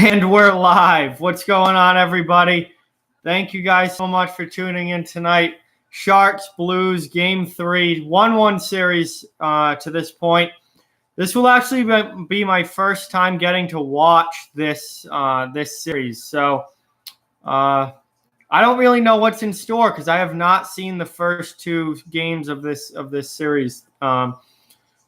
And we're live. What's going on, everybody? Thank you guys so much for tuning in tonight. Sharks, Blues, Game 3, 1-1 series to this point. This will actually be my first time getting to watch this series. So I don't really know what's in store because I have not seen the first two games of this series.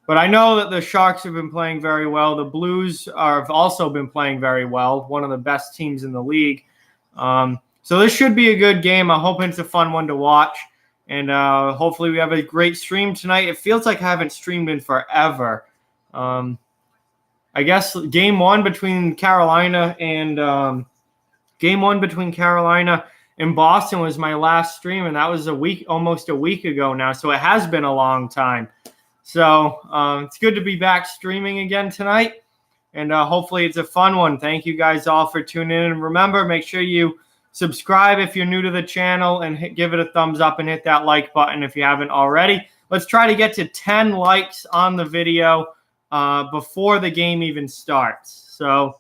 But I know that the Sharks have been playing very well. The Blues have also been playing very well, one of the best teams in the league. So this should be a good game. I'm hoping it's a fun one to watch. And hopefully we have a great stream tonight. It feels like I haven't streamed in forever. I guess game one between Carolina and Boston was my last stream, and that was almost a week ago now. So it has been a long time. So it's good to be back streaming again tonight, and hopefully it's a fun one. Thank you guys all for tuning in. And remember, make sure you subscribe if you're new to the channel and give it a thumbs up and hit that like button if you haven't already. Let's try to get to 10 likes on the video before the game even starts. So,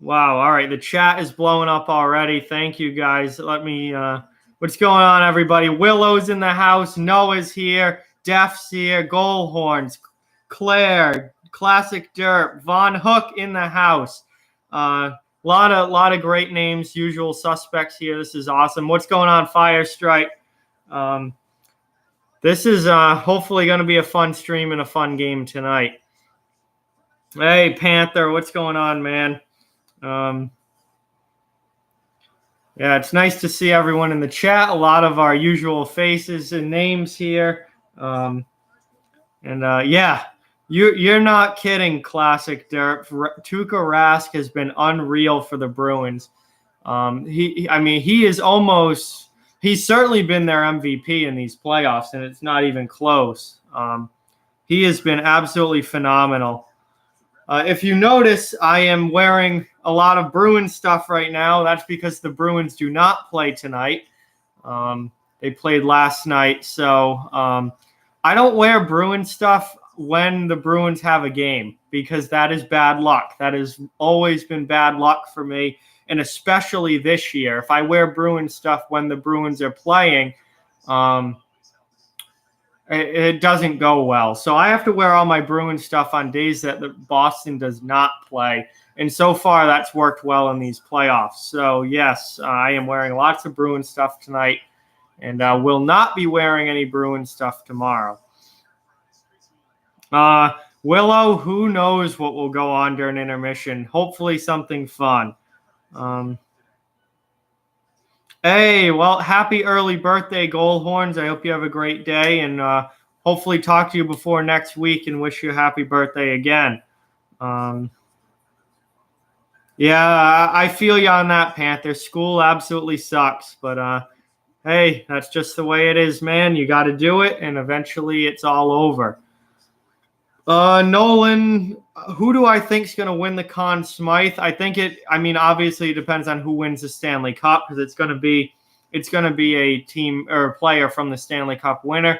wow. All right. The chat is blowing up already. Thank you guys. What's going on, everybody? Willow's in the house. Noah's here. Def's here, Goal Horns, Claire, Classic Derp, Von Hook in the house. Lot of great names, usual suspects here. This is awesome. What's going on, Fire Strike? This is hopefully going to be a fun stream and a fun game tonight. Hey, Panther, what's going on, man? Yeah, it's nice to see everyone in the chat. A lot of our usual faces and names here. Yeah, you're not kidding, Classic Derp. Tuukka Rask has been unreal for the Bruins. He's certainly been their MVP in these playoffs, and it's not even close. He has been absolutely phenomenal. If you notice, I am wearing a lot of Bruins stuff right now. That's because the Bruins do not play tonight. They played last night, so I don't wear Bruins stuff when the Bruins have a game because that is bad luck. That has always been bad luck for me, and especially this year. If I wear Bruins stuff when the Bruins are playing, it doesn't go well. So I have to wear all my Bruins stuff on days that the Boston does not play, and so far that's worked well in these playoffs. So, yes, I am wearing lots of Bruins stuff tonight. And will not be wearing any Bruins stuff tomorrow. Willow, who knows what will go on during intermission. Hopefully something fun. Hey, well, happy early birthday, Goal Horns. I hope you have a great day. And hopefully talk to you before next week and wish you a happy birthday again. Yeah, I feel you on that, Panther. School absolutely sucks, but hey, that's just the way it is, man. You got to do it, and eventually it's all over. Nolan, who do I think is going to win the Conn Smythe? Obviously it depends on who wins the Stanley Cup because it's going to be a team or a player from the Stanley Cup winner.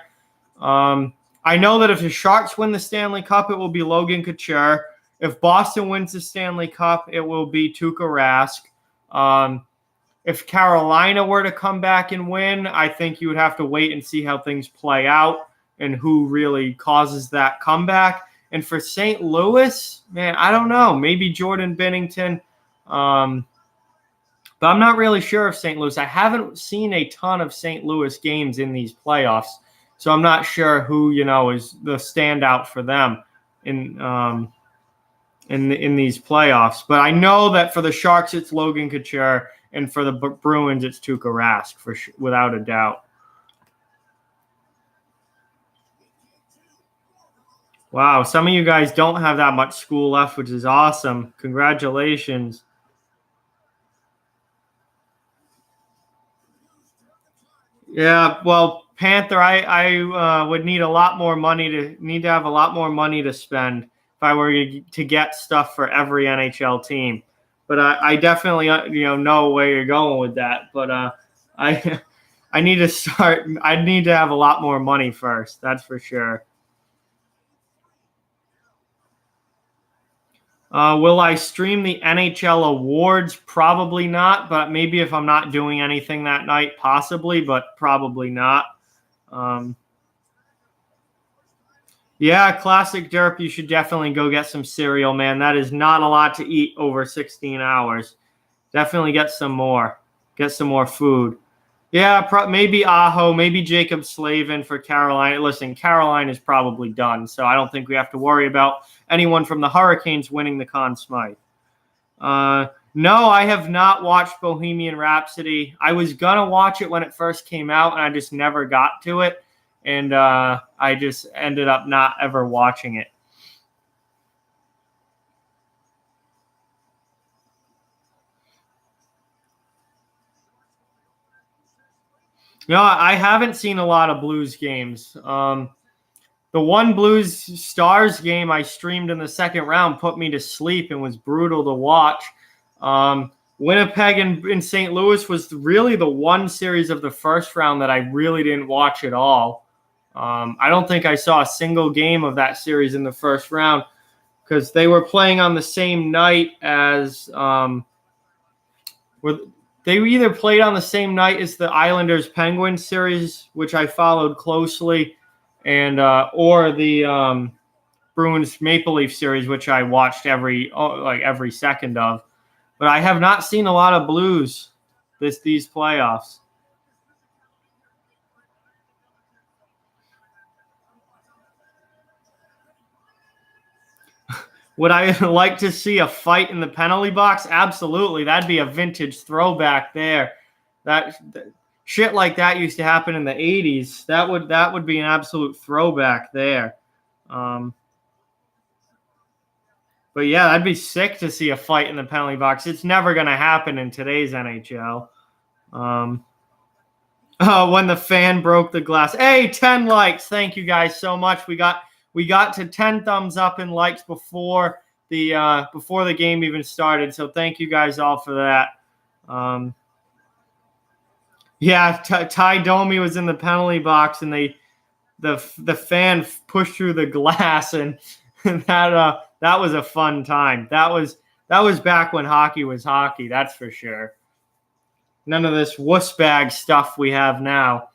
I know that if the Sharks win the Stanley Cup, it will be Logan Couture. If Boston wins the Stanley Cup, it will be Tuukka Rask. If Carolina were to come back and win, I think you would have to wait and see how things play out and who really causes that comeback. And for St. Louis, man, I don't know. Maybe Jordan Binnington. But I'm not really sure of St. Louis. I haven't seen a ton of St. Louis games in these playoffs, so I'm not sure who, is the standout for them in these playoffs. But I know that for the Sharks, it's Logan Couture. And for the Bruins, it's Tuukka Rask, without a doubt. Wow, some of you guys don't have that much school left, which is awesome. Congratulations. Yeah, well, Panther, I would need a lot more money to have a lot more money to spend if I were to get stuff for every NHL team. But I definitely know where you're going with that. But I need to start. I need to have a lot more money first. That's for sure. Will I stream the NHL awards? Probably not, but maybe if I'm not doing anything that night, possibly, but probably not. Yeah, classic derp. You should definitely go get some cereal, man. That is not a lot to eat over 16 hours. Definitely get some more. Get some more food. Yeah, maybe Aho, maybe Jacob Slavin for Carolina. Listen, Carolina is probably done, so I don't think we have to worry about anyone from the Hurricanes winning the Conn Smythe. No, I have not watched Bohemian Rhapsody. I was going to watch it when it first came out, and I just never got to it. And I just ended up not ever watching it. No, I haven't seen a lot of Blues games. The one Blues Stars game I streamed in the second round put me to sleep and was brutal to watch. Winnipeg and St. Louis was really the one series of the first round that I really didn't watch at all. I don't think I saw a single game of that series in the first round because they were playing on the same night as they either played on the same night as the Islanders Penguins series, which I followed closely, and or the Bruins Maple Leaf series, which I watched every second of. But I have not seen a lot of Blues these playoffs. Would I like to see a fight in the penalty box? Absolutely. That'd be a vintage throwback there. That shit like that used to happen in the 80s. That would be an absolute throwback there. But yeah, that'd be sick to see a fight in the penalty box. It's never going to happen in today's NHL. When the fan broke the glass. Hey, 10 likes. Thank you guys so much. We got to 10 thumbs up and likes before the game even started. So thank you guys all for that. Yeah, Ty Domi was in the penalty box and the fan pushed through the glass and that was a fun time. That was back when hockey was hockey. That's for sure. None of this wuss bag stuff we have now.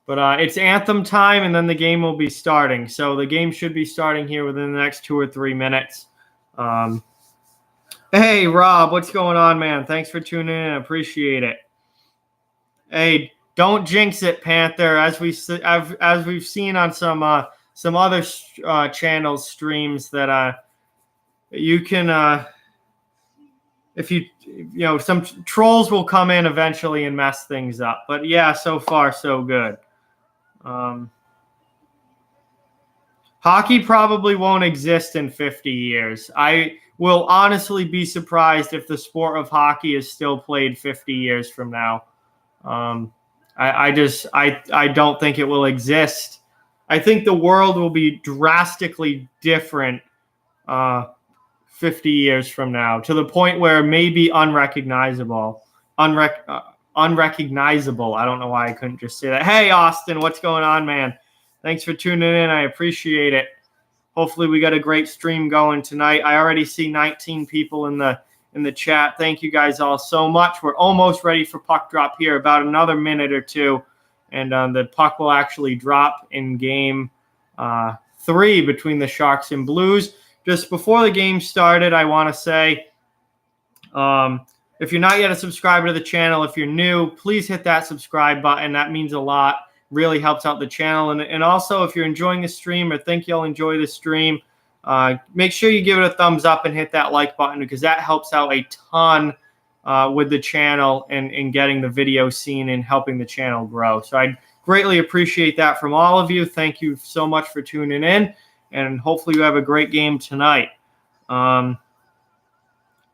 But it's anthem time, and then the game will be starting. So the game should be starting here within the next 2 or 3 minutes. Hey, Rob, what's going on, man? Thanks for tuning in. Appreciate it. Hey, don't jinx it, Panther. As we've seen on some other channels streams that you can if you some trolls will come in eventually and mess things up. But yeah, so far so good. Hockey probably won't exist in 50 years. I will honestly be surprised if the sport of hockey is still played 50 years from now. I don't think it will exist. I think the world will be drastically different 50 years from now, to the point where maybe unrecognizable. Unrecognizable. I don't know why I couldn't just say that. Hey, Austin, what's going on, man? Thanks for tuning in. I appreciate it. Hopefully we got a great stream going tonight. I already see 19 people in the chat. Thank you guys all so much. We're almost ready for puck drop here, about another minute or two, and the puck will actually drop in game 3 between the Sharks and Blues. Just before the game started, I want to say, if you're not yet a subscriber to the channel, if you're new, please hit that subscribe button. That means a lot. Really helps out the channel. And also, if you're enjoying the stream or think you'll enjoy the stream, make sure you give it a thumbs up and hit that like button, because that helps out a ton with the channel and getting the video seen and helping the channel grow. So I'd greatly appreciate that from all of you. Thank you so much for tuning in, and hopefully you have a great game tonight.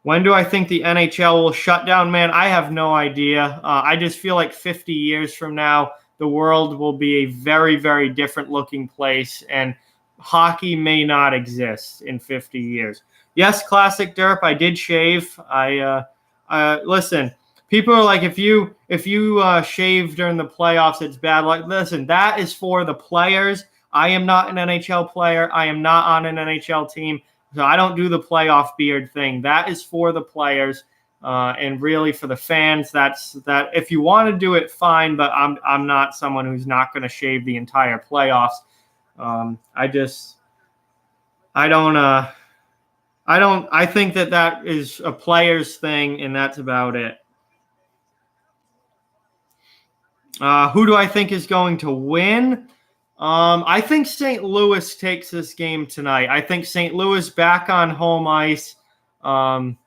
When do I think the NHL will shut down, man? I have no idea. I just feel like 50 years from now, the world will be a very, very different looking place, and hockey may not exist in 50 years. Yes, classic derp. I did shave. Listen, people are like, if you shave during the playoffs, it's bad. Like, listen, that is for the players. I am not an NHL player. I am not on an NHL team. So I don't do the playoff beard thing. That is for the players and really for the fans. That's that. If you want to do it, fine. But I'm not someone who's not going to shave the entire playoffs. I think that is a player's thing, and that's about it. Who do I think is going to win? I think St. Louis takes this game tonight. I think St. Louis back on home ice. I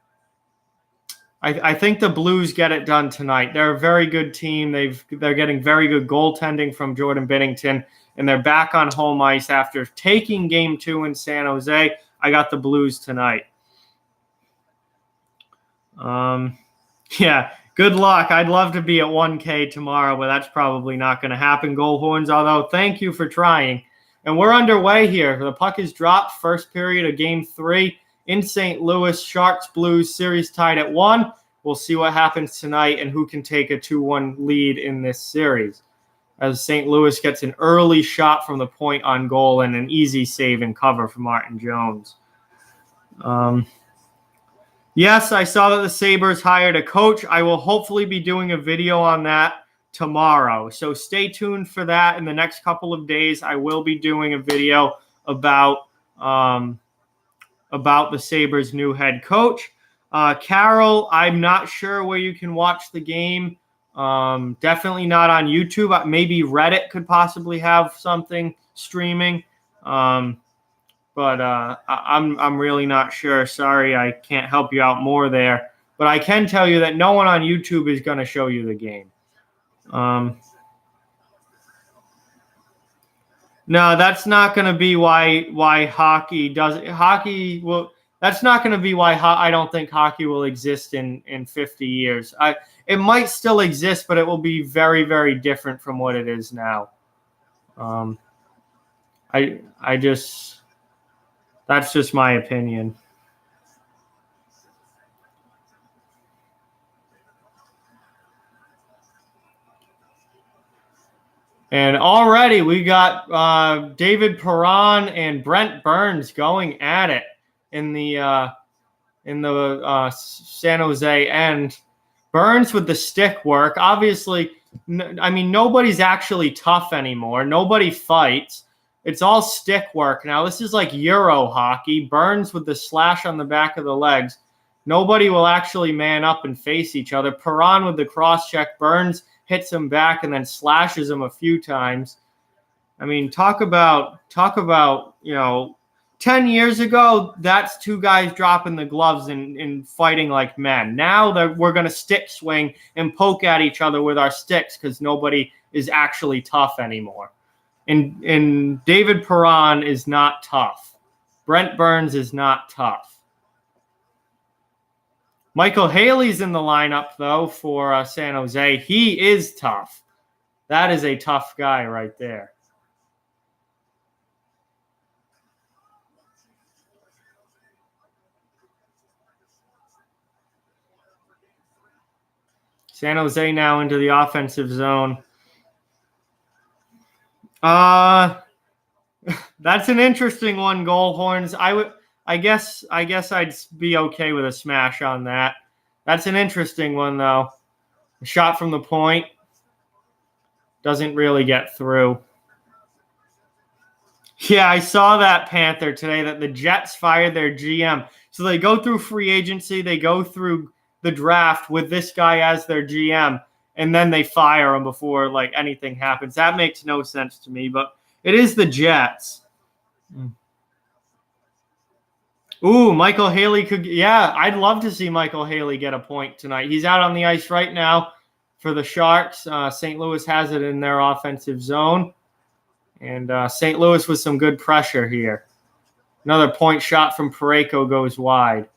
think the Blues get it done tonight. They're a very good team. They're getting very good goaltending from Jordan Binnington, and they're back on home ice after taking Game 2 in San Jose. I got the Blues tonight. Yeah, good luck. I'd love to be at 1K tomorrow, but that's probably not going to happen, Goal Horns, although thank you for trying. And we're underway here. The puck is dropped. First period of Game 3 in St. Louis. Sharks Blues series tied at 1. We'll see what happens tonight and who can take a 2-1 lead in this series. As St. Louis gets an early shot from the point on goal and an easy save and cover from Martin Jones. Yes, I saw that the Sabres hired a coach. I will hopefully be doing a video on that tomorrow. So stay tuned for that. In the next couple of days, I will be doing a video about the Sabres' new head coach. Carol, I'm not sure where you can watch the game. Definitely not on YouTube. Maybe Reddit could possibly have something streaming. But I'm really not sure. Sorry, I can't help you out more there. But I can tell you that no one on YouTube is going to show you the game. No, that's not going to be why hockey does it. Hockey will. That's not going to be why I don't think hockey will exist in 50 years. It might still exist, but it will be very, very different from what it is now. That's just my opinion. And already we got David Perron and Brent Burns going at it in the San Jose end. Burns with the stick work. Obviously, I mean, nobody's actually tough anymore. Nobody fights. It's all stick work. Now, this is like Euro hockey. Burns with the slash on the back of the legs. Nobody will actually man up and face each other. Perron with the cross-check. Burns hits him back and then slashes him a few times. I mean, talk about 10 years ago, that's two guys dropping the gloves and fighting like men. Now we're going to stick swing and poke at each other with our sticks because nobody is actually tough anymore. And David Perron is not tough. Brent Burns is not tough. Michael Haley's in the lineup, though, for San Jose. He is tough. That is a tough guy right there. San Jose now into the offensive zone. That's an interesting one, Goal Horns. I guess I'd be okay with a smash on that. That's an interesting one, though. A shot from the point doesn't really get through. Yeah, I saw that, Panther, today, that the Jets fired their GM. So they go through free agency, they go through the draft with this guy as their GM, and then they fire him before anything happens. That makes no sense to me, but it is the Jets. Ooh, Michael Haley could. Yeah, I'd love to see Michael Haley get a point tonight. He's out on the ice right now for the Sharks. St. Louis has it in their offensive zone. And St. Louis with some good pressure here. Another point shot from Parayko goes wide.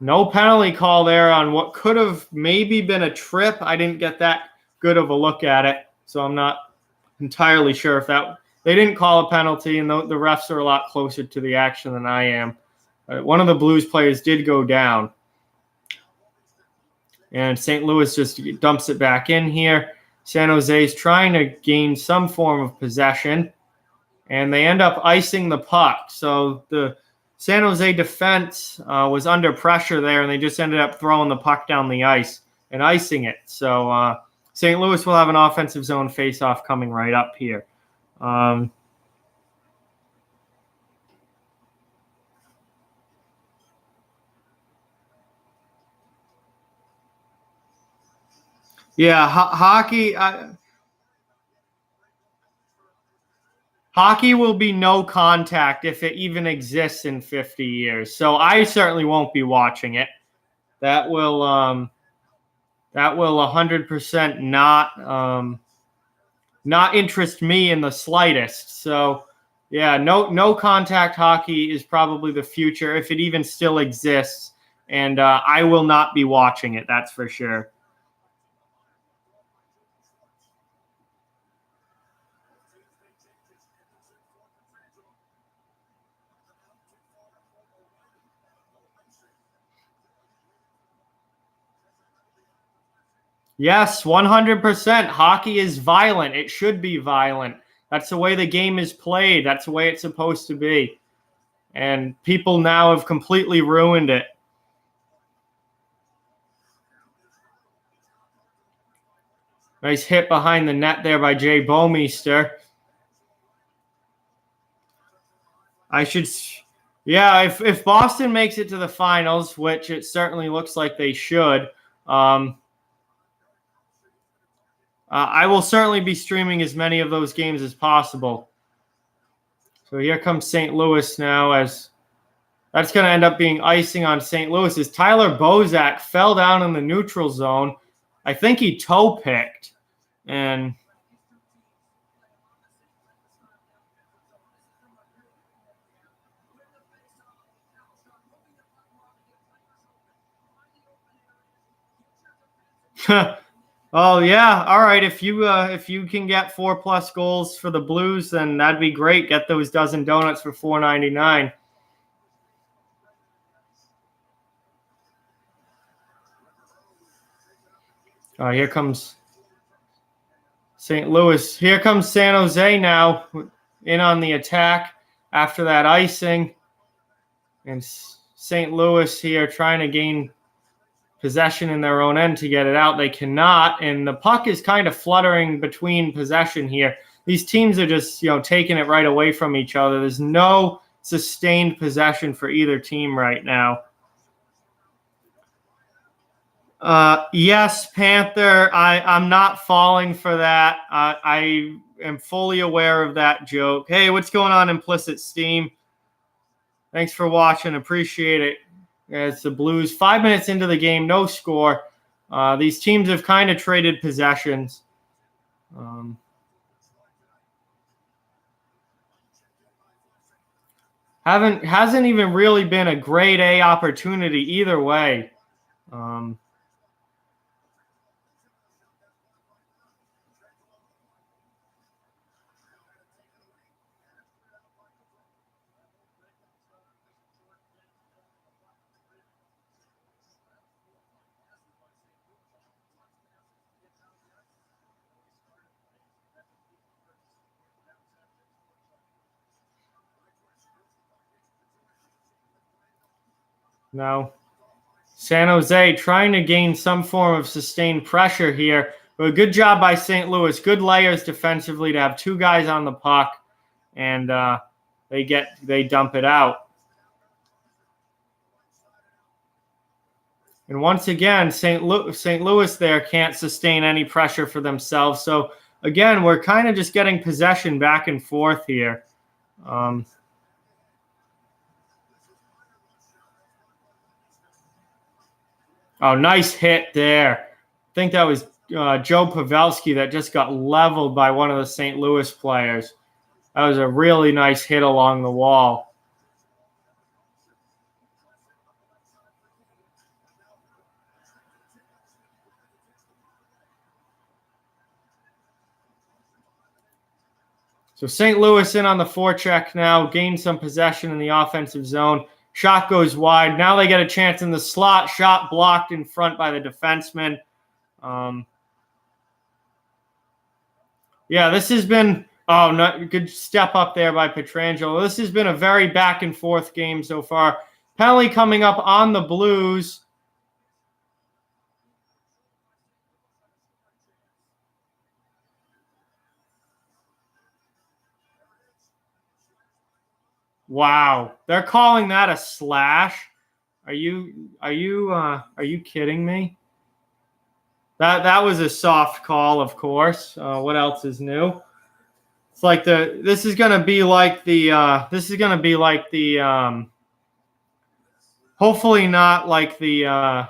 No penalty call there on what could have maybe been a trip. I didn't get that good of a look at it, so I'm not entirely sure if that – they didn't call a penalty, and the refs are a lot closer to the action than I am. One of the Blues players did go down. And St. Louis just dumps it back in here. San Jose is trying to gain some form of possession. and they end up icing the puck. So the San Jose defense was under pressure there, and they just ended up throwing the puck down the ice and icing it. So St. Louis will have an offensive zone faceoff coming right up here. Yeah, hockey. Hockey will be no contact if it even exists in 50 years. So I certainly won't be watching it. That will 100% not interest me in the slightest. So yeah, no contact hockey is probably the future if it even still exists, and I will not be watching it. That's for sure. Yes, 100%. Hockey is violent. It should be violent. That's the way the game is played. That's the way it's supposed to be. And people now have completely ruined it. Nice hit behind the net there by Jay Bomeister. Yeah, if Boston makes it to the finals, which it certainly looks like they should, I will certainly be streaming as many of those games as possible. So here comes St. Louis now, as that's going to end up being icing on St. Louis. As Tyler Bozak fell down in the neutral zone. I think he toe picked, and oh yeah, all right. If you can get 4+ goals for the Blues, then that'd be great. Get those dozen donuts for $4.99. Here comes St. Louis. Here comes San Jose now in on the attack after that icing, and St. Louis here trying to gain possession in their own end to get it out. They cannot, and the puck is kind of fluttering between possession here. These teams are just, taking it right away from each other. There's no sustained possession for either team right now. Yes, Panther, I'm not falling for that. I am fully aware of that joke. Hey, what's going on, Implicit Steam? Thanks for watching. Appreciate it. It's the Blues. 5 minutes into the game, no score. These teams have kind of traded possessions. Hasn't even really been a grade A opportunity either way. Now, San Jose trying to gain some form of sustained pressure here. But a good job by St. Louis. Good layers defensively to have two guys on the puck, and they dump it out. And once again, St. Louis there can't sustain any pressure for themselves. So again, we're kind of just getting possession back and forth here. Oh, nice hit there. I think that was Joe Pavelski that just got leveled by one of the St. Louis players. That was a really nice hit along the wall. So St. Louis in on the forecheck now, gained some possession in the offensive zone. Shot goes wide. Now they get a chance in the slot. Shot blocked in front by the defenseman. Yeah, this has been Oh, no, good step up there by Pietrangelo. This has been a very back and forth game so far. Penalty coming up on the Blues. Wow, they're calling that a slash. Are you kidding me? That was a soft call, of course. What else is new? It's like this is gonna be like the hopefully not like the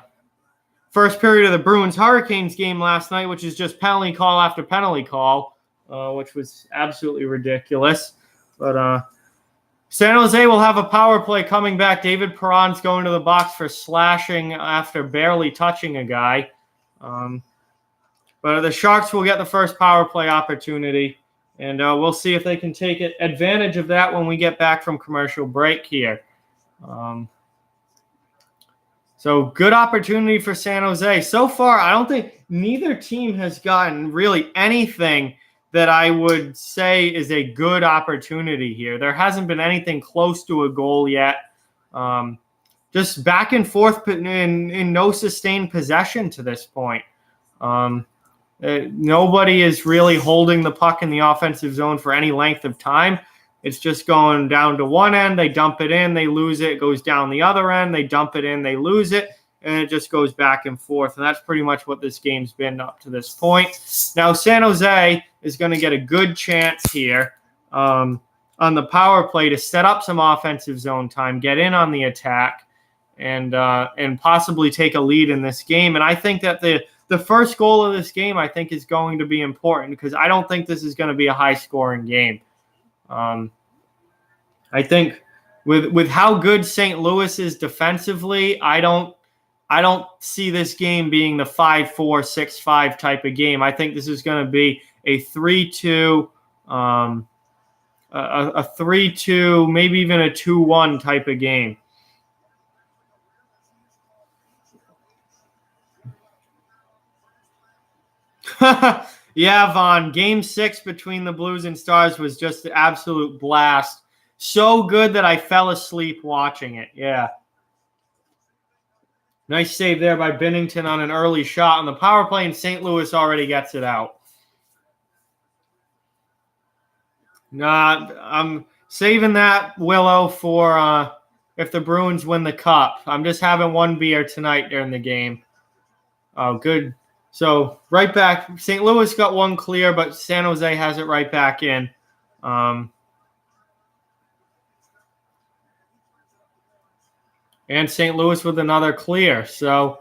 first period of the Bruins Hurricanes game last night, which is just penalty call after penalty call, which was absolutely ridiculous. But San Jose will have a power play coming back. David Perron's going to the box for slashing after barely touching a guy. But the Sharks will get the first power play opportunity, and we'll see if they can take advantage of that when we get back from commercial break here. So good opportunity for San Jose. So far, I don't think neither team has gotten really anything that I would say is a good opportunity here. There hasn't been anything close to a goal yet. Just back and forth in no sustained possession to this point. Nobody is really holding the puck in the offensive zone for any length of time. It's just going down to one end, they dump it in, they lose it. It goes down the other end, they dump it in, they lose it, and it just goes back and forth. And that's pretty much what this game's been up to this point. Now, San Jose is going to get a good chance here on the power play to set up some offensive zone time, get in on the attack, and possibly take a lead in this game. And I think that the first goal of this game, I think, is going to be important because I don't think this is going to be a high-scoring game. I think with how good St. Louis is defensively, I don't see this game being the 5-4, 6-5 type of game. I think this is going to be a 3-2, a 3-2, maybe even a 2-1 type of game. Yeah, Vaughn, game 6 between the Blues and Stars was just an absolute blast. So good that I fell asleep watching it. Yeah. Nice save there by Binnington on an early shot on the power play, and St. Louis already gets it out. I'm saving that, Willow, for if the Bruins win the Cup. I'm just having one beer tonight during the game. Oh, good. So right back, St. Louis got one clear, but San Jose has it right back in. And St. Louis with another clear. So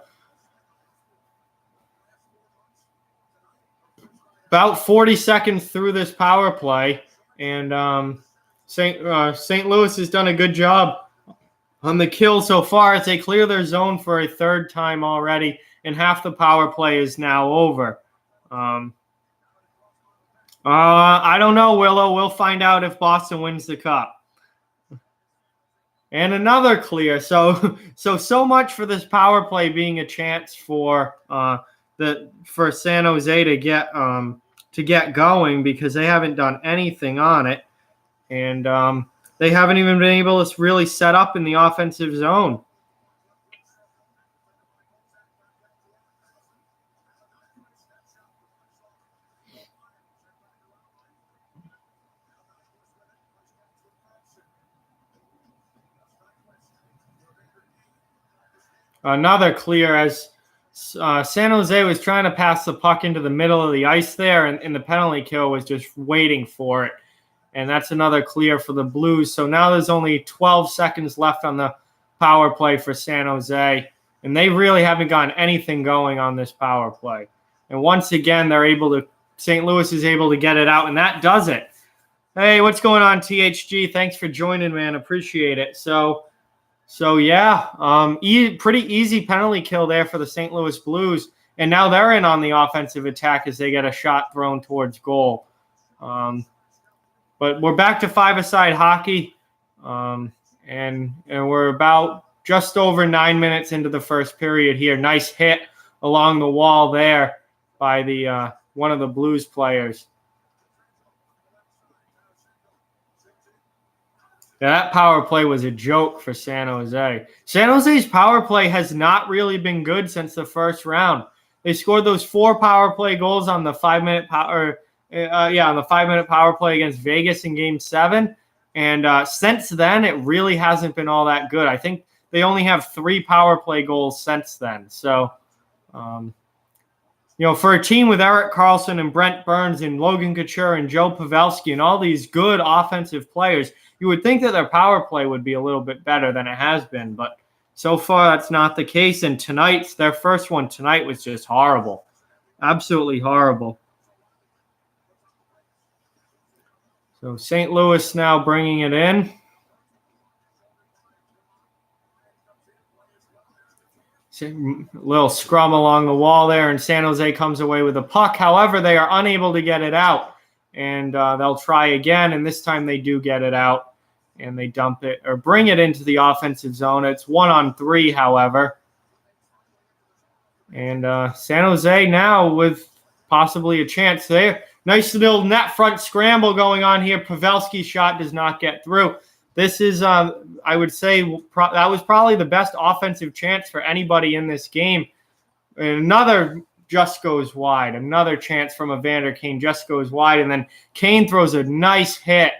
about 40 seconds through this power play, and St. Louis has done a good job on the kill so far as they clear their zone for a third time already, and half the power play is now over. I don't know, Willow. We'll find out if Boston wins the Cup. And another clear. So much for this power play being a chance for San Jose to get going, because they haven't done anything on it, and they haven't even been able to really set up in the offensive zone. Another clear as San Jose was trying to pass the puck into the middle of the ice there, and the penalty kill was just waiting for it. And that's another clear for the Blues. So now there's only 12 seconds left on the power play for San Jose, and they really haven't gotten anything going on this power play. And once again, St. Louis is able to get it out, and that does it. Hey, what's going on, THG? Thanks for joining, man. Appreciate it. So yeah, pretty easy penalty kill there for the St. Louis Blues, and now they're in on the offensive attack as they get a shot thrown towards goal. But we're back to five-a-side hockey, and we're about just over 9 minutes into the first period here. Nice hit along the wall there by the one of the Blues players. Yeah, that power play was a joke for San Jose. San Jose's power play has not really been good since the first round. They scored those 4 power play goals on the 5-minute power, on the 5-minute power play against Vegas in Game 7, and since then it really hasn't been all that good. I think they only have 3 power play goals since then. So, for a team with Erik Karlsson and Brent Burns and Logan Couture and Joe Pavelski and all these good offensive players, you would think that their power play would be a little bit better than it has been, but so far that's not the case. And their first one tonight was just horrible. Absolutely horrible. So St. Louis now bringing it in. A little scrum along the wall there, and San Jose comes away with a puck. However, they are unable to get it out, and they'll try again, and this time they do get it out, and they dump it or bring it into the offensive zone. It's 1-on-3, however. And San Jose now with possibly a chance there. Nice little net front scramble going on here. Pavelski's shot does not get through. This is, I would say, that was probably the best offensive chance for anybody in this game. And another just goes wide. Another chance from Evander Kane just goes wide. And then Kane throws a nice hit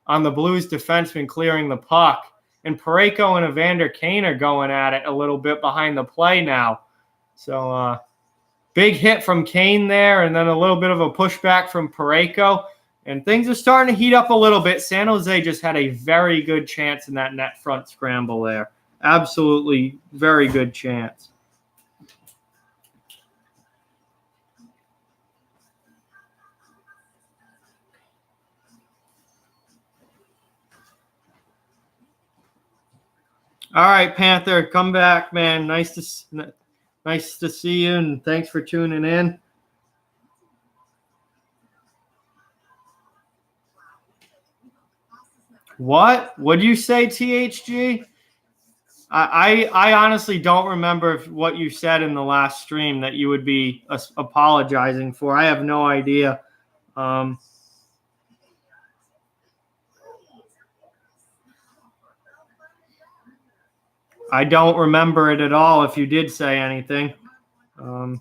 on the Blues defenseman clearing the puck. And Parayko and Evander Kane are going at it a little bit behind the play now. So big hit from Kane there, and then a little bit of a pushback from Parayko. And things are starting to heat up a little bit. San Jose just had a very good chance in that net front scramble there. Absolutely very good chance. All right, Panther, come back, man. Nice to see you, and thanks for tuning in. What? What'd you say, THG? I honestly don't remember what you said in the last stream that you would be apologizing for. I have no idea. I don't remember it at all if you did say anything. Oh,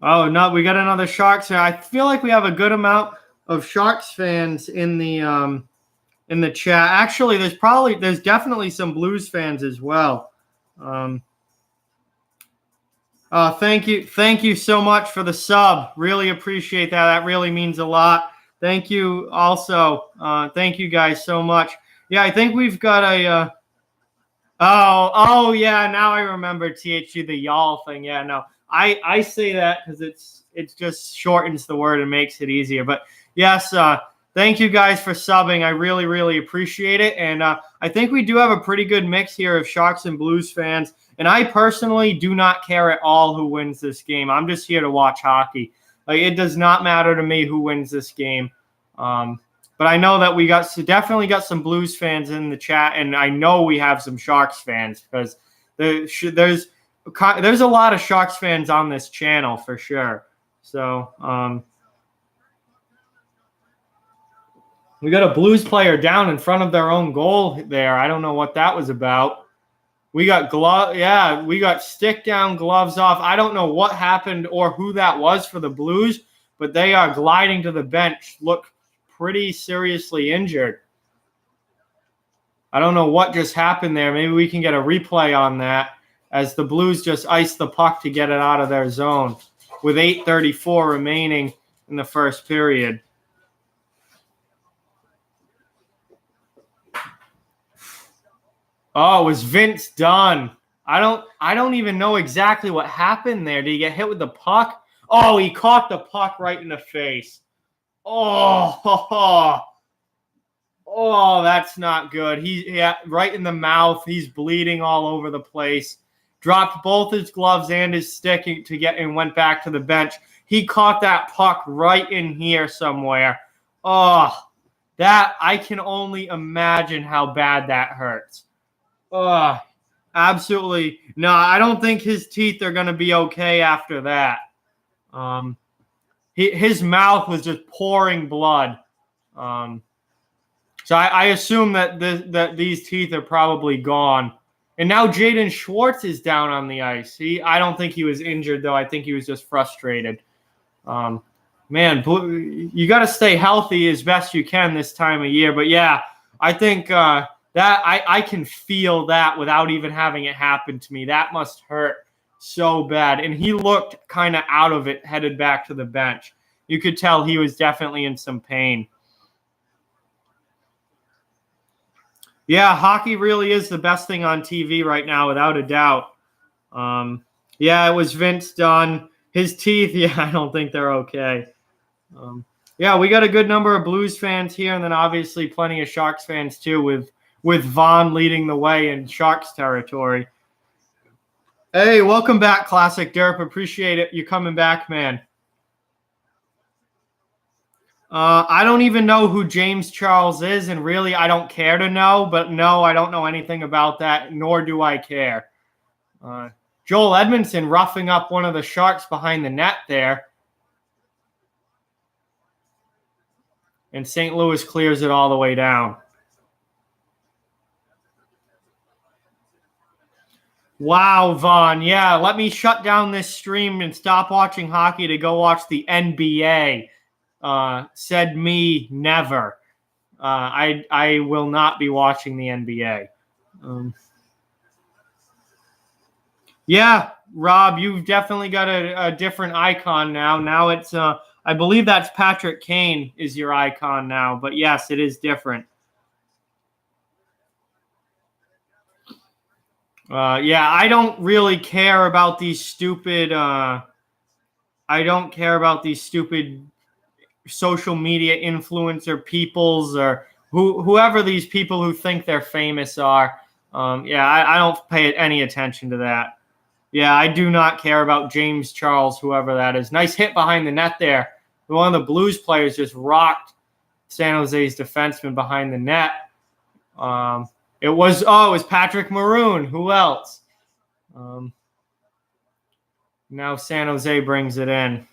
no, we got another Sharks here. I feel like we have a good amount of Sharks fans in the chat. Actually, there's definitely some Blues fans as well. Thank you so much for the sub. Really appreciate that. That really means a lot. Thank you also. Thank you guys so much. Yeah, I think we've got a oh yeah, now I remember THG, the y'all thing. Yeah, no. I say that because it just shortens the word and makes it easier. But yes, thank you guys for subbing. I really, really appreciate it. And I think we do have a pretty good mix here of Sharks and Blues fans. And I personally do not care at all who wins this game. I'm just here to watch hockey. Like, it does not matter to me who wins this game. But I know that we definitely got some Blues fans in the chat, and I know we have some Sharks fans because there's a lot of Sharks fans on this channel for sure. So we got a Blues player down in front of their own goal there. I don't know what that was about. We got we got stick down, gloves off. I don't know what happened or who that was for the Blues, but they are gliding to the bench. Look pretty seriously injured. I don't know what just happened there. Maybe we can get a replay on that as the Blues just iced the puck to get it out of their zone with 8:34 remaining in the first period. Oh, it was Vince Dunn. I don't even know exactly what happened there. Did he get hit with the puck? Oh, he caught the puck right in the face. Oh, that's not good. Right in the mouth. He's bleeding all over the place. Dropped both his gloves and his stick and went back to the bench. He caught that puck right in here somewhere. Oh, that I can only imagine how bad that hurts. Oh, absolutely. No, I don't think his teeth are going to be okay after that. His mouth was just pouring blood. So I assume that that these teeth are probably gone. And now Jaden Schwartz is down on the ice. I don't think he was injured, though. I think he was just frustrated. Man, you got to stay healthy as best you can this time of year. But, yeah, I think that I can feel that without even having it happen to me. That must hurt so bad. And he looked kind of out of it, headed back to the bench. You could tell he was definitely in some pain. Yeah, hockey really is the best thing on TV right now, without a doubt. Yeah, it was Vince Dunn. His teeth, yeah, I don't think they're okay. Yeah, we got a good number of Blues fans here, and then obviously plenty of Sharks fans too, with Vaughn leading the way in Sharks territory. Hey, welcome back, Classic Derp. Appreciate it. You coming back, man. I don't even know who James Charles is, and really I don't care to know, but no, I don't know anything about that, nor do I care. Joel Edmondson roughing up one of the Sharks behind the net there. And St. Louis clears it all the way down. Wow, Vaughn. Yeah, let me shut down this stream and stop watching hockey to go watch the NBA. Said me never. I will not be watching the NBA. Yeah, Rob, you've definitely got a different icon now. Now it's I believe that's Patrick Kane is your icon now. But yes, it is different. Yeah, I don't really care about these stupid. I don't care about these stupid social media influencer peoples or whoever these people who think they're famous are. Yeah, I don't pay any attention to that. Yeah, I do not care about James Charles, whoever that is. Nice hit behind the net there. One of the Blues players just rocked San Jose's defenseman behind the net. It was Patrick Maroon. Who else? Now San Jose brings it in.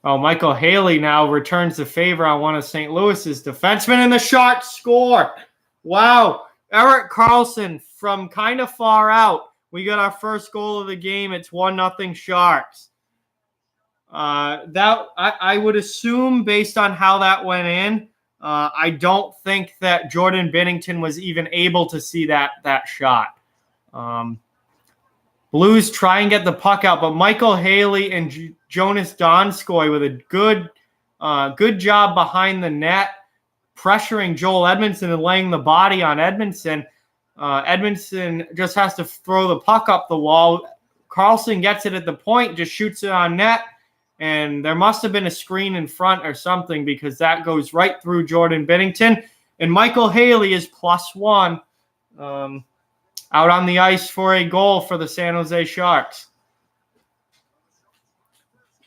Oh, Michael Haley now returns the favor on one of St. Louis's defensemen, and the Sharks score. Wow. Erik Karlsson from kind of far out. We got our first goal of the game. It's 1-0 Sharks. I would assume, based on how that went in, I don't think that Jordan Binnington was even able to see that shot. Blues try and get the puck out, but Michael Haley and Jonas Donskoy with a good job behind the net, pressuring Joel Edmondson and laying the body on Edmondson. Edmondson just has to throw the puck up the wall. Karlsson gets it at the point, just shoots it on net, and there must have been a screen in front or something because that goes right through Jordan Binnington. And Michael Haley is +1 out on the ice for a goal for the San Jose Sharks.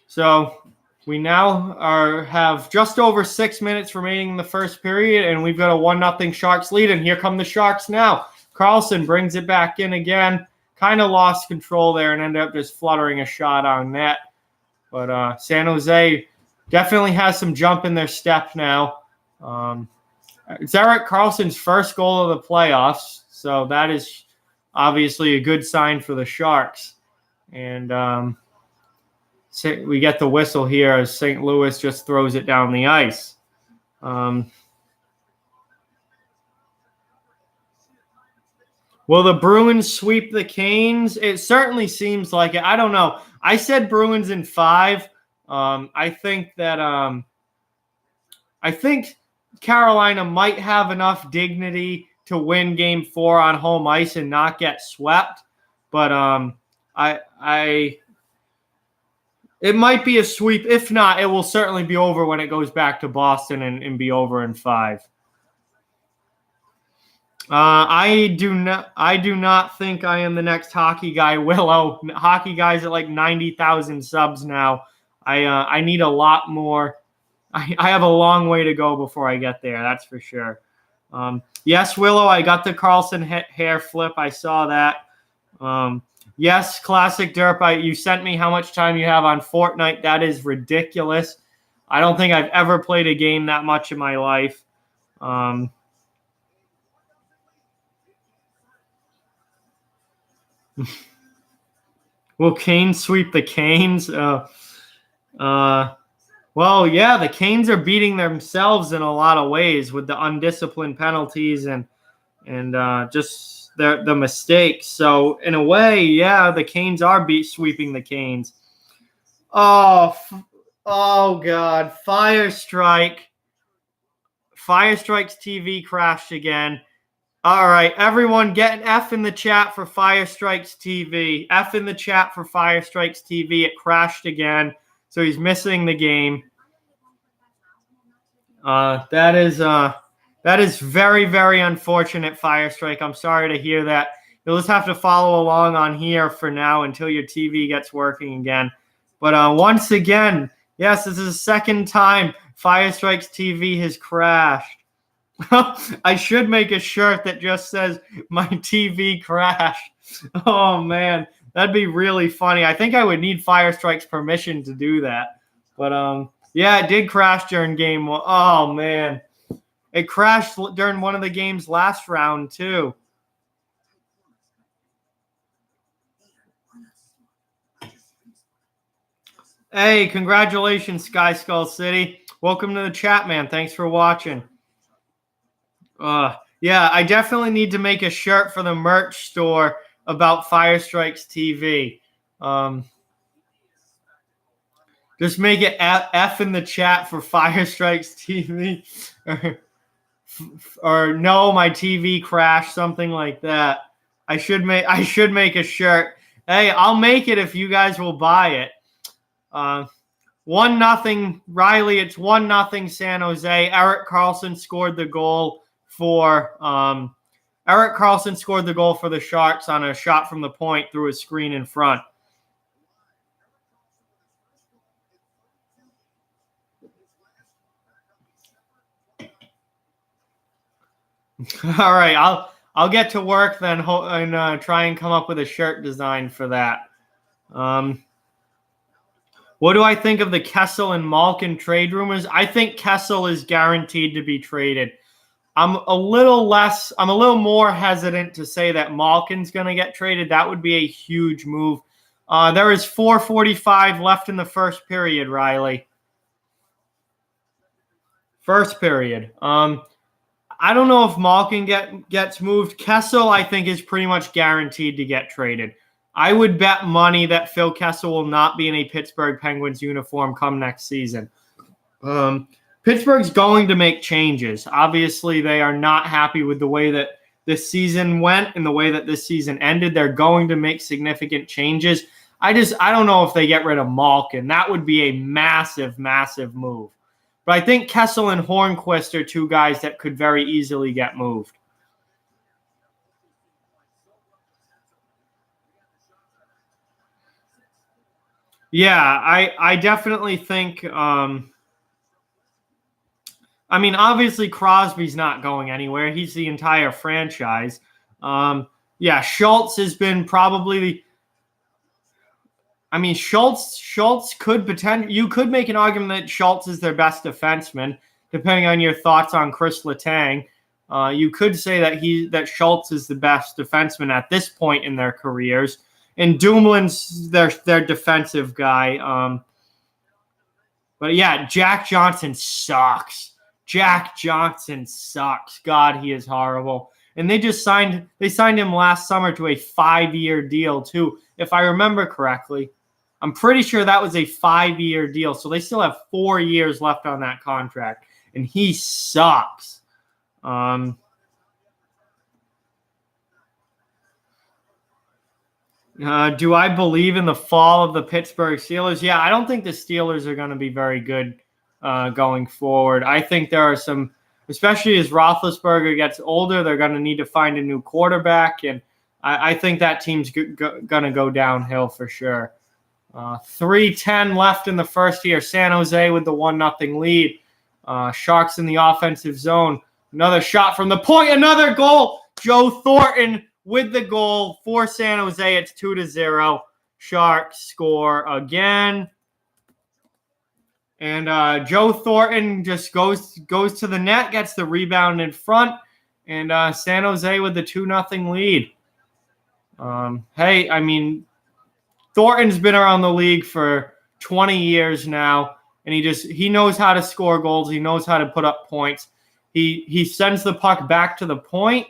So we now have just over 6 minutes remaining in the first period, and we've got a 1-0 Sharks lead, and here come the Sharks now. Karlsson brings it back in again. Kind of lost control there and ended up just fluttering a shot on net. But San Jose definitely has some jump in their step now. It's Erik Karlsson's first goal of the playoffs, so that is obviously a good sign for the Sharks. And we get the whistle here as St. Louis just throws it down the ice. Will the Bruins sweep the Canes? It certainly seems like it. I don't know. I said Bruins in 5. I think Carolina might have enough dignity to win Game 4 on home ice and not get swept. But it might be a sweep. If not, it will certainly be over when it goes back to Boston and be over in 5. I do not think I am the next hockey guy, Willow. Hockey guys at like 90,000 subs now. I need a lot more. I have a long way to go before I get there. That's for sure. Yes, Willow, I got the Karlsson hair flip. I saw that. Yes, Classic Derp, you sent me how much time you have on Fortnite. That is ridiculous. I don't think I've ever played a game that much in my life. Will Canes sweep the Canes? Well, yeah, the Canes are beating themselves in a lot of ways with the undisciplined penalties and just the mistakes. So in a way, yeah, the Canes are sweeping the Canes. Oh God! Firestrike's TV crashed again. All right, everyone, get an F in the chat for Firestrike's TV. F in the chat for Firestrike's TV. It crashed again, so he's missing the game. That is very, very unfortunate, Firestrike. I'm sorry to hear that. You'll just have to follow along on here for now until your TV gets working again. But once again, yes, this is the second time Firestrike's TV has crashed. I should make a shirt that just says my TV crashed. Oh, man. That'd be really funny. I think I would need Firestrike's permission to do that. But, yeah, it did crash during game one. Oh, man. It crashed during one of the games last round, too. Hey, congratulations, Sky Skull City. Welcome to the chat, man. Thanks for watching. Yeah, I definitely need to make a shirt for the merch store about Firestrike's TV. Just make it F in the chat for Firestrike's TV. or no, my TV crashed, something like that. I should make a shirt. Hey, I'll make it if you guys will buy it. 1-0, Riley. It's 1-0 San Jose. Erik Karlsson scored the goal for the Sharks on a shot from the point through a screen in front. All right, I'll get to work then and try and come up with a shirt design for that. What do I think of the Kessel and Malkin trade rumors? I think Kessel is guaranteed to be traded. I'm a little more hesitant to say that Malkin's going to get traded. That would be a huge move. There is 4:45 left in the first period, Riley. First period. I don't know if Malkin gets moved. Kessel, I think, is pretty much guaranteed to get traded. I would bet money that Phil Kessel will not be in a Pittsburgh Penguins uniform come next season. Pittsburgh's going to make changes. Obviously, they are not happy with the way that this season went and the way that this season ended. They're going to make significant changes. I don't know if they get rid of Malkin. That would be a massive, massive move. But I think Kessel and Hornquist are two guys that could very easily get moved. Yeah, I definitely think obviously Crosby's not going anywhere. He's the entire franchise. Yeah, Schultz has been probably Schultz could potentially. You could make an argument that Schultz is their best defenseman, depending on your thoughts on Chris Letang. You could say that Schultz is the best defenseman at this point in their careers. And Dumoulin's their defensive guy. But yeah, Jack Johnson sucks. Jack Johnson sucks. God, he is horrible. And they signed him last summer to a 5-year deal too, if I remember correctly. I'm pretty sure that was a 5-year deal. So they still have 4 years left on that contract. And he sucks. Do I believe in the fall of the Pittsburgh Steelers? Yeah, I don't think the Steelers are going to be very good going forward. I think there are some, especially as Roethlisberger gets older, they're going to need to find a new quarterback. And I think that team's going to go downhill for sure. 3:10 left in the first here. San Jose with the 1-0 lead. Sharks in the offensive zone. Another shot from the point. Another goal. Joe Thornton with the goal for San Jose. It's 2-0. Sharks score again. And Joe Thornton just goes to the net, gets the rebound in front, and San Jose with the 2-0 lead. Hey, I mean, Thornton's been around the league for 20 years now, and he knows how to score goals. He knows how to put up points. He sends the puck back to the point.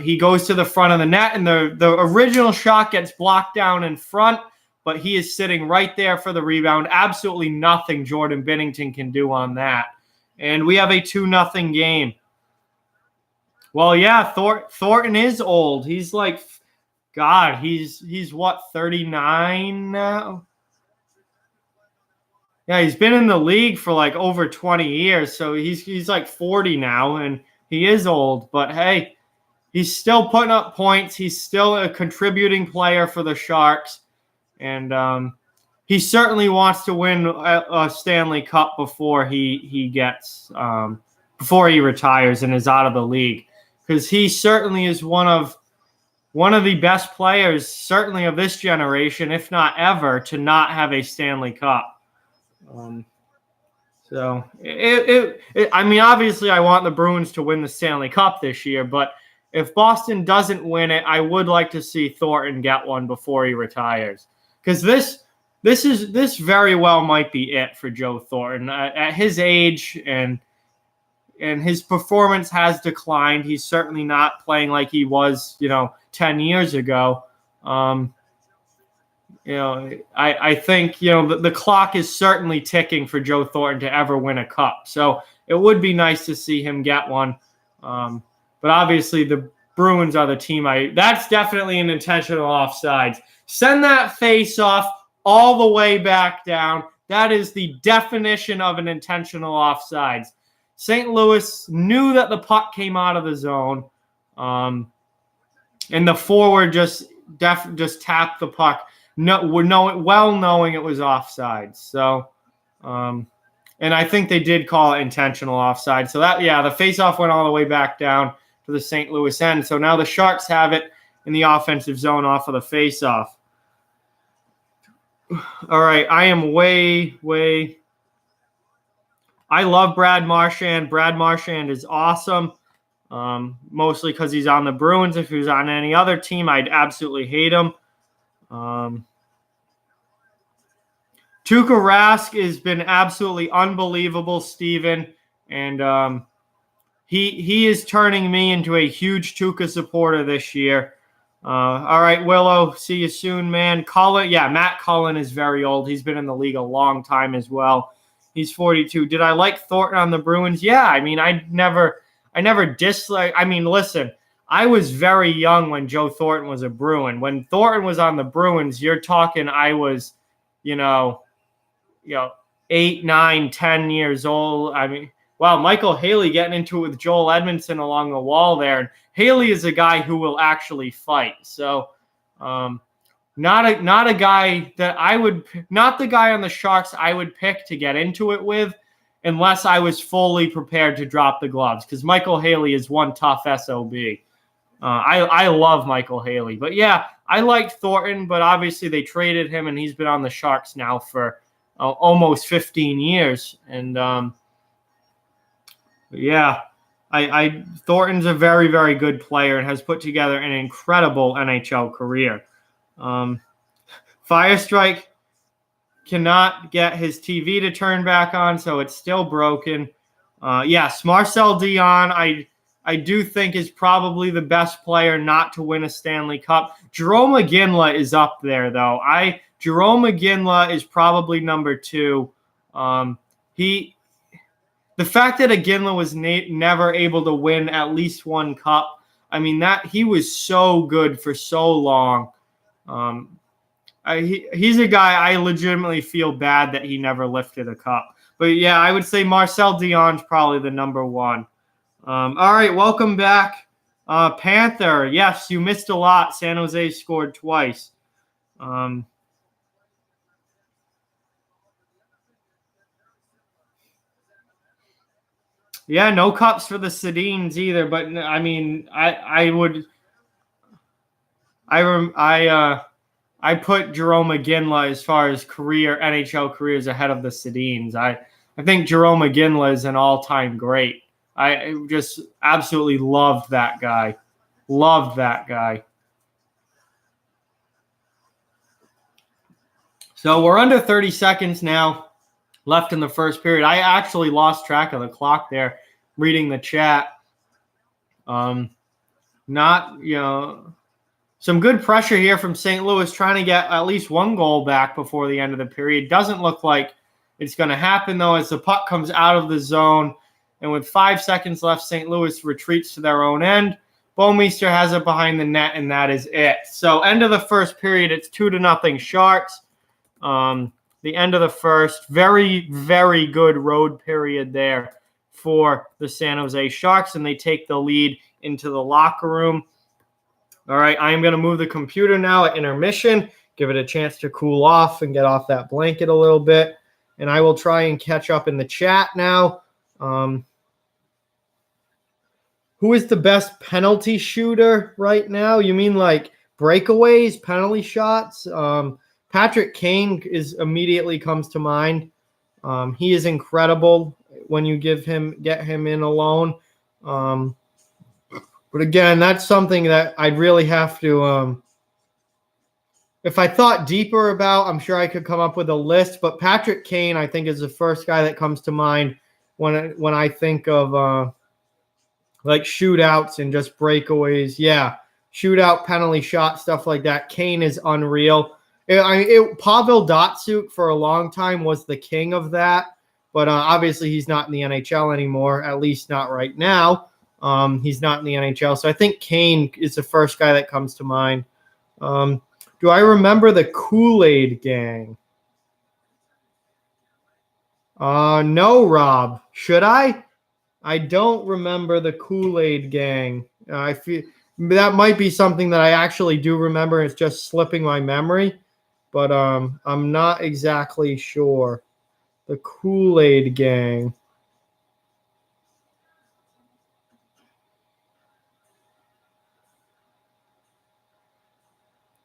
He goes to the front of the net, and the original shot gets blocked down in front, but he is sitting right there for the rebound. Absolutely nothing Jordan Binnington can do on that. And we have a 2-0 game. Well, yeah, Thornton is old. He's like, God, he's what, 39 now? Yeah, he's been in the league for like over 20 years, so he's like 40 now, and he is old. But hey, he's still putting up points. He's still a contributing player for the Sharks, and he certainly wants to win a Stanley Cup before he retires and is out of the league, because he certainly is one of the best players, certainly of this generation, if not ever, to not have a Stanley Cup. So I mean, obviously, I want the Bruins to win the Stanley Cup this year, but if Boston doesn't win it, I would like to see Thornton get one before he retires, because this very well might be it for Joe Thornton at his age, and his performance has declined. He's certainly not playing like he was, 10 years ago. I think, the clock is certainly ticking for Joe Thornton to ever win a cup. So it would be nice to see him get one. But obviously the Bruins are the team. That's definitely an intentional offsides. Send that face off all the way back down. That is the definition of an intentional offsides. St. Louis knew that the puck came out of the zone. And the forward just tapped the puck, knowing it was offside. So, and I think they did call it intentional offside. So the faceoff went all the way back down to the St. Louis end. So now the Sharks have it in the offensive zone off of the faceoff. All right, I am way. I love Brad Marchand. Brad Marchand is awesome. Mostly because he's on the Bruins. If he was on any other team, I'd absolutely hate him. Tuukka Rask has been absolutely unbelievable, Steven. And he is turning me into a huge Tuukka supporter this year. All right, Willow, see you soon, man. Matt Cullen is very old. He's been in the league a long time as well. He's 42. Did I like Thornton on the Bruins? Yeah, I mean, I never disliked. I mean, listen, I was very young when Joe Thornton was a Bruin. When Thornton was on the Bruins, you're talking I was, 8, 9, 10 years old. I mean, wow, Michael Haley getting into it with Joel Edmondson along the wall there. And Haley is a guy who will actually fight. So, not a guy that not the guy on the Sharks I would pick to get into it with, unless I was fully prepared to drop the gloves, because Michael Haley is one tough SOB. I love Michael Haley. But yeah, I liked Thornton, but obviously they traded him, and he's been on the Sharks now for almost 15 years. And Thornton's a very, very good player and has put together an incredible NHL career. Firestrike cannot get his TV to turn back on, so it's still broken. Yes, Marcel Dion, I do think is probably the best player not to win a Stanley Cup. Jarome Iginla is up there, though. Jarome Iginla is probably number 2. The fact that Iginla was never able to win at least one cup, I mean, that he was so good for so long. He's a guy I legitimately feel bad that he never lifted a cup. But yeah, I would say Marcel Dion's probably the number 1. All right, welcome back, Panther. Yes, you missed a lot. San Jose scored twice. Yeah, no cups for the Sedins either. But I mean, I put Jerome McGinley as far as NHL careers ahead of the Sedins. I think Jerome McGinley is an all-time great. I just absolutely loved that guy. Loved that guy. So we're under 30 seconds now left in the first period. I actually lost track of the clock there reading the chat. Some good pressure here from St. Louis trying to get at least one goal back before the end of the period. Doesn't look like it's going to happen, though, as the puck comes out of the zone. And with 5 seconds left, St. Louis retreats to their own end. Bouwmeester has it behind the net, and that is it. So end of the first period, it's 2-0 Sharks. The end of the first, very, very good road period there for the San Jose Sharks, and they take the lead into the locker room. All right, I am going to move the computer now at intermission, give it a chance to cool off and get off that blanket a little bit, and I will try and catch up in the chat now. Who is the best penalty shooter right now? You mean like breakaways, penalty shots? Patrick Kane immediately comes to mind. He is incredible when you get him in alone. But again, that's something that I'd really have to if I thought deeper about, I'm sure I could come up with a list. But Patrick Kane, I think, is the first guy that comes to mind when I think of like shootouts and just breakaways. Yeah, shootout, penalty shot, stuff like that. Kane is unreal. Pavel Datsyuk for a long time was the king of that, but obviously he's not in the NHL anymore, at least not right now. He's not in the NHL, so I think Kane is the first guy that comes to mind. Do I remember the Kool-Aid Gang? No, Rob. Should I? I don't remember the Kool-Aid Gang. I feel that might be something that I actually do remember. It's just slipping my memory, but I'm not exactly sure. The Kool-Aid Gang.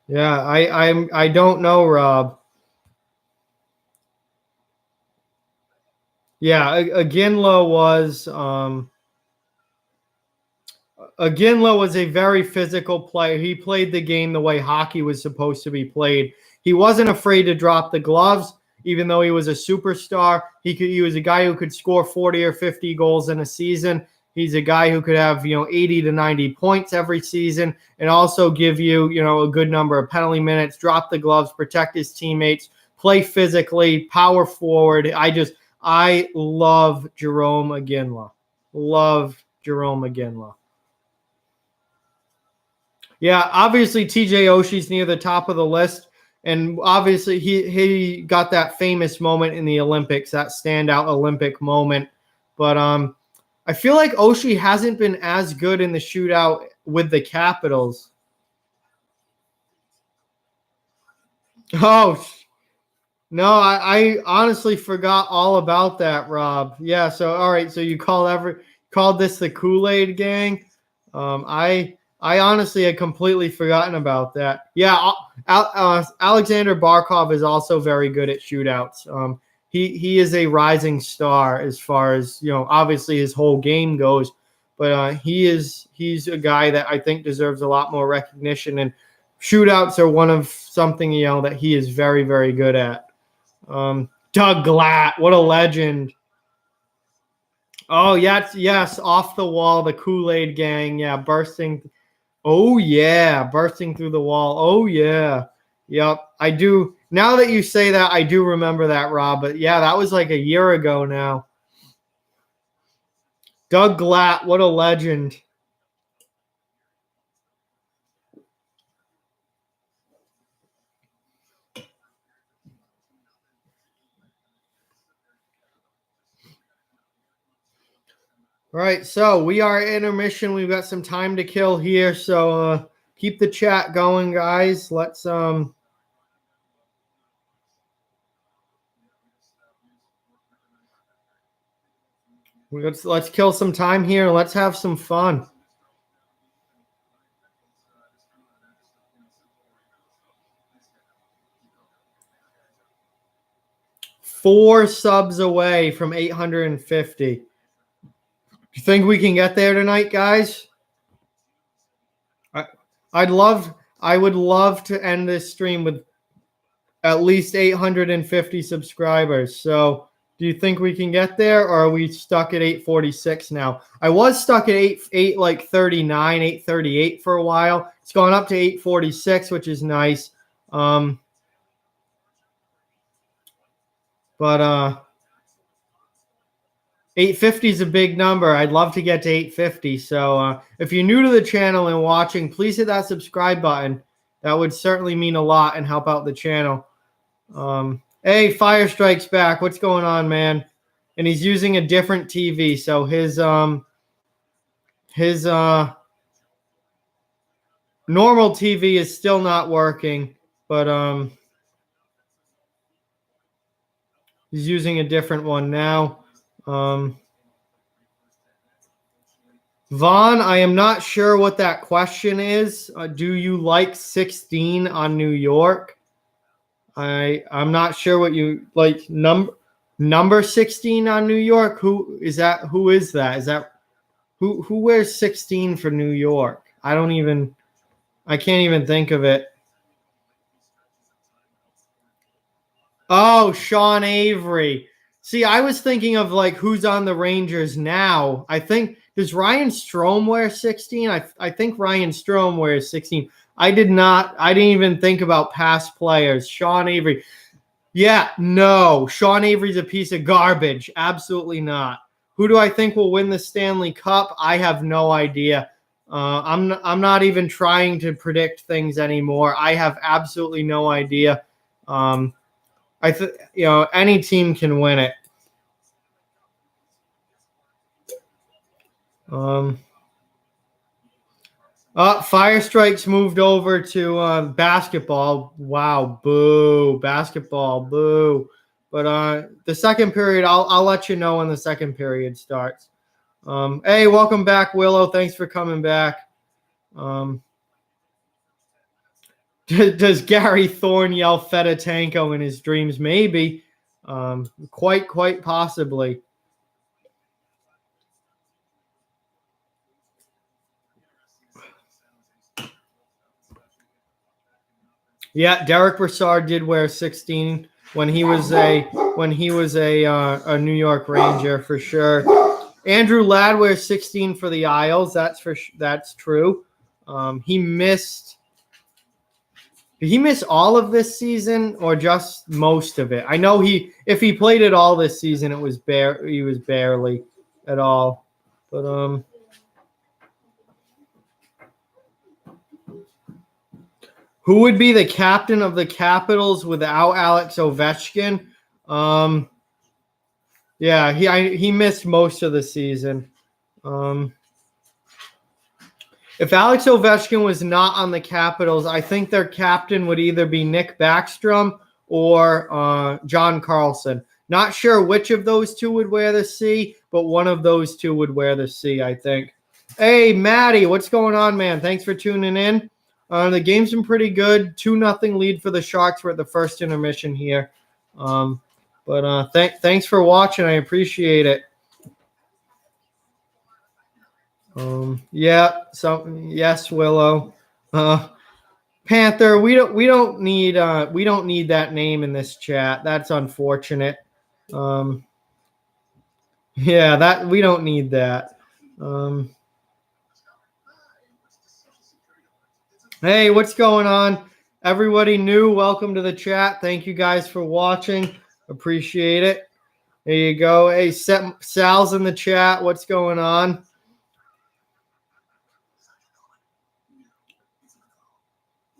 Yeah, I don't know, Rob. Yeah, Iginla was a very physical player. He played the game the way hockey was supposed to be played. He wasn't afraid to drop the gloves, even though he was a superstar. He was a guy who could score 40 or 50 goals in a season. He's a guy who could have, 80 to 90 points every season and also give you, a good number of penalty minutes, drop the gloves, protect his teammates, play physically, power forward. I love Jerome Iginla. Love Jerome Iginla. Yeah, obviously TJ Oshie's near the top of the list. And obviously he got that famous moment in the Olympics, that standout Olympic moment. But I feel like Oshie hasn't been as good in the shootout with the Capitals. Oh, no, I honestly forgot all about that, Rob. Yeah, so all right, so you called this the Kool-Aid Gang. I honestly had completely forgotten about that. Yeah, Alexander Barkov is also very good at shootouts. He is a rising star as far as, obviously his whole game goes, but he's a guy that I think deserves a lot more recognition, and shootouts are one of something, that he is very, very good at. Doug Glatt, what a legend. Oh, yes, off the wall, the Kool-Aid Gang, yeah, bursting. Oh, yeah, bursting through the wall. Oh, yeah. Yep, I do. Now that you say that, I do remember that, Rob. But, yeah, that was like a year ago now. Doug Glatt, what a legend. All right, so we are at intermission. We've got some time to kill here, so keep the chat going, guys. Let's kill some time here. Let's have some fun. 4 subs away from 850. You think we can get there tonight, guys? I would love to end this stream with at least 850 subscribers. So do you think we can get there, or are we stuck at 846 now? I was stuck at 839, 838 for a while. It's gone up to 846, which is nice. But 850 is a big number. I'd love to get to 850. So if you're new to the channel and watching, please hit that subscribe button. That would certainly mean a lot and help out the channel. Hey, Fire Strike's back. What's going on, man? And he's using a different TV. So his normal TV is still not working, but he's using a different one now. Vaughn, I am not sure what that question is. Do you like 16 on New York? I'm not sure what you like. Number 16 on New York. Who is that? Who is that? Is that who wears 16 for New York? I can't even think of it. Oh, Sean Avery. See, I was thinking of like who's on the Rangers now. I think, does Ryan Strome wear 16? I think Ryan Strome wears 16. I didn't even think about past players. Sean Avery. Yeah, no. Sean Avery's a piece of garbage. Absolutely not. Who do I think will win the Stanley Cup? I have no idea. I'm not even trying to predict things anymore. I have absolutely no idea. Any team can win it. Fire Strikes moved over to basketball. Wow, boo, basketball, boo. But the second period, I'll let you know when the second period starts. Hey, welcome back, Willow. Thanks for coming back. Does Gary Thorne yell Fedotenko in his dreams? Maybe. Quite possibly. Yeah, Derek Brassard did wear 16 when he was a New York Ranger for sure. Andrew Ladd wears 16 for the Isles. That's true. Did he miss all of this season or just most of it? I know if he played it all this season, he was barely at all. But who would be the captain of the Capitals without Alex Ovechkin? Yeah, he missed most of the season. If Alex Ovechkin was not on the Capitals, I think their captain would either be Nick Backstrom or John Carlson. Not sure which of those two would wear the C, but one of those two would wear the C, I think. Hey, Maddie, what's going on, man? Thanks for tuning in. The game's been pretty good. 2-0 lead for the Sharks. We're at the first intermission here. Thanks for watching. I appreciate it. Yes, Willow. Panther, we don't need that name in this chat. That's unfortunate. That we don't need that. Hey, what's going on? Everybody new, welcome to the chat. Thank you guys for watching. Appreciate it. There you go. Hey, Sal's in the chat. What's going on?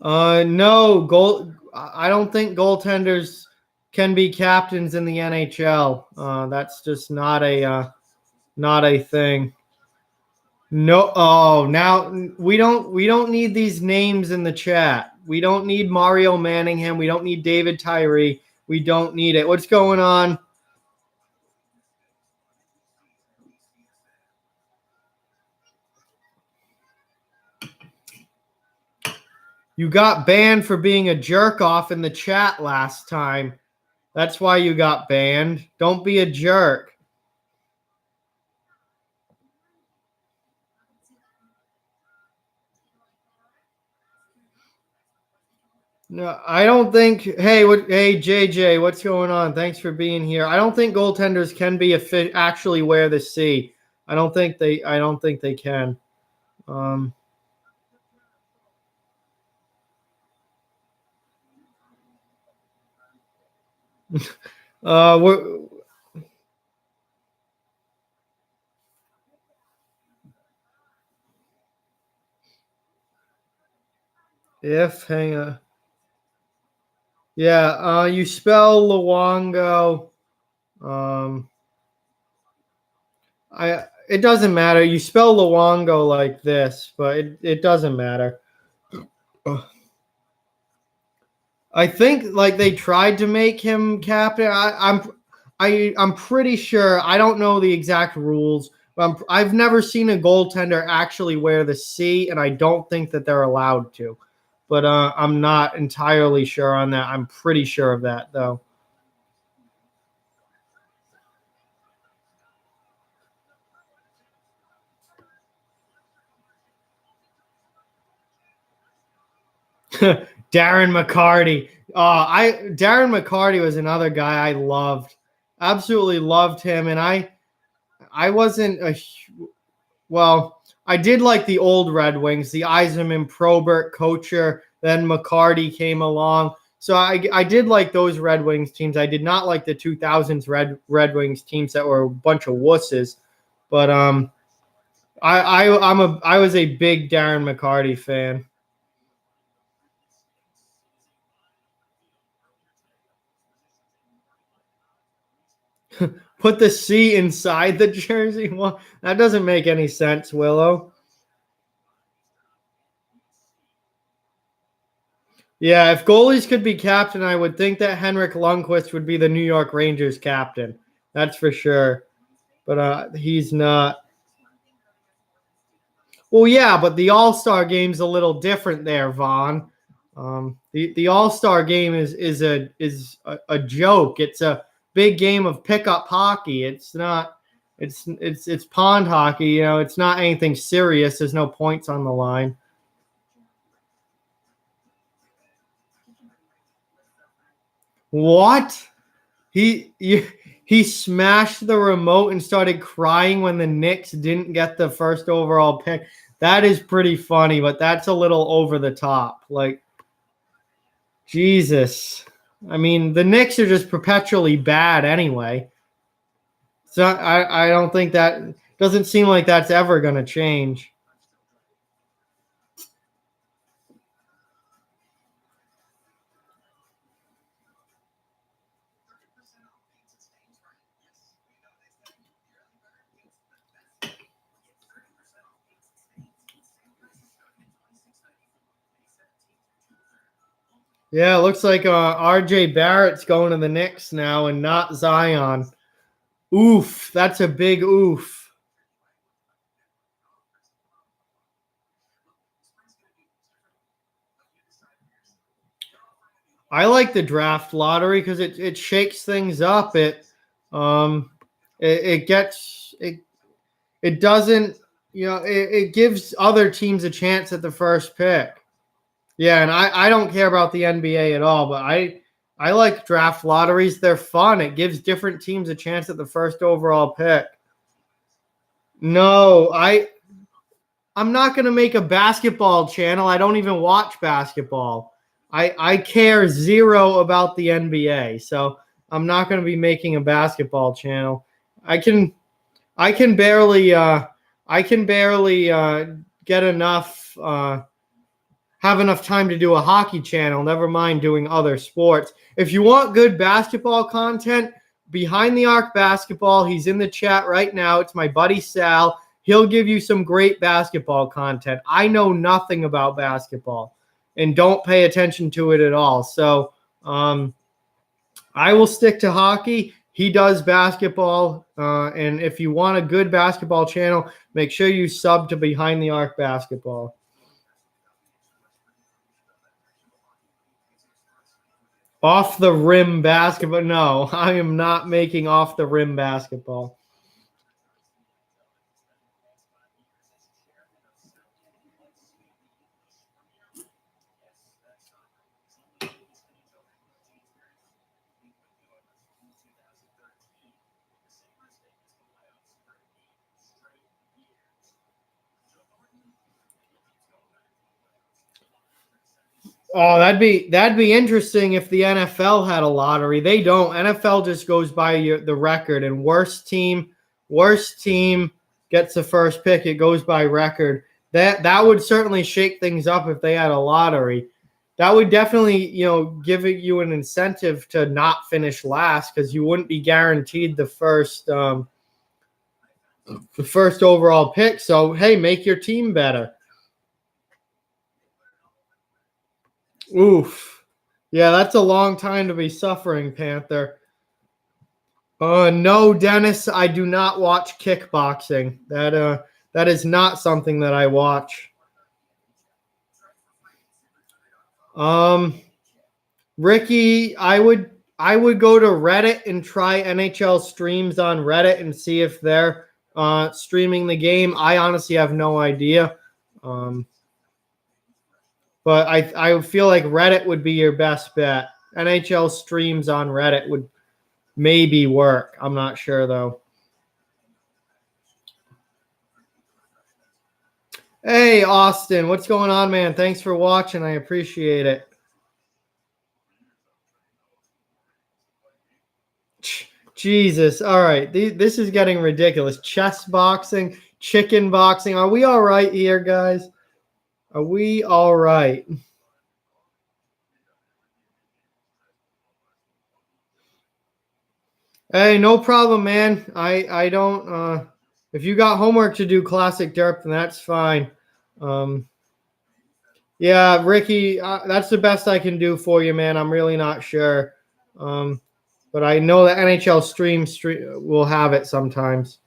No, I don't think goaltenders can be captains in the NHL. That's just not a thing. No. Oh, now we don't need these names in the chat. We don't need Mario Manningham. We don't need David Tyree. We don't need it. What's going on? You got banned for being a jerk off in the chat last time. That's why you got banned. Don't be a jerk. No, I don't think. Hey, Hey, JJ, what's going on? Thanks for being here. I don't think goaltenders can be actually wear the C. I don't think they. I don't think they can. Um, we're, if hang on. Yeah, you spell Luongo. Um, it doesn't matter. You spell Luongo like this, but it doesn't matter. Ugh. I think like they tried to make him captain. I'm pretty sure. I don't know the exact rules, but I've never seen a goaltender actually wear the C, and I don't think that they're allowed to. But I'm not entirely sure on that. I'm pretty sure of that though. Darren McCarty. Darren McCarty was another guy I loved. Absolutely loved him, and I wasn't a well. I did like the old Red Wings, the Yzerman, Probert, Kocher. Then McCarty came along, so I did like those Red Wings teams. I did not like the 2000s Red Wings teams that were a bunch of wusses. But I was a big Darren McCarty fan. Put the C inside the jersey. Well, that doesn't make any sense, Willow. Yeah, if goalies could be captain, I would think that Henrik Lundqvist would be the New York Rangers captain. That's for sure. But he's not. Well, yeah, but the All-Star game's a little different there, Vaughn. The All-Star game is a joke. It's a big game of pickup hockey. It's not. It's pond hockey. You know, it's not anything serious. There's no points on the line. What? He he smashed the remote and started crying when the Knicks didn't get the first overall pick. That is pretty funny, but that's a little over the top. Like, Jesus. I mean, the Knicks are just perpetually bad anyway. So I don't think that doesn't seem like that's ever going to change. Yeah, it looks like RJ Barrett's going to the Knicks now and not Zion. Oof, that's a big oof. I like the draft lottery because it shakes things up. Um it gets it doesn't it gives other teams a chance at the first pick. Yeah, and I don't care about the NBA at all, but I like draft lotteries. They're fun. It gives different teams a chance at the first overall pick. No, I'm not going to make a basketball channel. I don't even watch basketball. I care zero about the NBA. So I'm not going to be making a basketball channel. I can I can barely get enough have enough time to do a hockey channel, never mind doing other sports. If you want good basketball content, Behind the Arc Basketball, he's in the chat right now. It's my buddy Sal. He'll give you some great basketball content. I know nothing about basketball and don't pay attention to it at all. So I will stick to hockey. He does basketball. And if you want a good basketball channel, make sure you sub to Behind the Arc Basketball. Off the rim basketball. No, I am not making off the rim basketball. Oh, that'd be interesting if the NFL had a lottery. They don't. NFL just goes by the record, and worst team gets the first pick. It goes by record. That would certainly shake things up if they had a lottery. That would definitely, give you an incentive to not finish last because you wouldn't be guaranteed the first overall pick. So hey, make your team better. Oof. Yeah, that's a long time to be suffering, Panther. No, Dennis, I do not watch kickboxing. That is not something that I watch. Ricky, I would go to Reddit and try NHL streams on Reddit and see if they're streaming the game. I honestly have no idea. But I feel like Reddit would be your best bet. NHL streams on Reddit would maybe work. I'm not sure, though. Hey, Austin. What's going on, man? Thanks for watching. I appreciate it. Jesus. All right. This is getting ridiculous. Chess boxing, chicken boxing. Are we all right here, guys? Are we all right? Hey, no problem, man. I don't if you got homework to do classic derp, then that's fine. Yeah, Ricky, that's the best I can do for you, man. I'm really not sure. But I know that NHL stream will have it sometimes.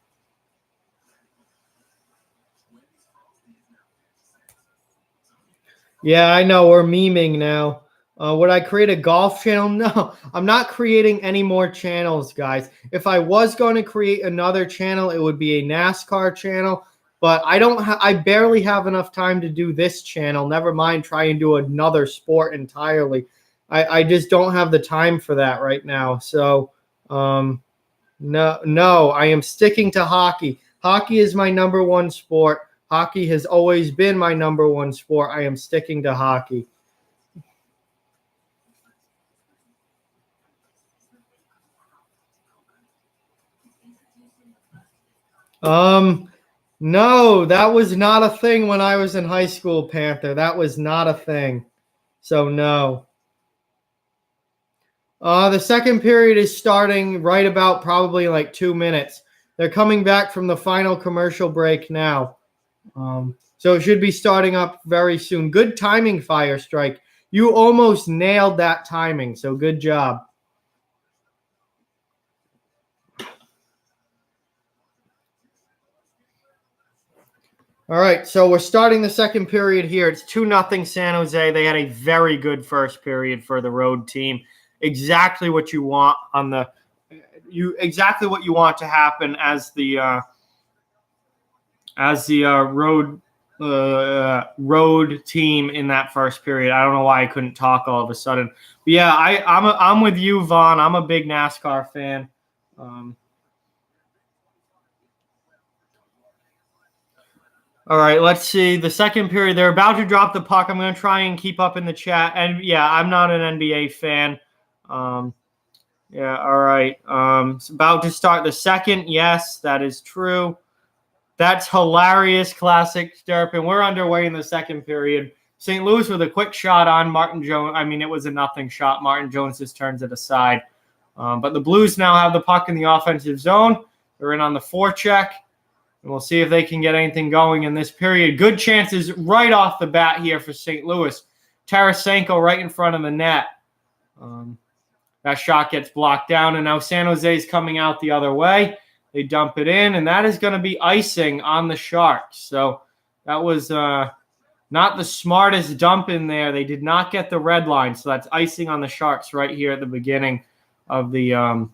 Yeah, I know. We're memeing now. Would I create a golf channel? No, I'm not creating any more channels, guys. If I was going to create another channel, it would be a NASCAR channel. But I barely have enough time to do this channel. Never mind try and do another sport entirely. I just don't have the time for that right now. So, no, I am sticking to hockey. Hockey is my number one sport. Hockey has always been my number one sport. I am sticking to hockey. No, that was not a thing when I was in high school, Panther. That was not a thing. So no. The second period is starting right about probably like 2 minutes. They're coming back from the final commercial break now. So it should be starting up very soon. Good timing, Fire Strike. You almost nailed that timing, so good job. All right, so we're starting the second period here. It's 2-0 San Jose. They had a very good first period for the road team. Exactly what you want exactly what you want to happen as the road team in that first period. I don't know why I couldn't talk all of a sudden. But yeah, I'm with you, Vaughn. I'm a big NASCAR fan. All right, let's see. The second period, they're about to drop the puck. I'm going to try and keep up in the chat. And yeah, I'm not an NBA fan. Yeah, all right. It's about to start the second. Yes, that is true. That's hilarious, classic derp. And we're underway in the second period. St. Louis with a quick shot on Martin Jones. I mean, it was a nothing shot. Martin Jones just turns it aside. But the Blues now have the puck in the offensive zone. They're in on the forecheck. And we'll see if they can get anything going in this period. Good chances right off the bat here for St. Louis. Tarasenko right in front of the net. That shot gets blocked down, and now San Jose is coming out the other way. They dump it in, and that is going to be icing on the Sharks. So that was not the smartest dump in there. They did not get the red line, so that's icing on the Sharks right here at the beginning of the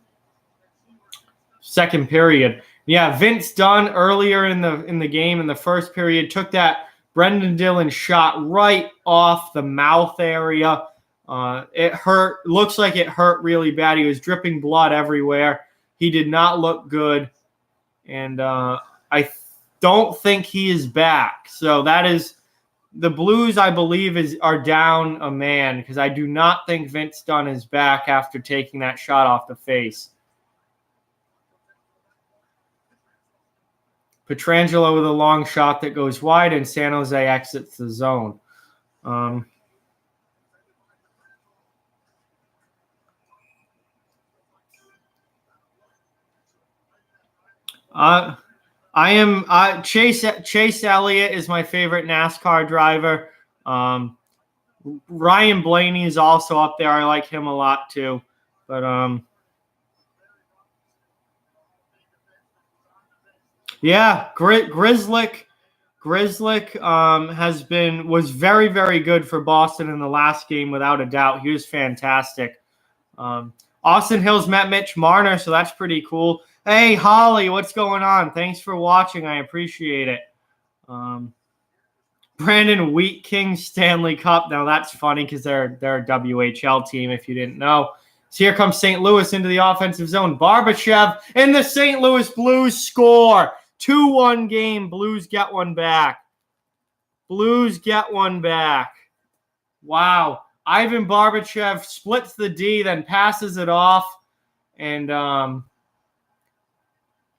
second period. Yeah, Vince Dunn earlier in the game in the first period took that Brendan Dillon shot right off the mouth area. It hurt. Looks like it hurt really bad. He was dripping blood everywhere. He did not look good, and I don't think he is back. So that is the Blues, I believe, are down a man because I do not think Vince Dunn is back after taking that shot off the face. Pietrangelo with a long shot that goes wide, and San Jose exits the zone. Chase Elliott is my favorite NASCAR driver. Ryan Blaney is also up there. I like him a lot too. But yeah, Grzelcyk was very, very good for Boston in the last game without a doubt. He was fantastic. Austin Hills met Mitch Marner, so that's pretty cool. Hey, Holly, what's going on? Thanks for watching. I appreciate it. Brandon Wheat King Stanley Cup. Now, that's funny because they're a WHL team, if you didn't know. So here comes St. Louis into the offensive zone. Barbashev and the St. Louis Blues score. 2-1 game. Blues get one back. Blues get one back. Wow. Ivan Barbashev splits the D, then passes it off. And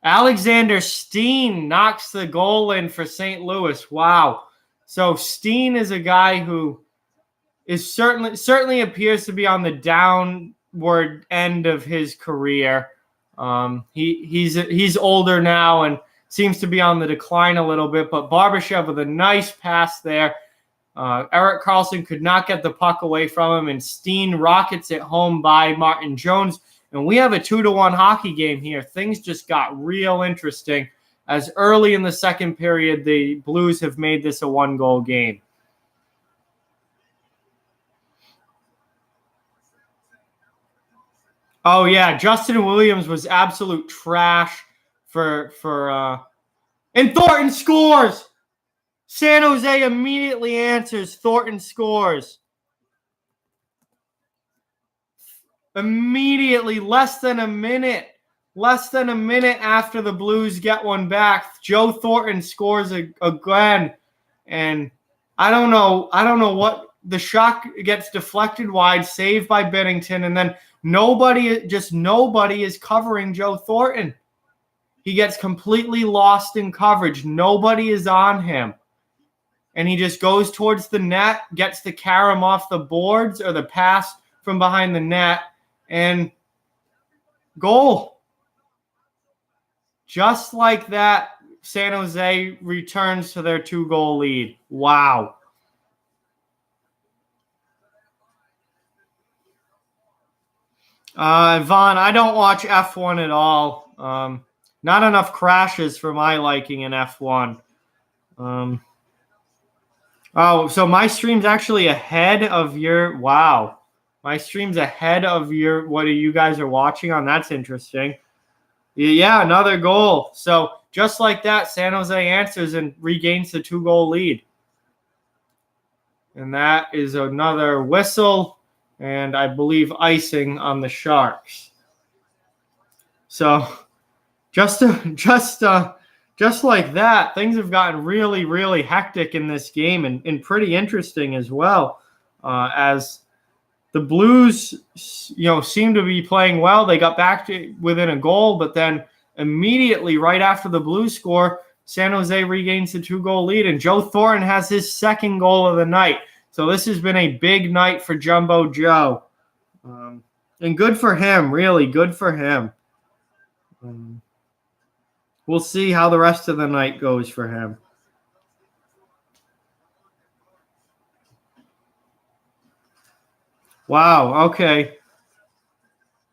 Alexander Steen knocks the goal in for St. Louis. Wow. So Steen is a guy who is certainly appears to be on the downward end of his career. He's older now and seems to be on the decline a little bit, but Barbashev with a nice pass there. Erik Karlsson could not get the puck away from him, and Steen rockets it home by Martin Jones. And we have a 2-1 hockey game here. Things just got real interesting as early in the second period, the Blues have made this a 1-goal game. Oh, yeah, Justin Williams was absolute trash and Thornton scores! San Jose immediately answers. Thornton scores. Immediately, less than a minute after the Blues get one back, Joe Thornton scores again. And I don't know what the shot gets deflected wide, saved by Binnington, and then nobody is covering Joe Thornton. He gets completely lost in coverage. Nobody is on him. And he just goes towards the net, gets the carom off the boards or the pass from behind the net, and goal. Just like that, San Jose returns to their 2-goal lead. Wow. Vaughn, I don't watch F1 at all. Not enough crashes for my liking in F1. So my stream's actually ahead of your – wow. My stream's ahead of your – what you guys are watching on? That's interesting. Yeah, another goal. So just like that, San Jose answers and regains the 2-goal lead. And that is another whistle and I believe icing on the Sharks. So just like that, things have gotten really, really hectic in this game and pretty interesting as well. As the Blues, seem to be playing well. They got back to within a goal, but then immediately right after the Blues score, San Jose regains the 2-goal lead, and Joe Thornton has his second goal of the night. So this has been a big night for Jumbo Joe. And good for him, really good for him. We'll see how the rest of the night goes for him. Wow, okay.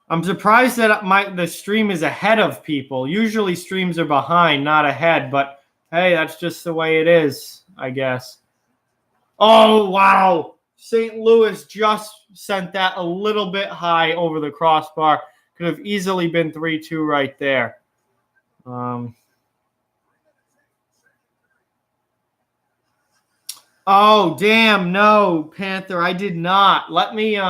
I'm surprised that the stream is ahead of people. Usually streams are behind, not ahead, but hey, that's just the way it is, I guess. Oh, wow. St. Louis just sent that a little bit high over the crossbar. Could have easily been 3-2 right there. Oh, damn. No, Panther. I did not. Let me,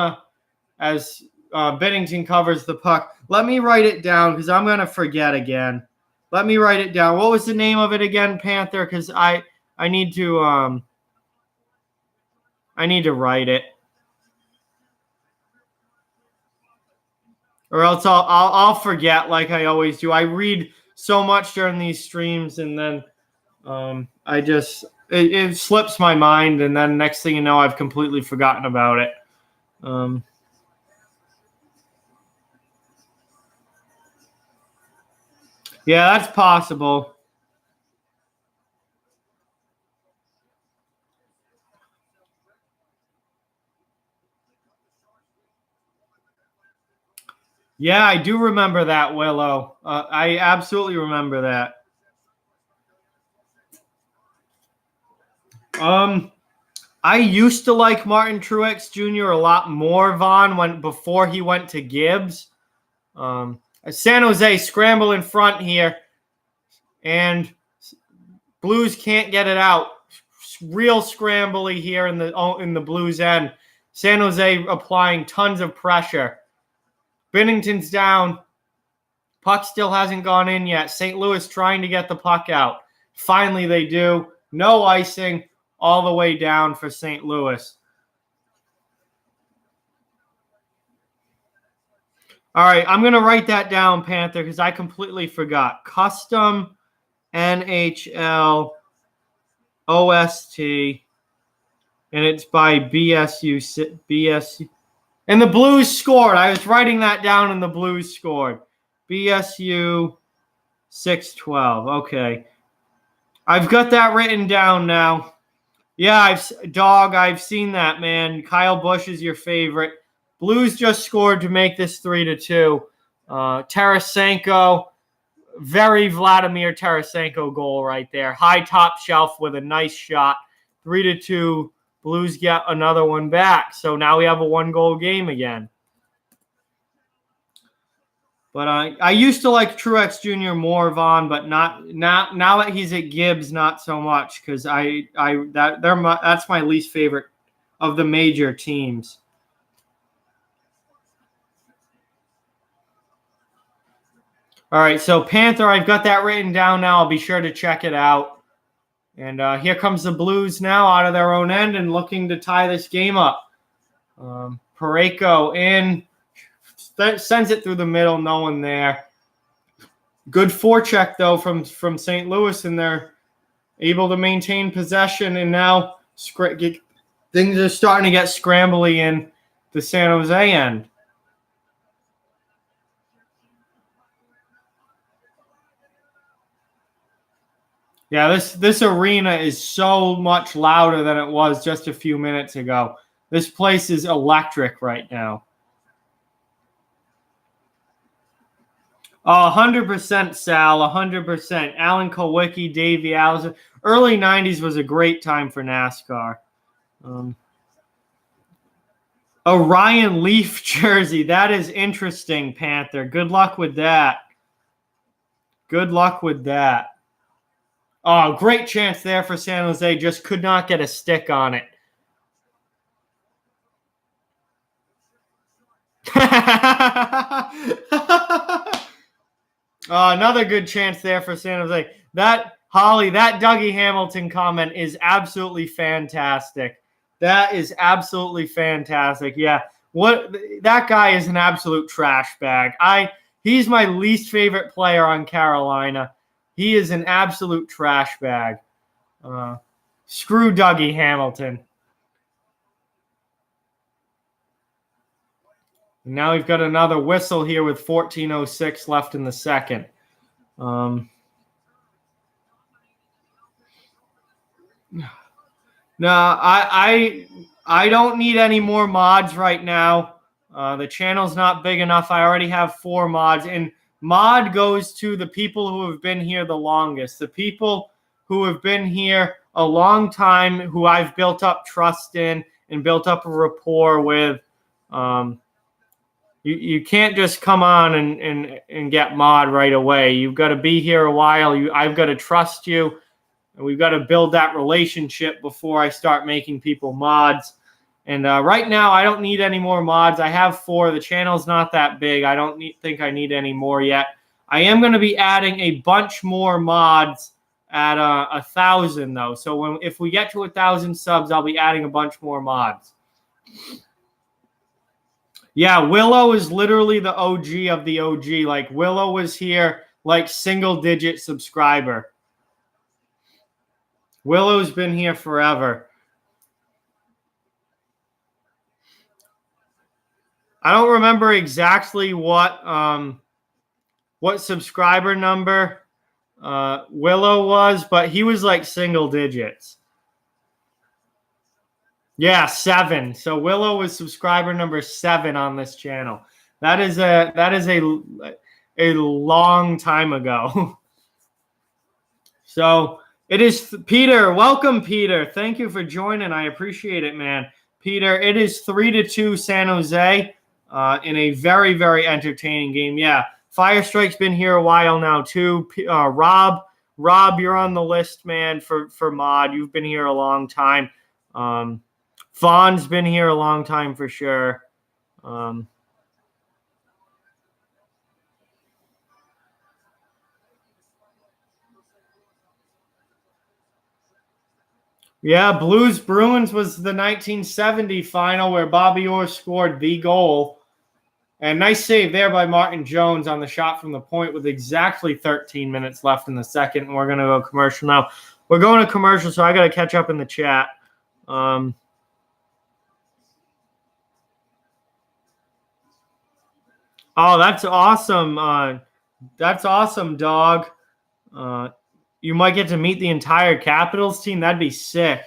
as Bennington covers the puck, let me write it down because I'm going to forget again. Let me write it down. What was the name of it again, Panther? Because I need to write it, or else I'll forget like I always do. I read so much during these streams, and then I just it slips my mind, and then next thing you know, I've completely forgotten about it. Yeah, that's possible. Yeah, I do remember that, Willow. I absolutely remember that. I used to like Martin Truex Jr. a lot more, Vaughn, before he went to Gibbs. San Jose scramble in front here, and Blues can't get it out. Real scrambly here in the Blues end. San Jose applying tons of pressure. Binnington's down. Puck still hasn't gone in yet. St. Louis trying to get the puck out. Finally, they do. No icing all the way down for St. Louis. All right, I'm going to write that down, Panther, because I completely forgot. Custom NHL OST, and it's by BSU. And the Blues scored. I was writing that down, and the Blues scored. BSU 612. Okay. I've got that written down now. Yeah, I've seen that, man. Kyle Busch is your favorite. Blues just scored to make this 3-2. Tarasenko, very Vladimir Tarasenko goal right there. High top shelf with a nice shot. 3-2. Blues get another one back. So now we have a 1-goal game again. But I used to like Truex Jr. more, Vaughn, but not now that he's at Gibbs, not so much, because that's my least favorite of the major teams. All right, so Panther, I've got that written down now. I'll be sure to check it out. And here comes the Blues now out of their own end and looking to tie this game up. Parayko in. Sends it through the middle, no one there. Good forecheck, though, from St. Louis, and they're able to maintain possession. And now things are starting to get scrambly in the San Jose end. Yeah, this arena is so much louder than it was just a few minutes ago. This place is electric right now. 100%, Sal, 100%. Alan Kowicki, Davey Allison. Early 90s was a great time for NASCAR. A Ryan Leaf jersey. That is interesting, Panther. Good luck with that. Good luck with that. Oh, great chance there for San Jose. Just could not get a stick on it. Another good chance there for San Jose. That Dougie Hamilton comment is absolutely fantastic. That is absolutely fantastic. Yeah, that guy is an absolute trash bag. He's my least favorite player on Carolina. He is an absolute trash bag. Screw Dougie Hamilton. Now we've got another whistle here with 14:06 left in the second. No, I don't need any more mods right now. The channel's not big enough. I already have 4 mods, and mod goes to the people who have been here the longest. The people who have been here a long time who I've built up trust in and built up a rapport with. You can't just come on and get mod right away. You've got to be here a while. I've got to trust you, and we've got to build that relationship before I start making people mods. And right now, I don't need any more mods. I have 4. The channel's not that big. I don't think I need any more yet. I am going to be adding a bunch more mods at 1,000 though. So if we get to 1,000 subs, I'll be adding a bunch more mods. Yeah, Willow is literally the OG of the OG. Like, Willow was here like single-digit subscriber. Willow's been here forever. I don't remember exactly what subscriber number Willow was, but he was like single digits. Yeah, 7. So Willow was subscriber number 7 on this channel. That is a long time ago. So it is Peter. Welcome, Peter. Thank you for joining. I appreciate it, man. Peter, it is 3-2 San Jose in a very, very entertaining game. Yeah, Firestrike's been here a while now too. Rob, you're on the list, man, for mod. You've been here a long time. Fawn's been here a long time for sure. Yeah, Blues Bruins was the 1970 final where Bobby Orr scored the goal. And nice save there by Martin Jones on the shot from the point with exactly 13 minutes left in the second. And we're going to go commercial now. We're going to commercial, so I got to catch up in the chat. Oh, that's awesome. That's awesome, dog. You might get to meet the entire Capitals team. That'd be sick.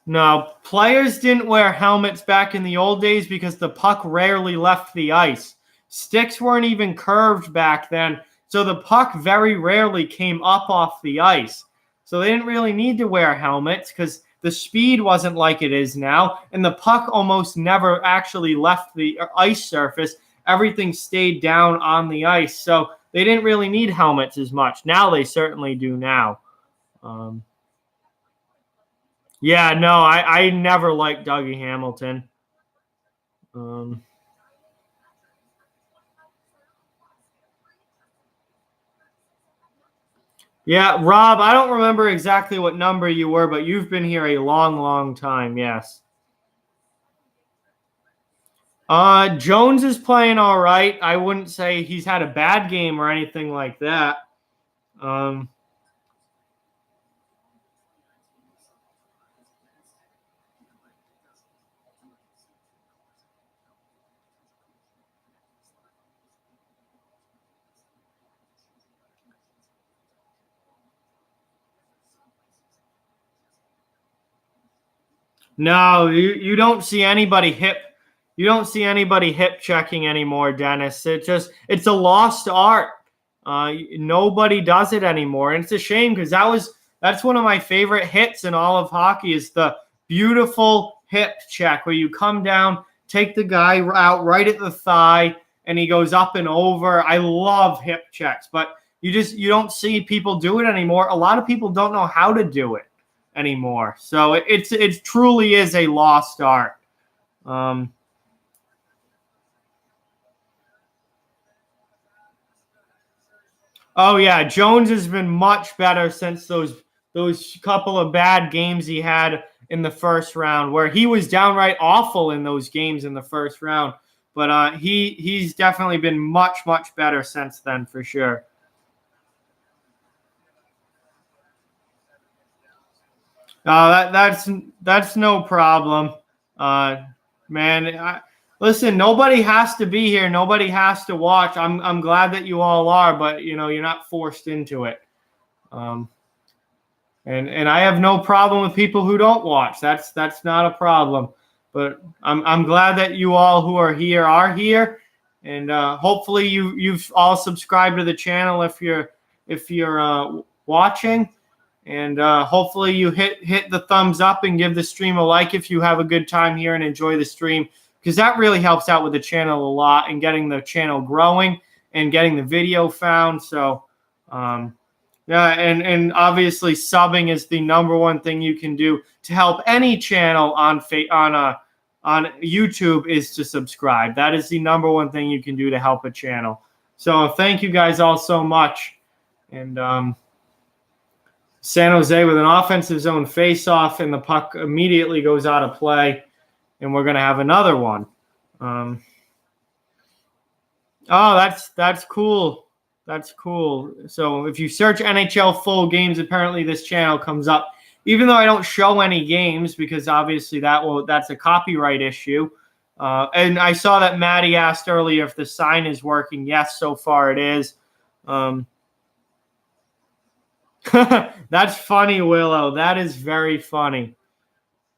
No, players didn't wear helmets back in the old days because the puck rarely left the ice. Sticks weren't even curved back then, so the puck very rarely came up off the ice. So they didn't really need to wear helmets because the speed wasn't like it is now, and the puck almost never actually left the ice surface. Everything stayed down on the ice, so they didn't really need helmets as much. Now they certainly do now. Yeah, no, I never liked Dougie Hamilton. Yeah, Rob, I don't remember exactly what number you were, but you've been here a long, long time, yes. Jones is playing all right. I wouldn't say he's had a bad game or anything like that. No, you don't see anybody hip. You don't see anybody hip checking anymore, Dennis. It's a lost art. Nobody does it anymore, and it's a shame because that's one of my favorite hits in all of hockey is the beautiful hip check where you come down, take the guy out right at the thigh, and he goes up and over. I love hip checks, but you don't see people do it anymore. A lot of people don't know how to do it anymore. So it truly is a lost art. Oh yeah, Jones has been much better since those couple of bad games he had in the first round, where he was downright awful in those games in the first round. But he's definitely been much better since then for sure. That's no problem, man. Listen, nobody has to be here. Nobody has to watch. I'm glad that you all are, but you're not forced into it. And I have no problem with people who don't watch. That's not a problem. But I'm glad that you all who are here, And hopefully you've all subscribed to the channel if you're watching. And hopefully you hit the thumbs up and give the stream a like if you have a good time here and enjoy the stream, because that really helps out with the channel a lot and getting the channel growing and getting the video found. So yeah, and obviously subbing is the #1 thing you can do to help any channel on YouTube, is to subscribe. That is the #1 thing you can do to help a channel. So thank you guys all so much. And San Jose with an offensive zone face-off, and the puck immediately goes out of play, and we're going to have another one. Oh, that's cool. That's cool. So if you search NHL full games, apparently this channel comes up, even though I don't show any games, because obviously that's a copyright issue. And I saw that Maddie asked earlier if the sign is working. Yes, so far it is. That's funny, Willow. That is very funny.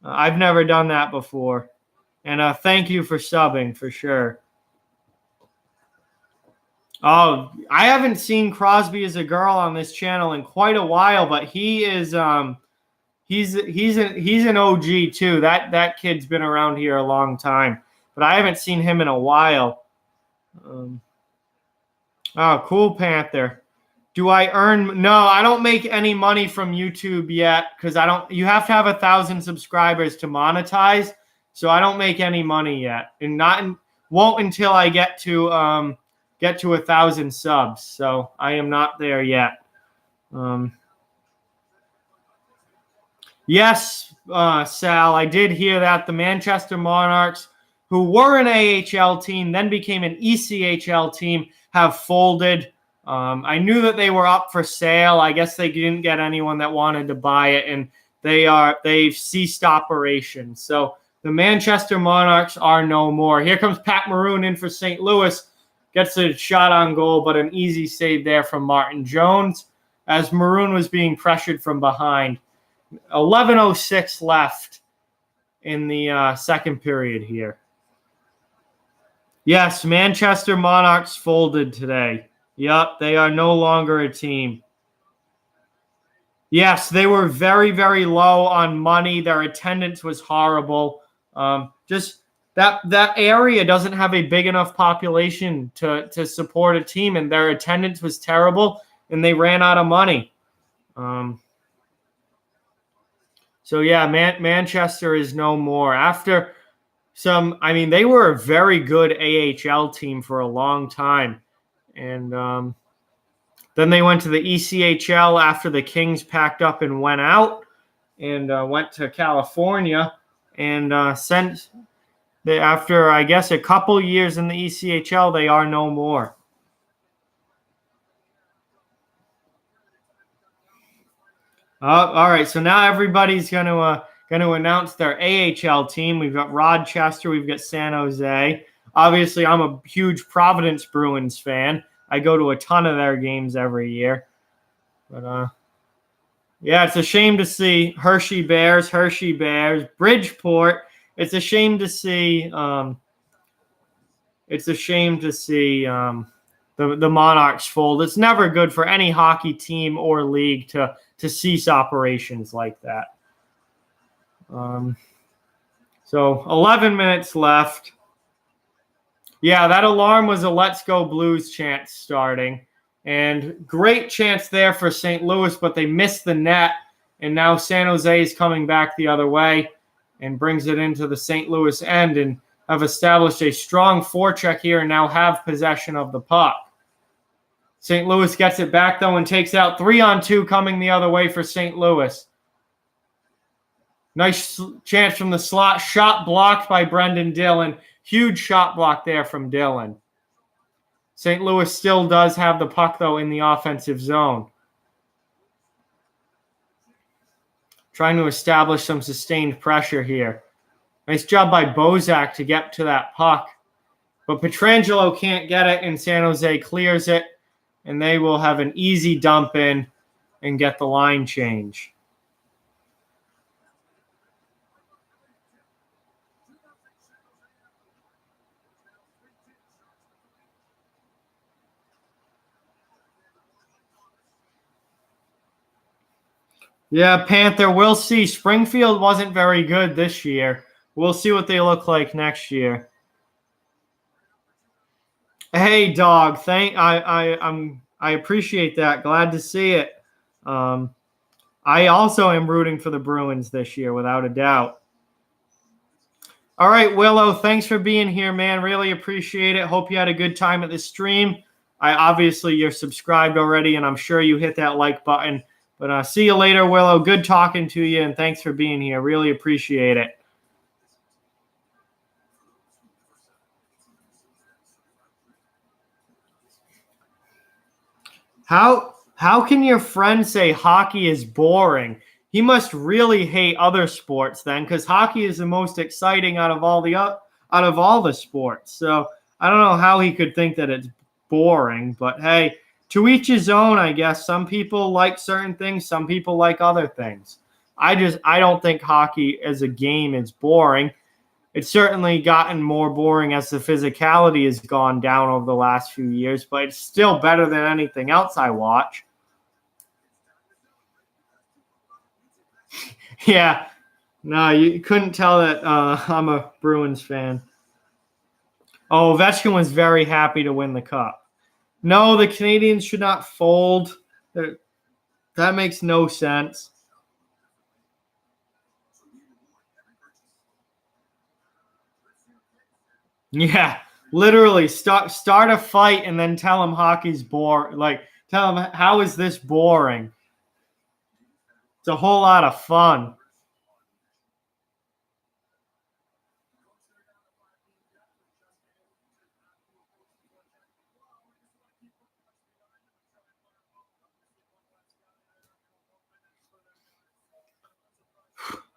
I've never done that before. And thank you for subbing, for sure. Oh, I haven't seen Crosby as a girl on this channel in quite a while, but he is he's an OG too. That kid's been around here a long time, but I haven't seen him in a while. Oh, cool, Panther. Do I earn? No, I don't make any money from YouTube yet, because I don't. You have to have 1,000 subscribers to monetize, so I don't make any money yet, and won't until I get to 1,000 subs. So I am not there yet. Yes, Sal, I did hear that the Manchester Monarchs, who were an AHL team, then became an ECHL team, have folded. I knew that they were up for sale. I guess they didn't get anyone that wanted to buy it, and they've ceased operations. So the Manchester Monarchs are no more. Here comes Pat Maroon in for St. Louis. Gets a shot on goal, but an easy save there from Martin Jones as Maroon was being pressured from behind. 11:06 left in the second period here. Yes, Manchester Monarchs folded today. Yep, they are no longer a team. Yes, they were very, very low on money. Their attendance was horrible. Just that area doesn't have a big enough population to support a team, and their attendance was terrible, and they ran out of money. So yeah, Manchester is no more. After they were a very good AHL team for a long time. And then they went to the ECHL after the Kings packed up and went out, and went to California. And after, I guess, a couple years in the ECHL, they are no more. All right, so now everybody's going to announce their AHL team. We've got Rochester, we've got San Jose. Obviously, I'm a huge Providence Bruins fan. I go to a ton of their games every year. But yeah, it's a shame to see Hershey Bears, Bridgeport. It's a shame to see. The Monarchs fold. It's never good for any hockey team or league to cease operations like that. So 11 minutes left. Yeah, that alarm was a Let's Go Blues chant starting. And great chance there for St. Louis, but they missed the net. And now San Jose is coming back the other way and brings it into the St. Louis end, and have established a strong forecheck here and now have possession of the puck. St. Louis gets it back, though, and takes out 3-on-2 coming the other way for St. Louis. Nice chance from the slot. Shot blocked by Brendan Dillon. Huge shot block there from Dillon. St. Louis still does have the puck, though, in the offensive zone. Trying to establish some sustained pressure here. Nice job by Bozak to get to that puck. But Pietrangelo can't get it, and San Jose clears it. And they will have an easy dump in and get the line change. Yeah, Panther, we'll see. Springfield wasn't very good this year. We'll see what they look like next year. Hey, dog. I appreciate that. Glad to see it. Um, I also am rooting for the Bruins this year, without a doubt. All right, Willow, thanks for being here, man. Really appreciate it. Hope you had a good time at the stream. Obviously you're subscribed already, and I'm sure you hit that like button. But see you later, Willow. Good talking to you, and thanks for being here. Really appreciate it. How can your friend say hockey is boring? He must really hate other sports then, because hockey is the most exciting out of all the sports. So I don't know how he could think that it's boring, but hey, to each his own, I guess. Some people like certain things, some people like other things. I don't think hockey as a game is boring. It's certainly gotten more boring as the physicality has gone down over the last few years, but it's still better than anything else I watch. Yeah, no, you couldn't tell that I'm a Bruins fan. Oh, Ovechkin was very happy to win the cup. No, the Canadians should not fold. That makes no sense. Yeah, literally start a fight and then tell them hockey's boring. Like, tell them, how is this boring? It's a whole lot of fun.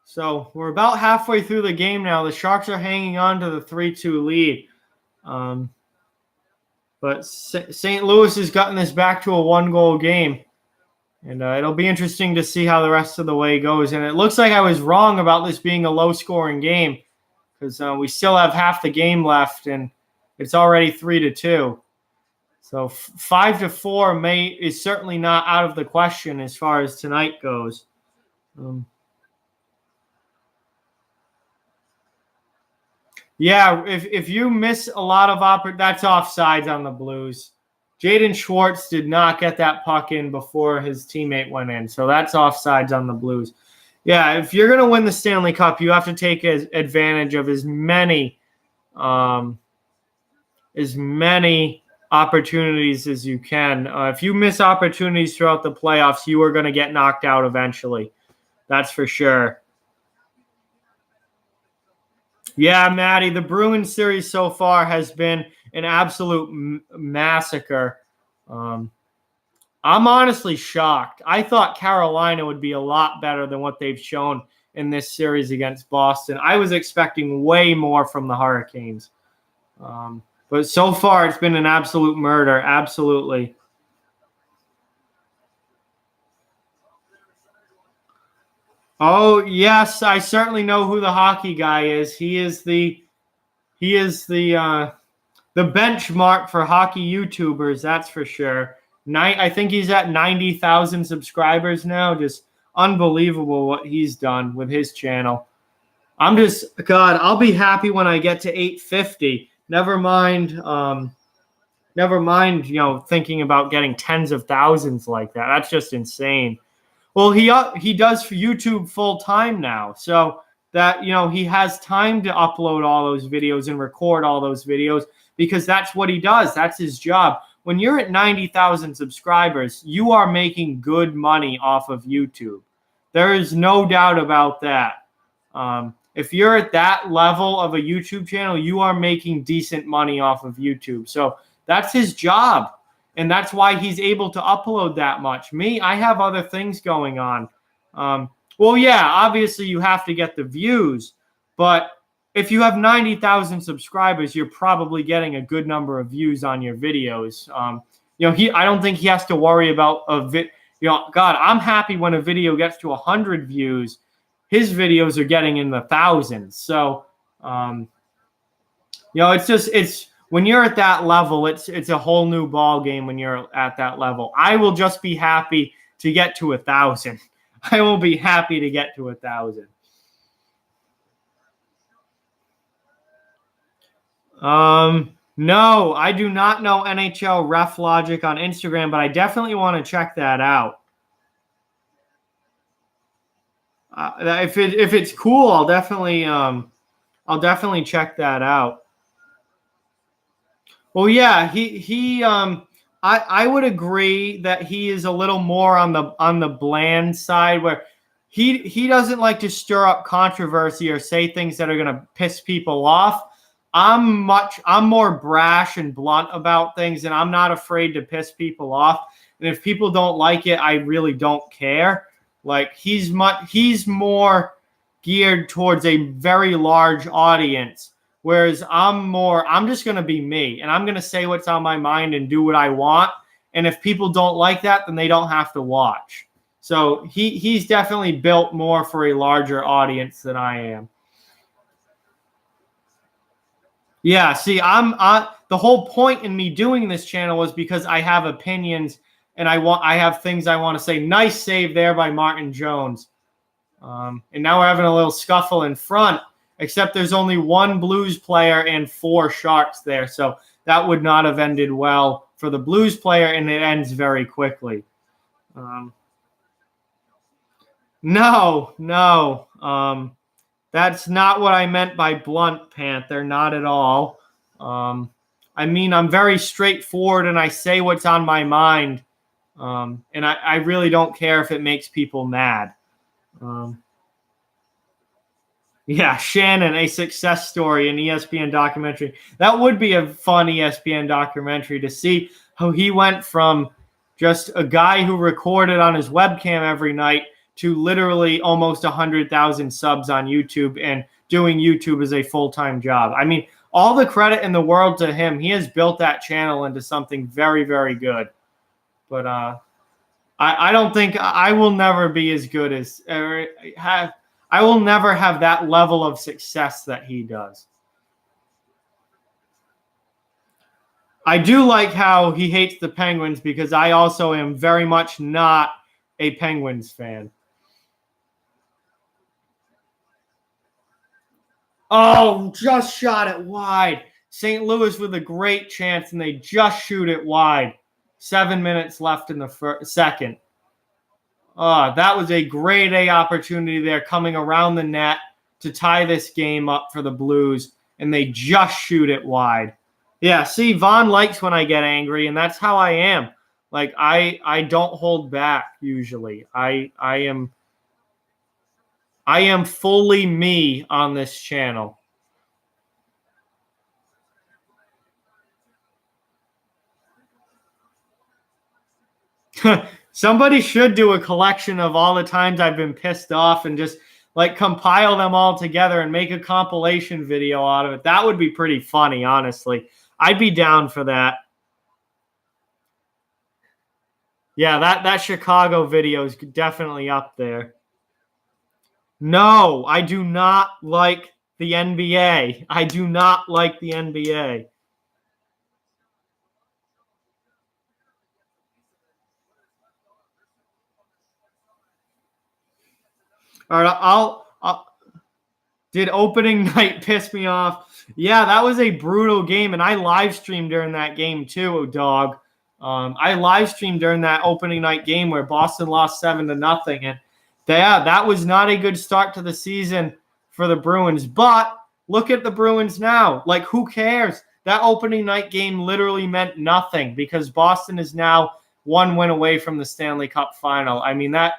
So we're about halfway through the game now. The Sharks are hanging on to the 3-2 lead. But St. Louis has gotten this back to a one-goal game. And it'll be interesting to see how the rest of the way goes. And it looks like I was wrong about this being a low-scoring game, because we still have half the game left, and it's already 3-2. So 5-4 is certainly not out of the question as far as tonight goes. Yeah, if you miss a lot of that's offsides on the Blues. Jaden Schwartz did not get that puck in before his teammate went in, so that's offsides on the Blues. Yeah, if you're going to win the Stanley Cup, you have to take advantage of as many opportunities as you can. If you miss opportunities throughout the playoffs, you are going to get knocked out eventually. That's for sure. Yeah, Maddie, the Bruins series so far has been an absolute massacre. I'm honestly shocked. I thought Carolina would be a lot better than what they've shown in this series against Boston. I was expecting way more from the Hurricanes. But so far, it's been an absolute murder. Absolutely. Oh, yes, I certainly know who the hockey guy is. He is the benchmark for hockey YouTubers, that's for sure. I think he's at 90,000 subscribers now. Just unbelievable what he's done with his channel. I'll be happy when I get to 850. Never mind, thinking about getting tens of thousands like that. That's just insane. Well, he does for YouTube full time now, so that he has time to upload all those videos and record all those videos, because that's what he does. That's his job. When you're at 90,000 subscribers, you are making good money off of YouTube. There is no doubt about that. If you're at that level of a YouTube channel, you are making decent money off of YouTube. So that's his job. And that's why he's able to upload that much. Me, I have other things going on. Well, yeah, obviously you have to get the views. But if you have 90,000 subscribers, you're probably getting a good number of views on your videos. I don't think he has to worry about God, I'm happy when a video gets to 100 views. His videos are getting in the thousands. So, it's when you're at that level, it's a whole new ball game when you're at that level. I will just be happy to get to 1,000. I will be happy to get to 1,000. No, I do not know NHL Ref Logic on Instagram, but I definitely want to check that out. If it's cool, I'll definitely check that out. Well, yeah, I would agree that he is a little more on the bland side, where he doesn't like to stir up controversy or say things that are going to piss people off. I'm more brash and blunt about things, and I'm not afraid to piss people off. And if people don't like it, I really don't care. Like, he's more geared towards a very large audience, whereas I'm just going to be me, and I'm going to say what's on my mind and do what I want. And if people don't like that, then they don't have to watch. So he's definitely built more for a larger audience than I am. Yeah, see, the whole point in me doing this channel was because I have opinions and I have things I want to say. Nice save there by Martin Jones. And now we're having a little scuffle in front, except there's only one Blues player and 4 Sharks there. So that would not have ended well for the Blues player, and it ends very quickly. No. That's not what I meant by blunt, Panther. Not at all. I mean, I'm very straightforward, and I say what's on my mind. And I really don't care if it makes people mad. Yeah, Shannon, a success story, an ESPN documentary. That would be a fun ESPN documentary to see how he went from just a guy who recorded on his webcam every night to literally almost 100,000 subs on YouTube and doing YouTube as a full-time job. I mean, all the credit in the world to him. He has built that channel into something very, very good. But I don't think I will never be as good as I will never have that level of success that he does. I do like how he hates the Penguins, because I also am very much not a Penguins fan. Oh, just shot it wide. St. Louis with a great chance, and they just shoot it wide. 7 minutes left in the second. That was a grade A opportunity there, coming around the net to tie this game up for the Blues, and they just shoot it wide. Yeah, see, Vaughn likes when I get angry, and that's how I am. Like, I don't hold back usually. I am fully me on this channel. Somebody should do a collection of all the times I've been pissed off and just like compile them all together and make a compilation video out of it. That would be pretty funny, honestly. I'd be down for that. Yeah, that Chicago video is definitely up there. No, I do not like the NBA. I do not like the NBA. All right, did opening night piss me off? Yeah, that was a brutal game, and I live streamed during that game too, dog. I live streamed during that opening night game where Boston lost 7-0, and that was not a good start to the season for the Bruins. But look at the Bruins now. Like, who cares? That opening night game literally meant nothing, because Boston is now 1 win away from the Stanley Cup final. I mean, that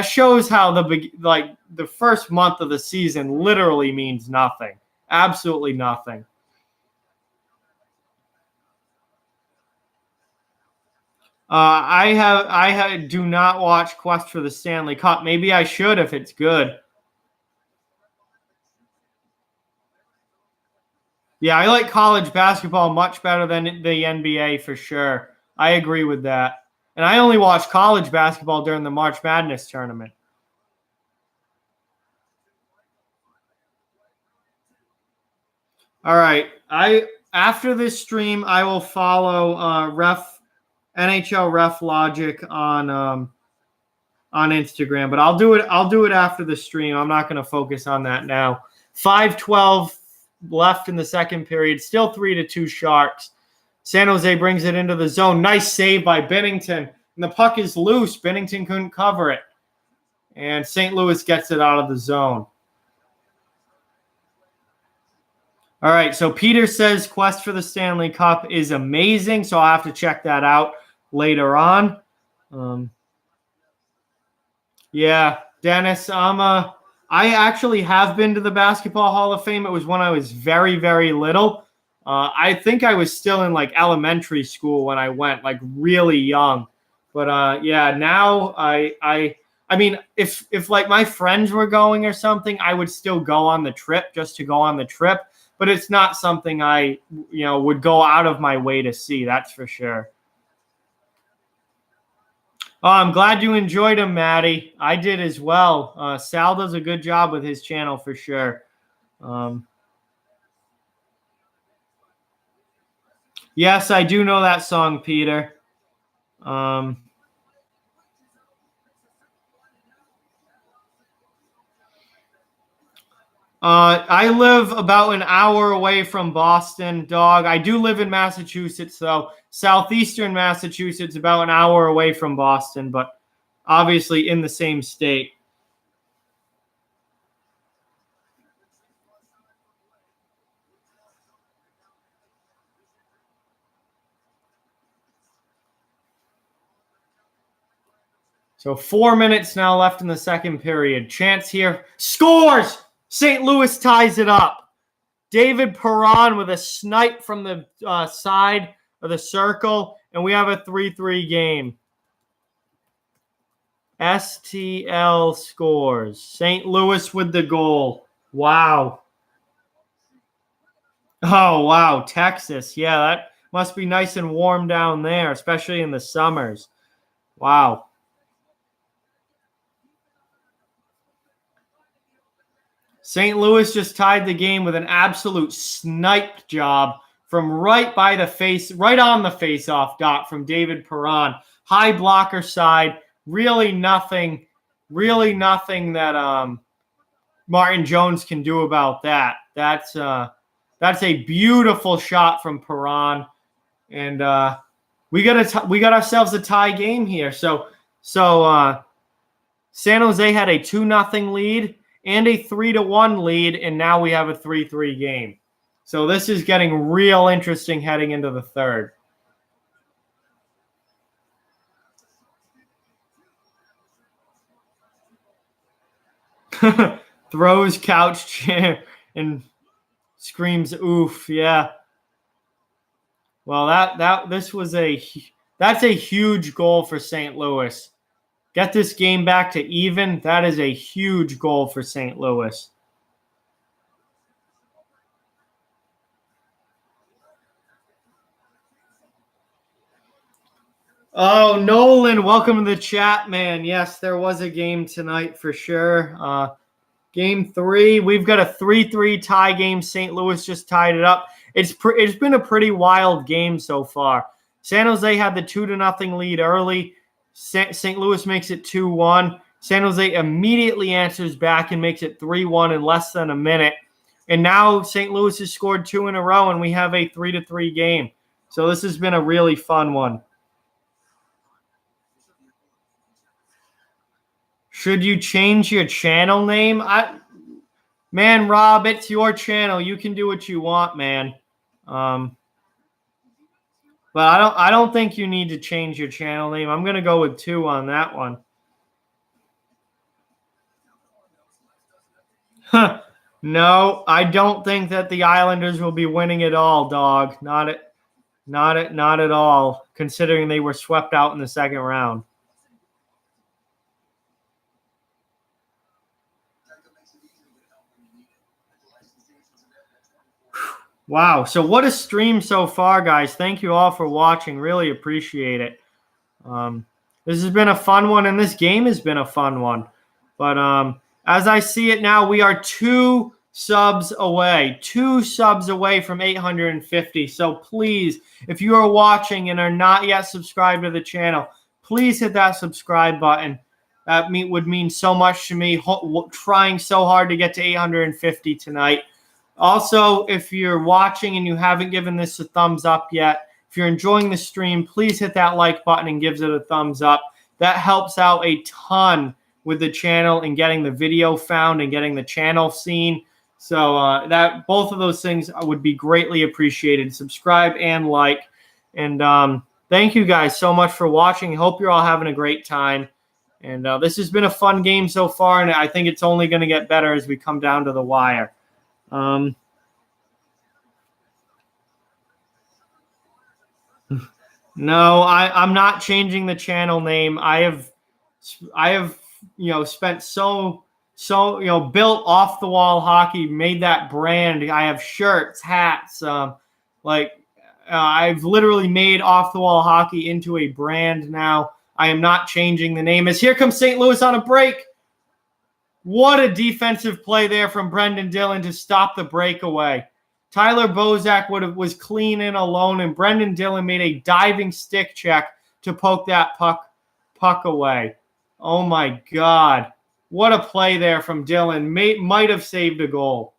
shows how the first month of the season literally means nothing. Absolutely nothing. I do not watch Quest for the Stanley Cup. Maybe I should if it's good. Yeah, I like college basketball much better than the NBA for sure. I agree with that. And I only watch college basketball during the March Madness tournament. All right. After this stream, I will follow NHL Ref Logic on on Instagram, but I'll do it after the stream. I'm not going to focus on that now. 5:12 left in the second period. Still 3-2 Sharks. San Jose brings it into the zone. Nice save by Binnington. And the puck is loose. Binnington couldn't cover it. And St. Louis gets it out of the zone. All right, so Peter says Quest for the Stanley Cup is amazing, so I'll have to check that out later on. Yeah, Dennis, I actually have been to the Basketball Hall of Fame. It was when I was very, very little. I think I was still in like elementary school when I went, like really young. But yeah, now I mean, if like my friends were going or something, I would still go on the trip just to go on the trip. But it's not something I, would go out of my way to see. That's for sure. Oh, I'm glad you enjoyed him, Maddie. I did as well. Sal does a good job with his channel for sure. Yes, I do know that song, Peter. I live about an hour away from Boston, dog. I do live in Massachusetts, though. Southeastern Massachusetts, about an hour away from Boston, but obviously in the same state. So 4 minutes now left in the second period. Chance here. Scores! St. Louis ties it up. David Perron with a snipe from the side of the circle, and we have a 3-3 game. STL scores. St. Louis with the goal. Wow. Oh, wow. Texas. Yeah, that must be nice and warm down there, especially in the summers. Wow. St. Louis just tied the game with an absolute snipe job from right on the face-off dot from David Perron. High blocker side. Really nothing that Martin Jones can do about that. That's a beautiful shot from Perron, and we got ourselves a tie game here. So San Jose had a 2-0 lead and a 3-1 lead, and now we have a 3-3 game. So this is getting real interesting heading into the third. Throws couch chair and screams oof. Yeah. Well, that's a huge goal for St. Louis. Get this game back to even. That is a huge goal for St. Louis. Oh, Nolan, welcome to the chat, man. Yes, there was a game tonight for sure. Game 3, we've got a 3-3 tie game. St. Louis just tied it up. It's been a pretty wild game so far. San Jose had the 2-0 lead early. St. Louis makes it 2-1. San Jose immediately answers back and makes it 3-1 in less than a minute. And now St. Louis has scored 2 in a row, and we have a 3-3 game. So this has been a really fun one. Should you change your channel name? Man, Rob, it's your channel. You can do what you want, man. But I don't think you need to change your channel name. I'm going to go with 2 on that one. No, I don't think that the Islanders will be winning at all, dog. Not at all, considering they were swept out in the second round. Wow. So what a stream so far, guys. Thank you all for watching. Really appreciate it. This has been a fun one, and this game has been a fun one. But as I see it now, we are 2 subs away. 2 subs away from 850. So please, if you are watching and are not yet subscribed to the channel, please hit that subscribe button. That would mean so much to me. Trying so hard to get to 850 tonight. Also, if you're watching and you haven't given this a thumbs up yet, if you're enjoying the stream, please hit that like button and give it a thumbs up. That helps out a ton with the channel and getting the video found and getting the channel seen. So that both of those things would be greatly appreciated. Subscribe and like. And thank you guys so much for watching. Hope you're all having a great time. And this has been a fun game so far, and I think it's only going to get better as we come down to the wire. No, I'm not changing the channel name. I have spent so built off the wall hockey, made that brand. I have shirts, hats, I've literally made off the wall hockey into a brand now. I am not changing the name. As here comes St. Louis on a break. What a defensive play there from Brendan Dillon to stop the breakaway. Tyler Bozak was clean in alone, and Brendan Dillon made a diving stick check to poke that puck away. Oh, my God. What a play there from Dillon. Might have saved a goal.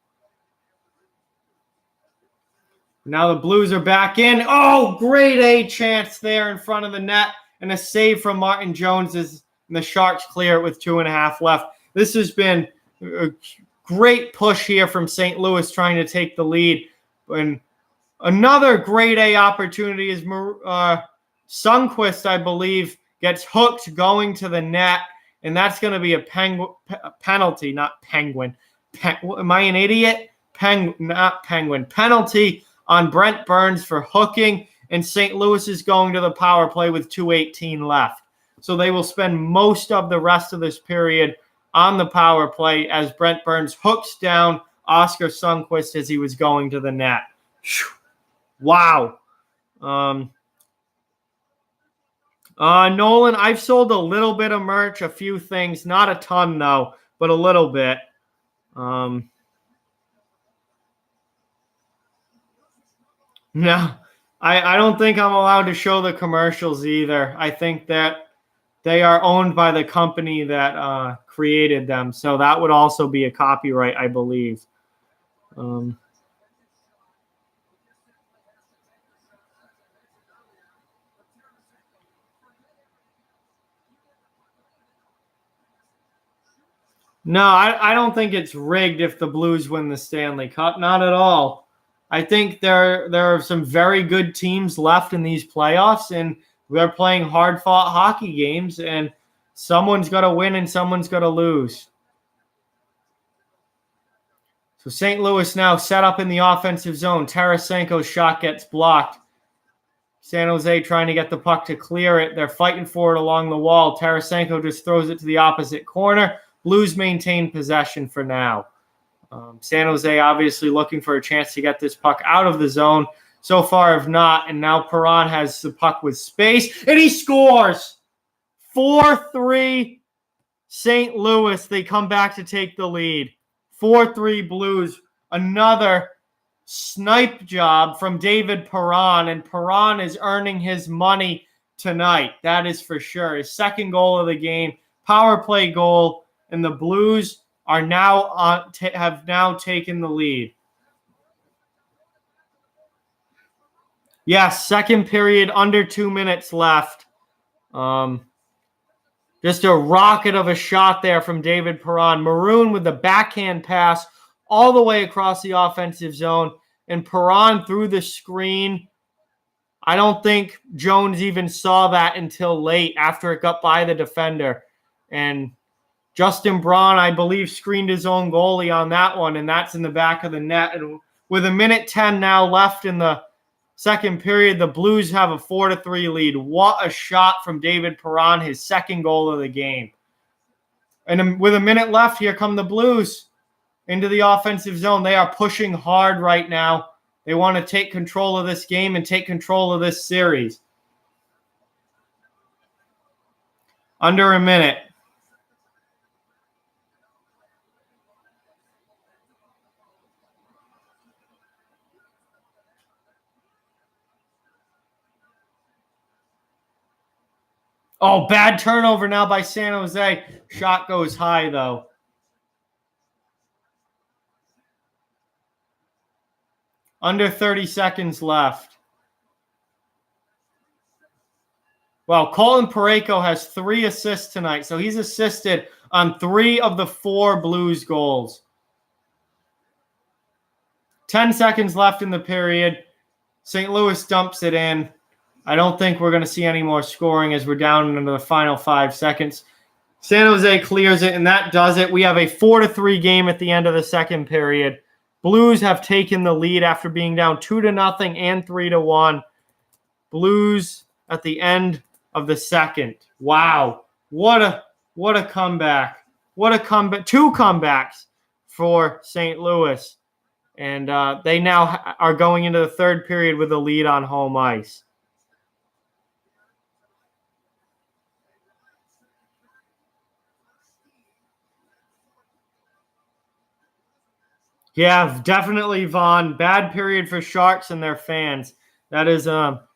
Now the Blues are back in. Oh, great A chance there in front of the net, and a save from Martin Jones as the Sharks clear it with 2.5 left. This has been a great push here from St. Louis trying to take the lead. And another great A opportunity is Sundqvist, I believe, gets hooked going to the net, and that's going to be a penalty, not penguin. Am I an idiot? Not penguin. Penalty on Brent Burns for hooking, and St. Louis is going to the power play with 2:18 left. So they will spend most of the rest of this period on the power play as Brent Burns hooks down Oscar Sundqvist as he was going to the net. Wow. Nolan, I've sold a little bit of merch, a few things, not a ton though, but a little bit. No, I don't think I'm allowed to show the commercials either. I think that they are owned by the company that created them. So that would also be a copyright, I believe. No, I don't think it's rigged if the Blues win the Stanley Cup. Not at all. I think there are some very good teams left in these playoffs, and they're playing hard-fought hockey games, and someone's got to win and someone's got to lose. So St. Louis now set up in the offensive zone. Tarasenko's shot gets blocked. San Jose trying to get the puck to clear it. They're fighting for it along the wall. Tarasenko just throws it to the opposite corner. Blues maintain possession for now. San Jose obviously looking for a chance to get this puck out of the zone. So far, if not, and now Perron has the puck with space, and he scores! 4-3 St. Louis. They come back to take the lead. 4-3 Blues. Another snipe job from David Perron, and Perron is earning his money tonight. That is for sure. His second goal of the game, power play goal, and the Blues are now have now taken the lead. Yes, second period, under 2 minutes left. Just a rocket of a shot there from David Perron. Maroon with the backhand pass all the way across the offensive zone, and Perron through the screen. I don't think Jones even saw that until late after it got by the defender. And Justin Braun, I believe, screened his own goalie on that one, and that's in the back of the net. And with 1:10 now left in the second period, the Blues have a 4-3 lead. What a shot from David Perron, his second goal of the game. And with 1 minute left, here come the Blues into the offensive zone. They are pushing hard right now. They want to take control of this game and take control of this series. Under a minute. Oh, bad turnover now by San Jose. Shot goes high, though. Under 30 seconds left. Well, Colin Parayko has 3 assists tonight, so he's assisted on 3 of the 4 Blues goals. 10 seconds left in the period. St. Louis dumps it in. I don't think we're going to see any more scoring as we're down into the final 5 seconds. San Jose clears it, and that does it. We have a 4-3 game at the end of the second period. Blues have taken the lead after being down 2-0 and 3-1. Blues at the end of the second. Wow. What a comeback. What a comeback. 2 comebacks for St. Louis. And they now are going into the third period with a lead on home ice. Yeah, definitely, Vaughn. Bad period for Sharks and their fans. That is not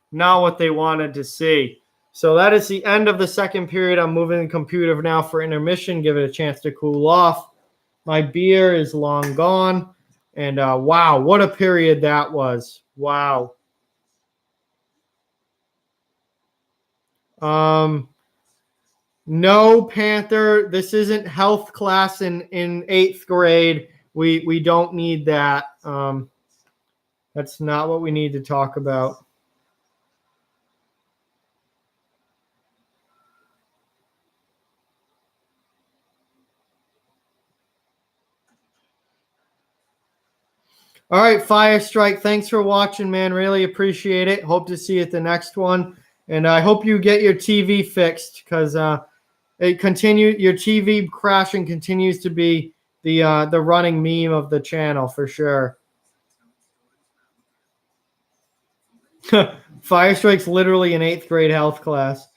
what they wanted to see. So that is the end of the second period. I'm moving the computer now for intermission. Give it a chance to cool off. My beer is long gone. And wow, what a period that was. Wow. No, Panther, this isn't health class in 8th grade. We don't need that. That's not what we need to talk about. All right, Fire Strike, thanks for watching, man. Really appreciate it. Hope to see you at the next one. And I hope you get your TV fixed because your TV crashing continues to be the running meme of the channel for sure. Fire Strike's literally an 8th grade health class.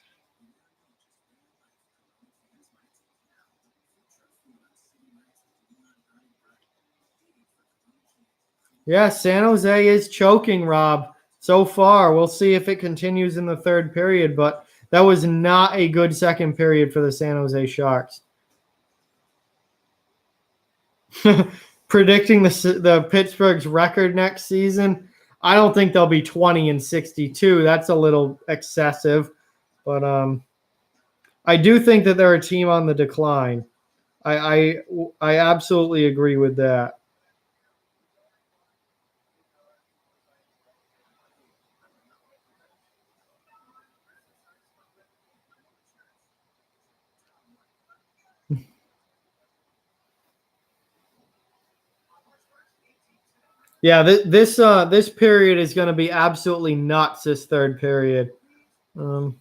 Yeah, San Jose is choking, Rob, so far. We'll see if it continues in the third period, but that was not a good second period for the San Jose Sharks. Predicting the Pittsburgh's record next season, I don't think they'll be 20-62. That's a little excessive, but I do think that they're a team on the decline. I absolutely agree with that. Yeah, this period is going to be absolutely nuts. This third period. What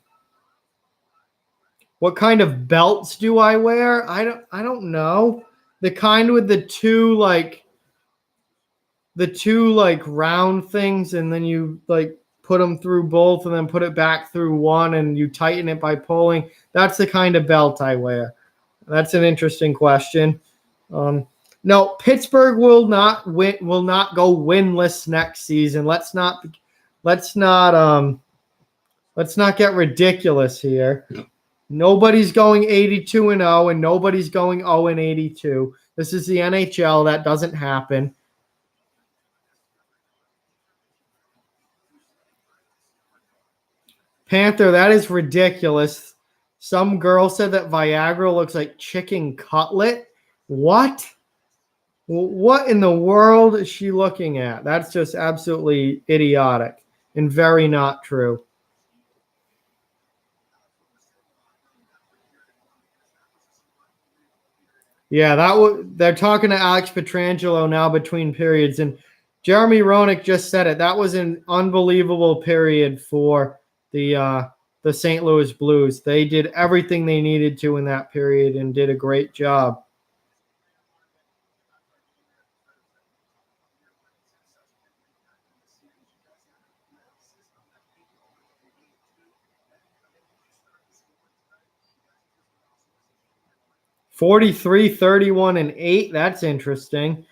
kind of belts do I wear? I don't know. The kind with the two round things, and then you put them through both, and then put it back through one, and you tighten it by pulling. That's the kind of belt I wear. That's an interesting question. No, Pittsburgh will not go winless next season. Let's not get ridiculous here. Nobody's going 82-0, and nobody's going 0-82. This is the NHL. That doesn't happen. Panther, that is ridiculous. Some girl said that Viagra looks like chicken cutlet. What? What in the world is she looking at? That's just absolutely idiotic and very not true. Yeah, they're talking to Alex Pietrangelo now between periods, and Jeremy Roenick just said it. That was an unbelievable period for the St. Louis Blues. They did everything they needed to in that period and did a great job. $43, 31, and 8. That's interesting.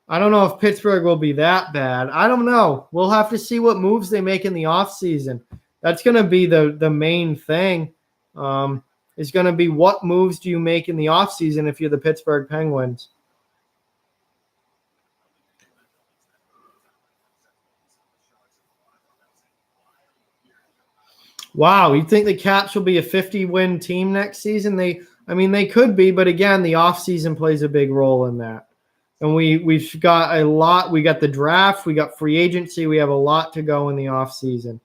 I don't know if Pittsburgh will be that bad. I don't know. We'll have to see what moves they make in the offseason. That's going to be the main thing. is going to be what moves do you make in the offseason if you're the Pittsburgh Penguins? Wow, you think the Caps will be a 50-win team next season? They could be, but again, the offseason plays a big role in that. And we've got a lot. We got the draft, we got free agency, we have a lot to go in the offseason.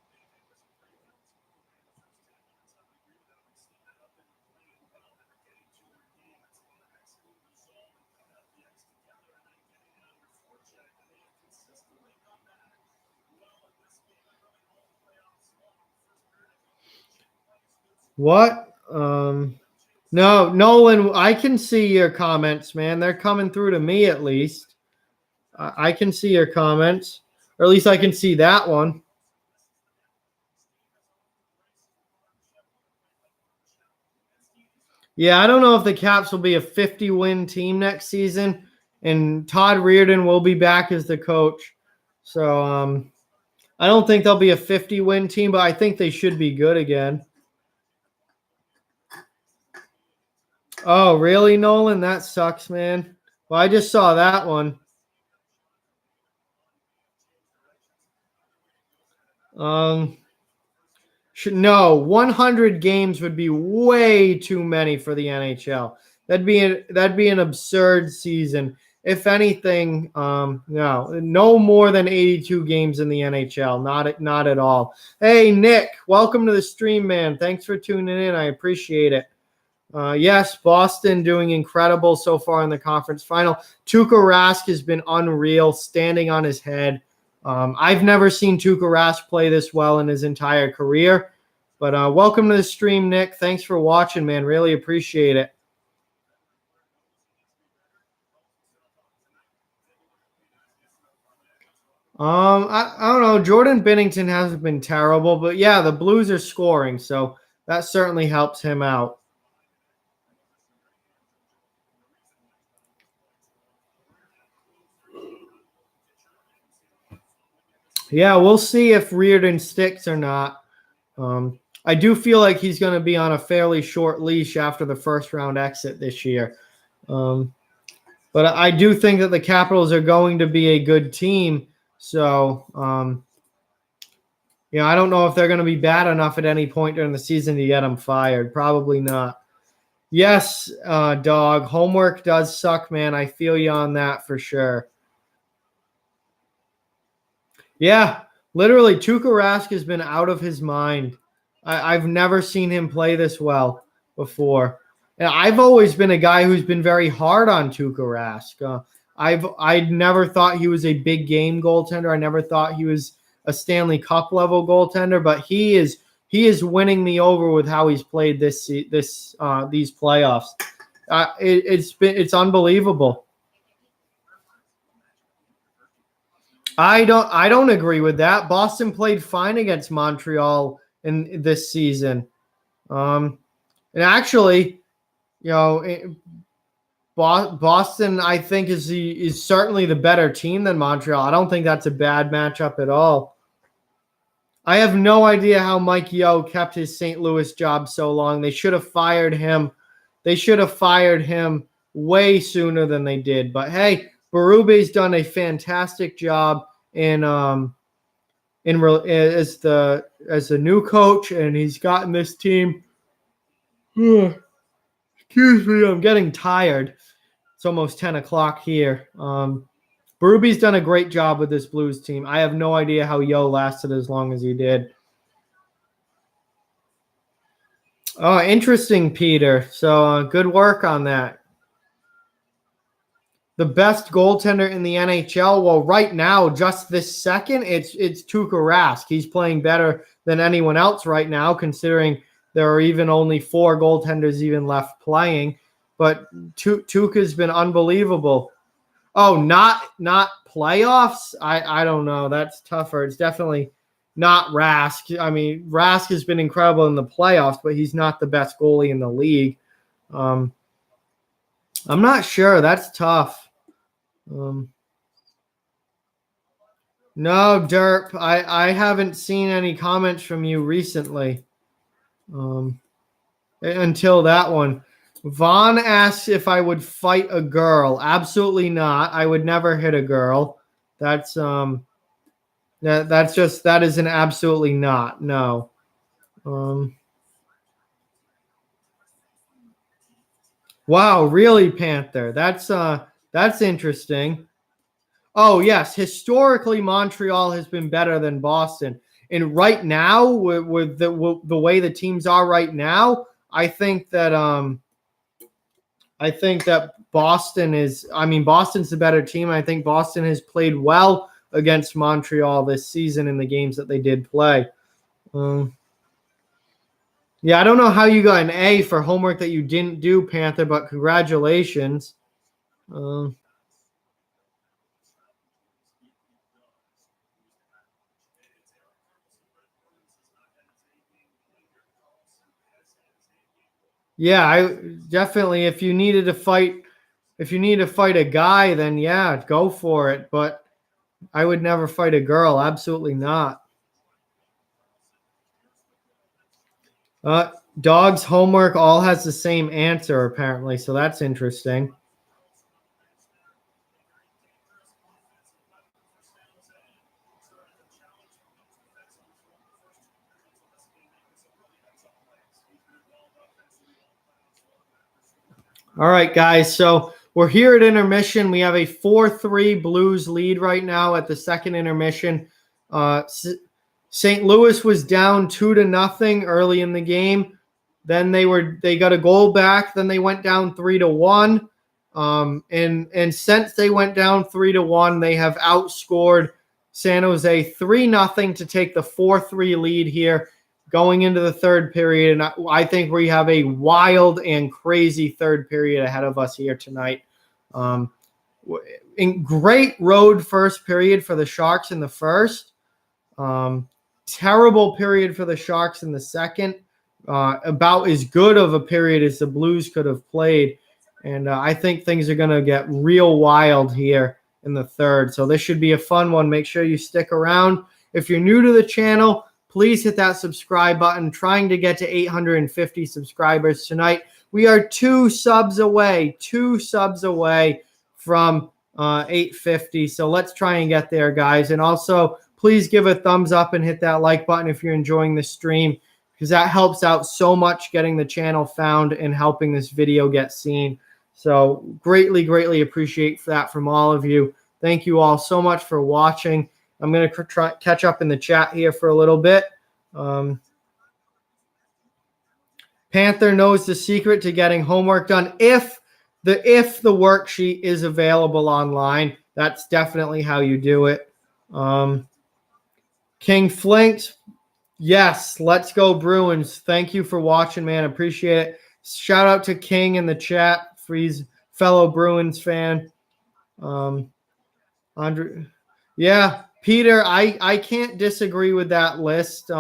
What? No, Nolan, I can see your comments, man. They're coming through to me at least. I can see your comments, or at least I can see that one. Yeah, I don't know if the Caps will be a 50-win team next season, and Todd Reirden will be back as the coach. So I don't think they'll be a 50-win team, but I think they should be good again. Oh, really, Nolan? That sucks, man. Well, I just saw that one. No, 100 games would be way too many for the NHL. That'd be an absurd season. If anything, no more than 82 games in the NHL. Not at all. Hey, Nick, welcome to the stream, man. Thanks for tuning in. I appreciate it. Yes, Boston doing incredible so far in the conference final. Tuukka Rask has been unreal, standing on his head. I've never seen Tuukka Rask play this well in his entire career. But welcome to the stream, Nick. Thanks for watching, man. Really appreciate it. I don't know. Jordan Binnington hasn't been terrible, but yeah, the Blues are scoring, so that certainly helps him out. Yeah, we'll see if Reirden sticks or not. I do feel like he's going to be on a fairly short leash after the first round exit this year. But I do think that the Capitals are going to be a good team. So, I don't know if they're going to be bad enough at any point during the season to get him fired. Probably not. Yes, dog. Homework does suck, man. I feel you on that for sure. Yeah, literally, Tuukka Rask has been out of his mind. I've never seen him play this well before. And I've always been a guy who's been very hard on Tuukka Rask. I never thought he was a big game goaltender. I never thought he was a Stanley Cup level goaltender, but he is winning me over with how he's played these playoffs. It's unbelievable. I don't agree with that. Boston played fine against Montreal in this season. And actually, Boston, I think, is certainly the better team than Montreal. I don't think that's a bad matchup at all. I have no idea how Mike Yeo kept his St. Louis job so long. They should have fired him. They should have fired him way sooner than they did. But hey, Berube's done a fantastic job as the new coach, and he's gotten this team. Excuse me, I'm getting tired. It's almost 10 o'clock here. Berube's done a great job with this Blues team. I have no idea how Yo lasted as long as he did. Oh, interesting, Peter. So good work on that. The best goaltender in the NHL. Well, right now, just this second, it's Tuukka Rask. He's playing better than anyone else right now, considering there are even only 4 goaltenders even left playing. But Tuukka's been unbelievable. Oh, not playoffs? I don't know. That's tougher. It's definitely not Rask. I mean, Rask has been incredible in the playoffs, but he's not the best goalie in the league. I'm not sure. That's tough. No, Derp. I haven't seen any comments from you recently. until that one. Vaughn asks if I would fight a girl. Absolutely not. I would never hit a girl. That is an absolutely not. No. Wow, really, Panther? That's interesting. Oh yes, historically Montreal has been better than Boston, and right now with the way the teams are right now, I think that Boston is. I mean, Boston's the better team. I think Boston has played well against Montreal this season in the games that they did play. Yeah, I don't know how you got an A for homework that you didn't do, Panther, but congratulations. Yeah, I definitely. If you needed to fight a guy, then yeah, go for it. But I would never fight a girl. Absolutely not. Dog's homework all has the same answer apparently, so that's interesting. All right, guys. So we're here at intermission. We have a 4-3 Blues lead right now at the second intermission. St. Louis was down 2-0 early in the game. Then they got a goal back. Then they went down 3-1. And since they went down 3-1, they have outscored San Jose 3-0 to take the 4-3 lead here going into the third period. And I think we have a wild and crazy third period ahead of us here tonight. In great road first period for the Sharks in the first. Terrible period for the Sharks in the second. About as good of a period as the Blues could have played. And I think things are going to get real wild here in the third. So this should be a fun one. Make sure you stick around. If you're new to the channel, please hit that subscribe button. Trying to get to 850 subscribers tonight. We are 2 subs away from 850. So let's try and get there, guys. And also, please give a thumbs up and hit that like button if you're enjoying the stream, because that helps out so much getting the channel found and helping this video get seen. So greatly, greatly appreciate that from all of you. Thank you all so much for watching. I'm going to try catch up in the chat here for a little bit. Panther knows the secret to getting homework done. If the worksheet is available online, that's definitely how you do it. King Flinks, yes, let's go Bruins. Thank you for watching, man. Appreciate it. Shout out to King in the chat for his fellow Bruins fan. Andre, yeah, Peter, I can't disagree with that list.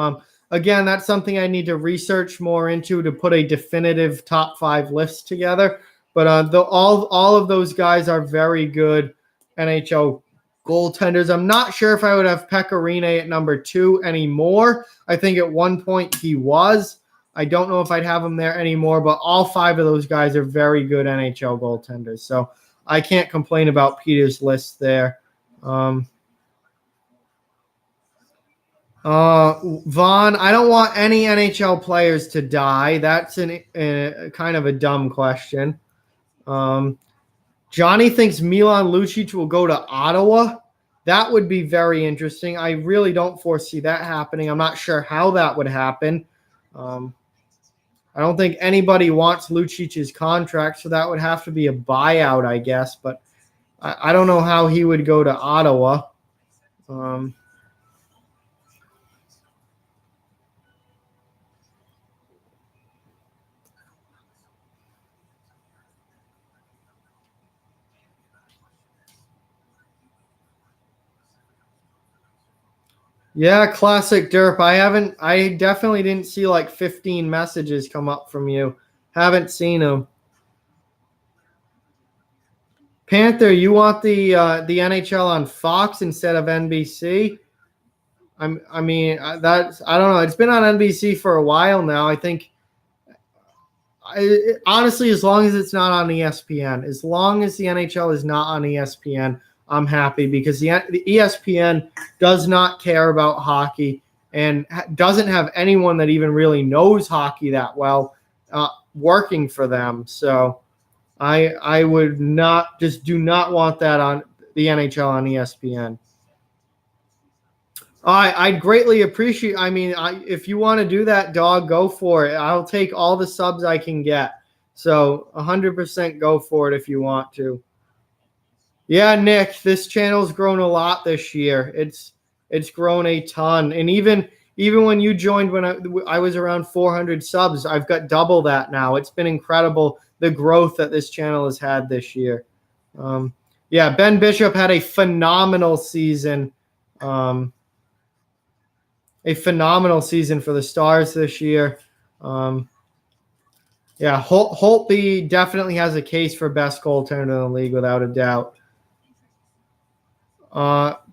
Again, that's something I need to research more into to put a definitive top 5 list together. But all of those guys are very good NHL goaltenders. I'm not sure if I would have Pekka Rinne at number 2 anymore. I think at one point he was. I don't know if I'd have him there anymore, but all 5 of those guys are very good NHL goaltenders. So I can't complain about Peter's list there. Vaughn, I don't want any NHL players to die. That's a kind of a dumb question. Johnny thinks Milan Lucic will go to Ottawa. That would be very interesting. I really don't foresee that happening. I'm not sure how that would happen. I don't think anybody wants Lucic's contract, so that would have to be a buyout, I guess. But I don't know how he would go to Ottawa. Yeah, classic derp. I definitely didn't see like 15 messages come up from you. Haven't seen them. Panther, you want the NHL on Fox instead of NBC? I don't know. It's been on NBC for a while now. I think Honestly, as long as it's not on ESPN, as long as the NHL is not on ESPN, I'm happy because the ESPN does not care about hockey and doesn't have anyone that even really knows hockey that well working for them. So I would not do not want that on the NHL on ESPN. I'd greatly appreciate. I mean, if you want to do that, dog, go for it. I'll take all the subs I can get. So 100% go for it if you want to. Yeah, Nick, this channel's grown a lot this year. It's grown a ton, and even when you joined when I was around 400 subs, I've got double that now. It's been incredible the growth that this channel has had this year. Yeah, Ben Bishop had a phenomenal season. A phenomenal season for the Stars this year. Yeah, Holtby definitely has a case for best goaltender in the league without a doubt.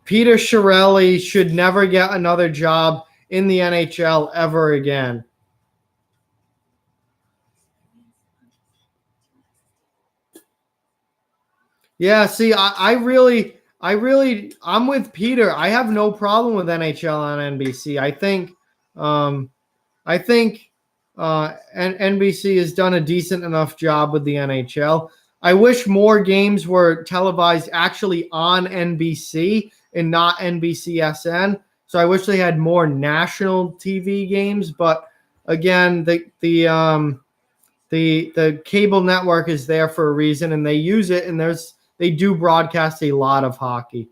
Peter Chiarelli should never get another job in the NHL ever again. Yeah, see, I'm with Peter. I have no problem with NHL on NBC. I think NBC has done a decent enough job with the NHL. I wish more games were televised actually on NBC and not NBCSN. So I wish they had more national TV games. But again, the cable network is there for a reason, and they use it, and they do broadcast a lot of hockey.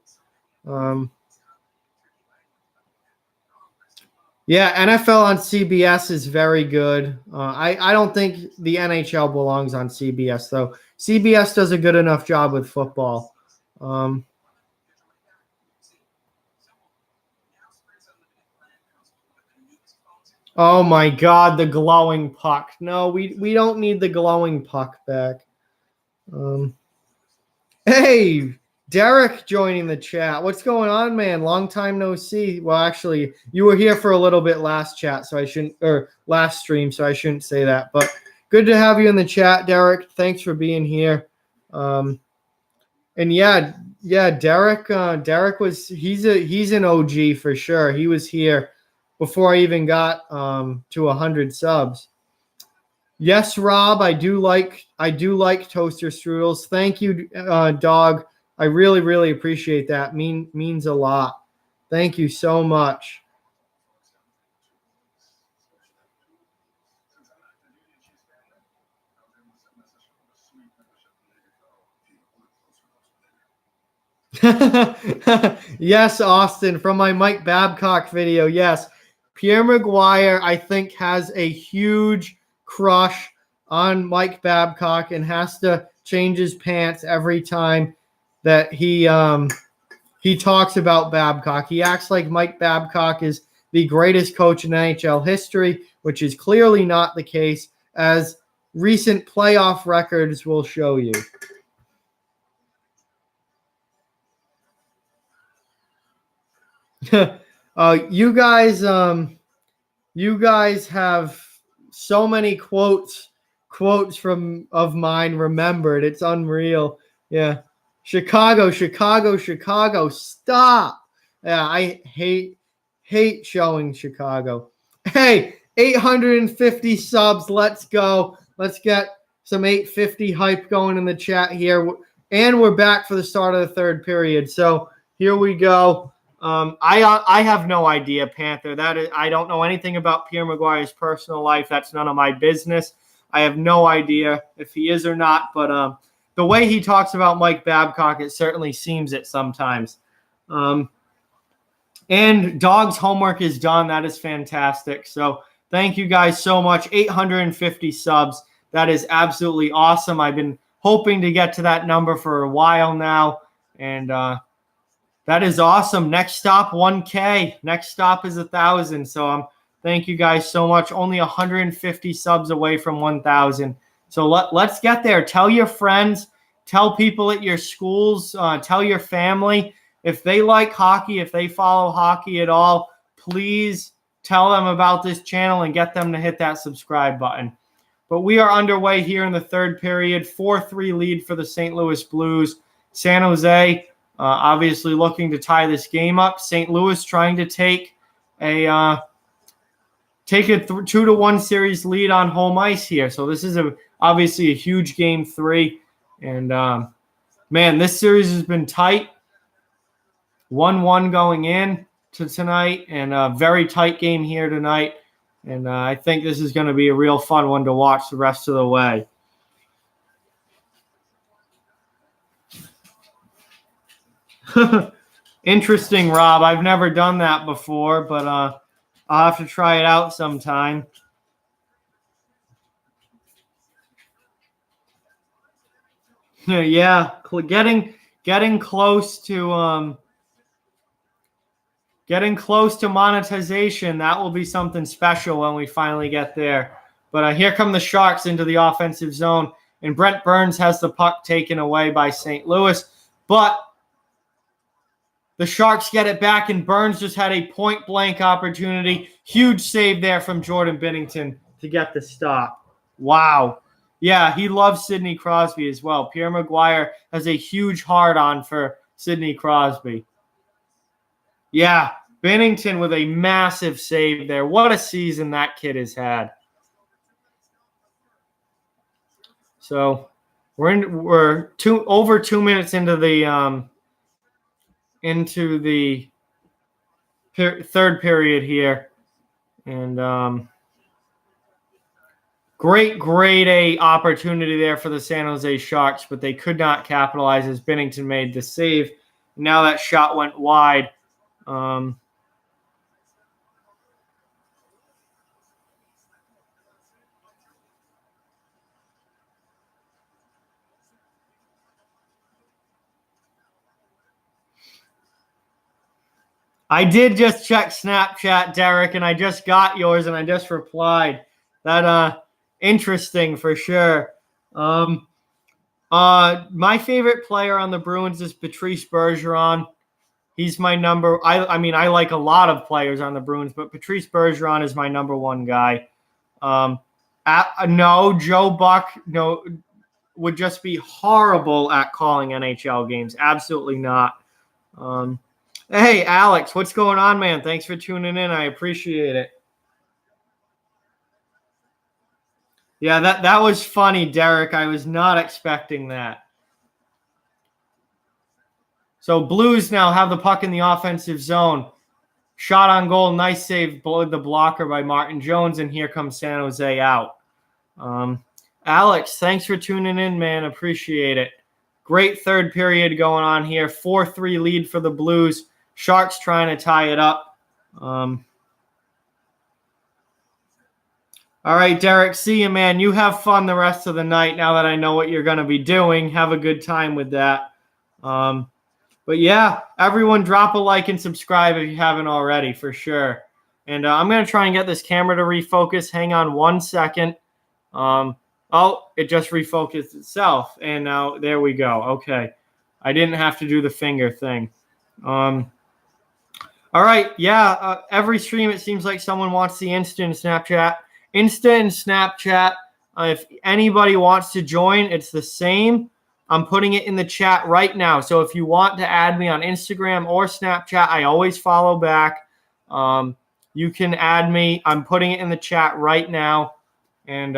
Yeah, NFL on CBS is very good. I don't think the NHL belongs on CBS, though. CBS does a good enough job with football. Oh my God, the glowing puck. No, we don't need the glowing puck back. Hey, Derek joining the chat. What's going on, man? Long time no see. Well, actually, you were here for a little bit last chat, so I shouldn't, or last stream, so I shouldn't say that. But good to have you in the chat, Derek. Thanks for being here. And yeah, Derek he's an OG for sure. He was here before I even got to 100 subs. Yes, Rob, I do like toaster strudels. Thank you, dog. I really, really appreciate that. Means a lot. Thank you so much. Yes, Austin, from my Mike Babcock video. Yes, Pierre Maguire, I think, has a huge crush on Mike Babcock and has to change his pants every time that he talks about Babcock. He acts like Mike Babcock is the greatest coach in NHL history, which is clearly not the case, as recent playoff records will show you. You guys have so many quotes of mine remembered. It's unreal. Yeah. Chicago. Stop. Yeah, I hate showing Chicago. Hey, 850 subs. Let's go. Let's get some 850 hype going in the chat here. And we're back for the start of the third period. So here we go. I have no idea, Panther. I don't know anything about Pierre Maguire's personal life. That's none of my business. I have no idea if he is or not. But the way he talks about Mike Babcock, it certainly seems it sometimes. And Dog's homework is done. That is fantastic. So thank you guys so much. 850 subs. That is absolutely awesome. I've been hoping to get to that number for a while now. And that is awesome. Next stop, 1K. Next stop is 1,000. So thank you guys so much. Only 150 subs away from 1,000. So let's get there. Tell your friends. Tell people at your schools. Tell your family. If they like hockey, if they follow hockey at all, please tell them about this channel and get them to hit that subscribe button. But we are underway here in the third period. 4-3 lead for the St. Louis Blues. San Jose obviously looking to tie this game up. St. Louis trying to take a 2-1 series lead on home ice here. So this is obviously a huge game 3. And, man, this series has been tight. 1-1 going in to tonight, and a very tight game here tonight. And I think this is going to be a real fun one to watch the rest of the way. Interesting, Rob. I've never done that before, but I'll have to try it out sometime. Yeah, getting close to monetization. That will be something special when we finally get there. But here come the Sharks into the offensive zone, and Brent Burns has the puck taken away by St. Louis. But the Sharks get it back, and Burns just had a point-blank opportunity. Huge save there from Jordan Binnington to get the stop. Wow. Yeah, he loves Sidney Crosby as well. Pierre Maguire has a huge hard-on for Sidney Crosby. Yeah, Binnington with a massive save there. What a season that kid has had. So we're over 2 minutes into the third period here, and great grade A opportunity there for the San Jose Sharks, but they could not capitalize as Binnington made the save. Now that shot went wide. I did just check Snapchat, Derek, and I just got yours, and I just replied. That interesting for sure. My favorite player on the Bruins is Patrice Bergeron. He's my number. I mean, I like a lot of players on the Bruins, but Patrice Bergeron is my number one guy. No, Joe Buck, no, would just be horrible at calling NHL games. Absolutely not. Hey, Alex, what's going on, man? Thanks for tuning in. I appreciate it. Yeah, that was funny, Derek. I was not expecting that. So Blues now have the puck in the offensive zone. Shot on goal, nice save, the blocker by Martin Jones, and here comes San Jose out. Alex, thanks for tuning in, man. Appreciate it. Great third period going on here. 4-3 lead for the Blues. Sharks trying to tie it up. All right, Derek, see you, man. You have fun the rest of the night now that I know what you're going to be doing. Have a good time with that. But, yeah, everyone drop a like and subscribe if you haven't already, for sure. And I'm going to try and get this camera to refocus. Hang on 1 second. Oh, it just refocused itself. And now there we go. Okay. I didn't have to do the finger thing. All right, yeah, every stream it seems like someone wants the Insta and Snapchat. Insta and Snapchat, if anybody wants to join, it's the same. I'm putting it in the chat right now. So if you want to add me on Instagram or Snapchat, I always follow back. You can add me. I'm putting it in the chat right now, and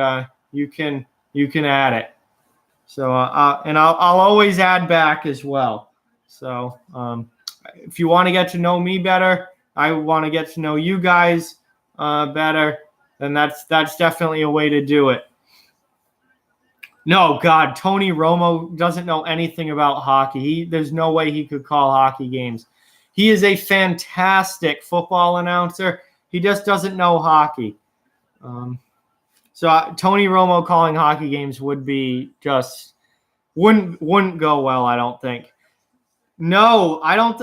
you can add it. So and I'll always add back as well. So if you want to get to know me better, I want to get to know you guys better, then that's definitely a way to do it. No, God, Tony Romo doesn't know anything about hockey. There's no way he could call hockey games. He is a fantastic football announcer. He just doesn't know hockey. So Tony Romo calling hockey games would be just wouldn't go well, I don't think. No, I don't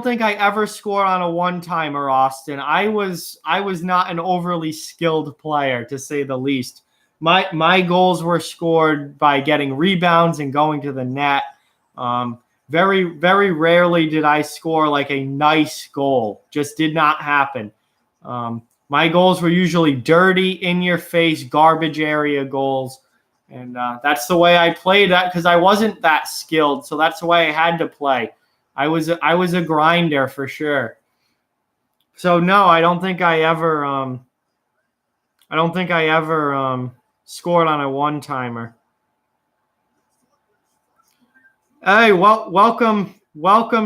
think I ever scored on a one-timer, Austin. I was not an overly skilled player, to say the least. My goals were scored by getting rebounds and going to the net. Very, very rarely did I score like a nice goal. Just did not happen. My goals were usually dirty, in-your-face, garbage area goals. And that's the way I played that because I wasn't that skilled. So that's the way I had to play. I was a grinder for sure. So no, I don't think I ever scored on a one-timer. Hey, welcome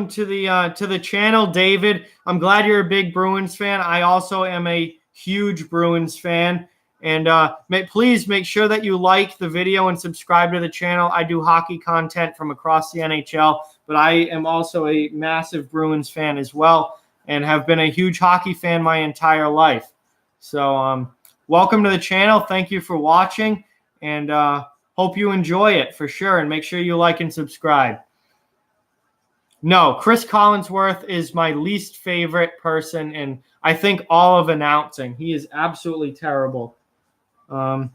to the channel, David. I'm glad you're a big Bruins fan. I also am a huge Bruins fan. And please make sure that you like the video and subscribe to the channel. I do hockey content from across the NHL, but I am also a massive Bruins fan as well and have been a huge hockey fan my entire life. So welcome to the channel. Thank you for watching, and hope you enjoy it for sure. And make sure you like and subscribe. No, Chris Collinsworth is my least favorite person, and I think all of announcing. He is absolutely terrible. N-Dog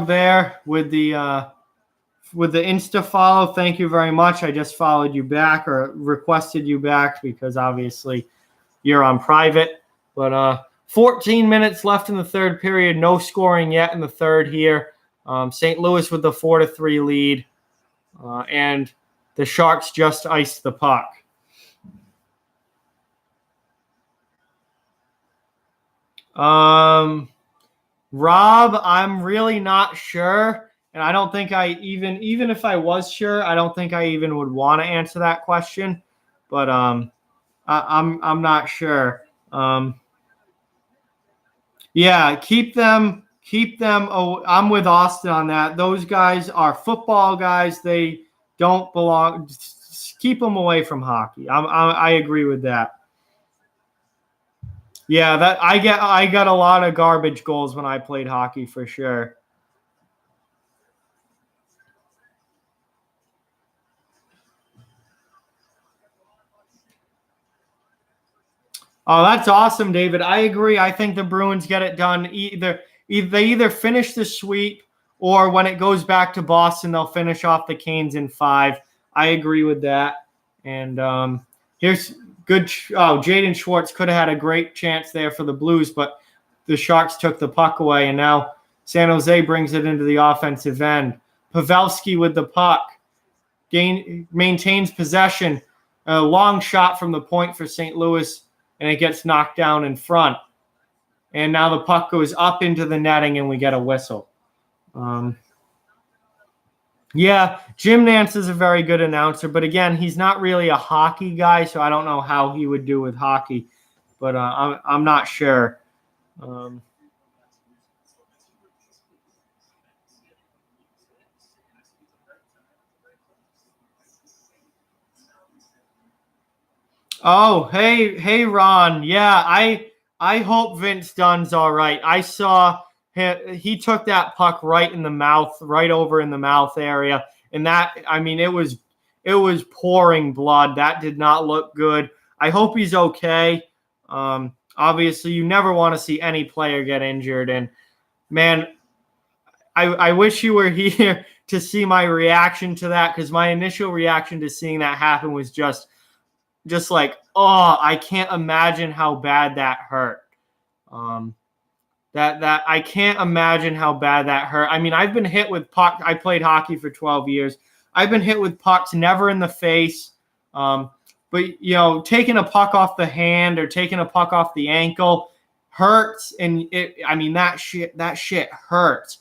there with the Insta follow. Thank you very much. I just followed you back or requested you back because obviously you're on private. But 14 minutes left in the third period. No scoring yet in the third here. St. Louis with the 4-3 lead. And the Sharks just iced the puck. Rob, I'm really not sure. And I don't think I even if I was sure, I don't think I even would want to answer that question. But I'm not sure. Yeah, keep them. Oh, I'm with Austin on that. Those guys are football guys. They don't belong. Just keep them away from hockey. I agree with that. Yeah, that I got a lot of garbage goals when I played hockey for sure. Oh, that's awesome, David. I agree. I think the Bruins get it done. They either finish the sweep or when it goes back to Boston, they'll finish off the Canes in 5. I agree with that. And here's good. Oh, Jaden Schwartz could have had a great chance there for the Blues, but the Sharks took the puck away, and now San Jose brings it into the offensive end. Pavelski with the puck. Maintains possession. A long shot from the point for St. Louis, and it gets knocked down in front. And now the puck goes up into the netting, and we get a whistle. Yeah, Jim Nantz is a very good announcer, but again, he's not really a hockey guy, so I don't know how he would do with hockey. But I'm not sure. Oh, hey, Ron. Yeah, I hope Vince Dunn's all right. I saw he took that puck right in the mouth, right over in the mouth area, and that, I mean, it was pouring blood. That did not look good. I hope he's okay. Obviously, you never want to see any player get injured, and man, I wish you were here to see my reaction to that, because my initial reaction to seeing that happen was just like, oh, I can't imagine how bad that hurt. That I can't imagine how bad that hurt. I mean, I've been hit with puck. I played hockey for 12 years. I've been hit with pucks, never in the face. But you know, taking a puck off the hand or taking a puck off the ankle hurts, and I mean, that shit hurts.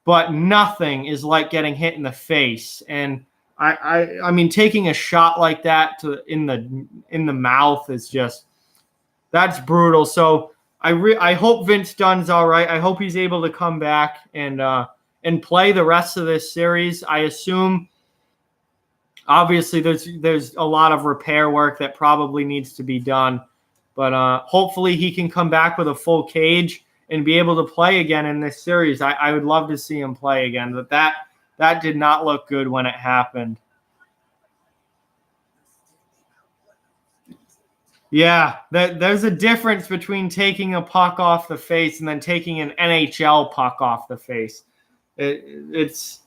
But nothing is like getting hit in the face. And I mean, taking a shot like that in the mouth is just, that's brutal. So I hope Vince Dunn's all right. I hope he's able to come back and play the rest of this series. I assume, obviously, there's a lot of repair work that probably needs to be done, but hopefully he can come back with a full cage and be able to play again in this series. I would love to see him play again, but that did not look good when it happened. Yeah, there's a difference between taking a puck off the face and then taking an NHL puck off the face. It's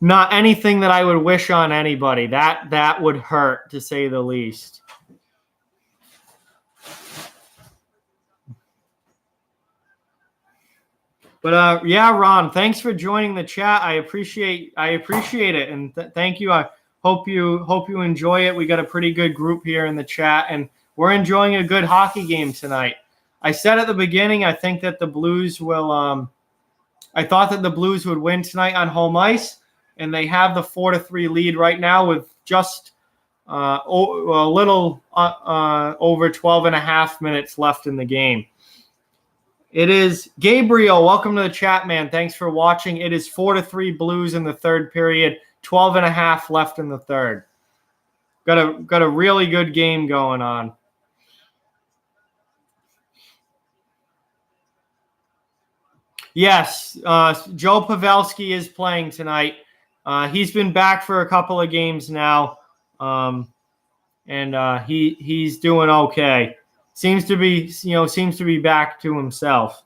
not anything that I would wish on anybody. That would hurt, to say the least. But yeah, Ron, thanks for joining the chat. I appreciate it, and thank you. I hope you enjoy it. We got a pretty good group here in the chat, and we're enjoying a good hockey game tonight. I said at the beginning, I think that the Blues will. I thought that the Blues would win tonight on home ice, and they have the 4-3 lead right now with just a little over 12 and a half minutes left in the game. It is Gabriel. Welcome to the chat, man. Thanks for watching. It is 4-3 Blues in the third period. 12 and a half left in the third. Got a really good game going on. Yes, Joe Pavelski is playing tonight. He's been back for a couple of games now, and he's doing okay. Seems to be back to himself.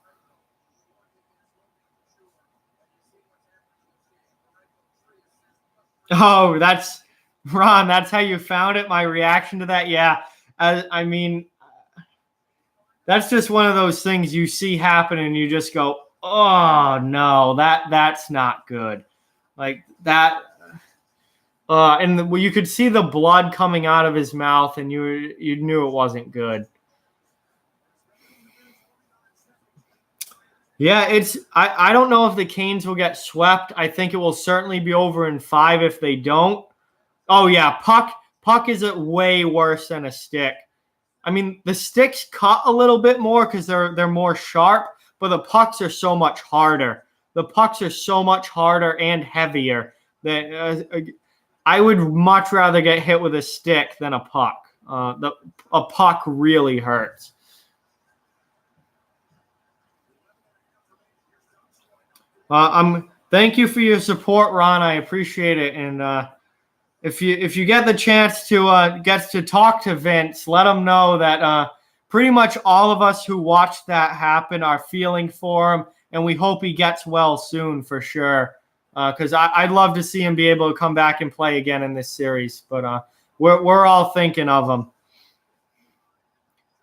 Oh, that's Ron. That's how you found it. My reaction to that, yeah. I mean, that's just one of those things you see happen, and you just go, "Oh no, that's not good." Like that. And you could see the blood coming out of his mouth, and you knew it wasn't good. Yeah, I don't know if the Canes will get swept. I think it will certainly be over in 5 if they don't. Oh yeah, puck is way worse than a stick. I mean, the sticks cut a little bit more because they're more sharp, but the pucks are so much harder. The pucks are so much harder and heavier. That I would much rather get hit with a stick than a puck. A puck really hurts. Thank you for your support, Ron. I appreciate it. And if you get the chance to get to talk to Vince, let him know that pretty much all of us who watched that happen are feeling for him, and we hope he gets well soon for sure. Because I'd love to see him be able to come back and play again in this series. But we're all thinking of him,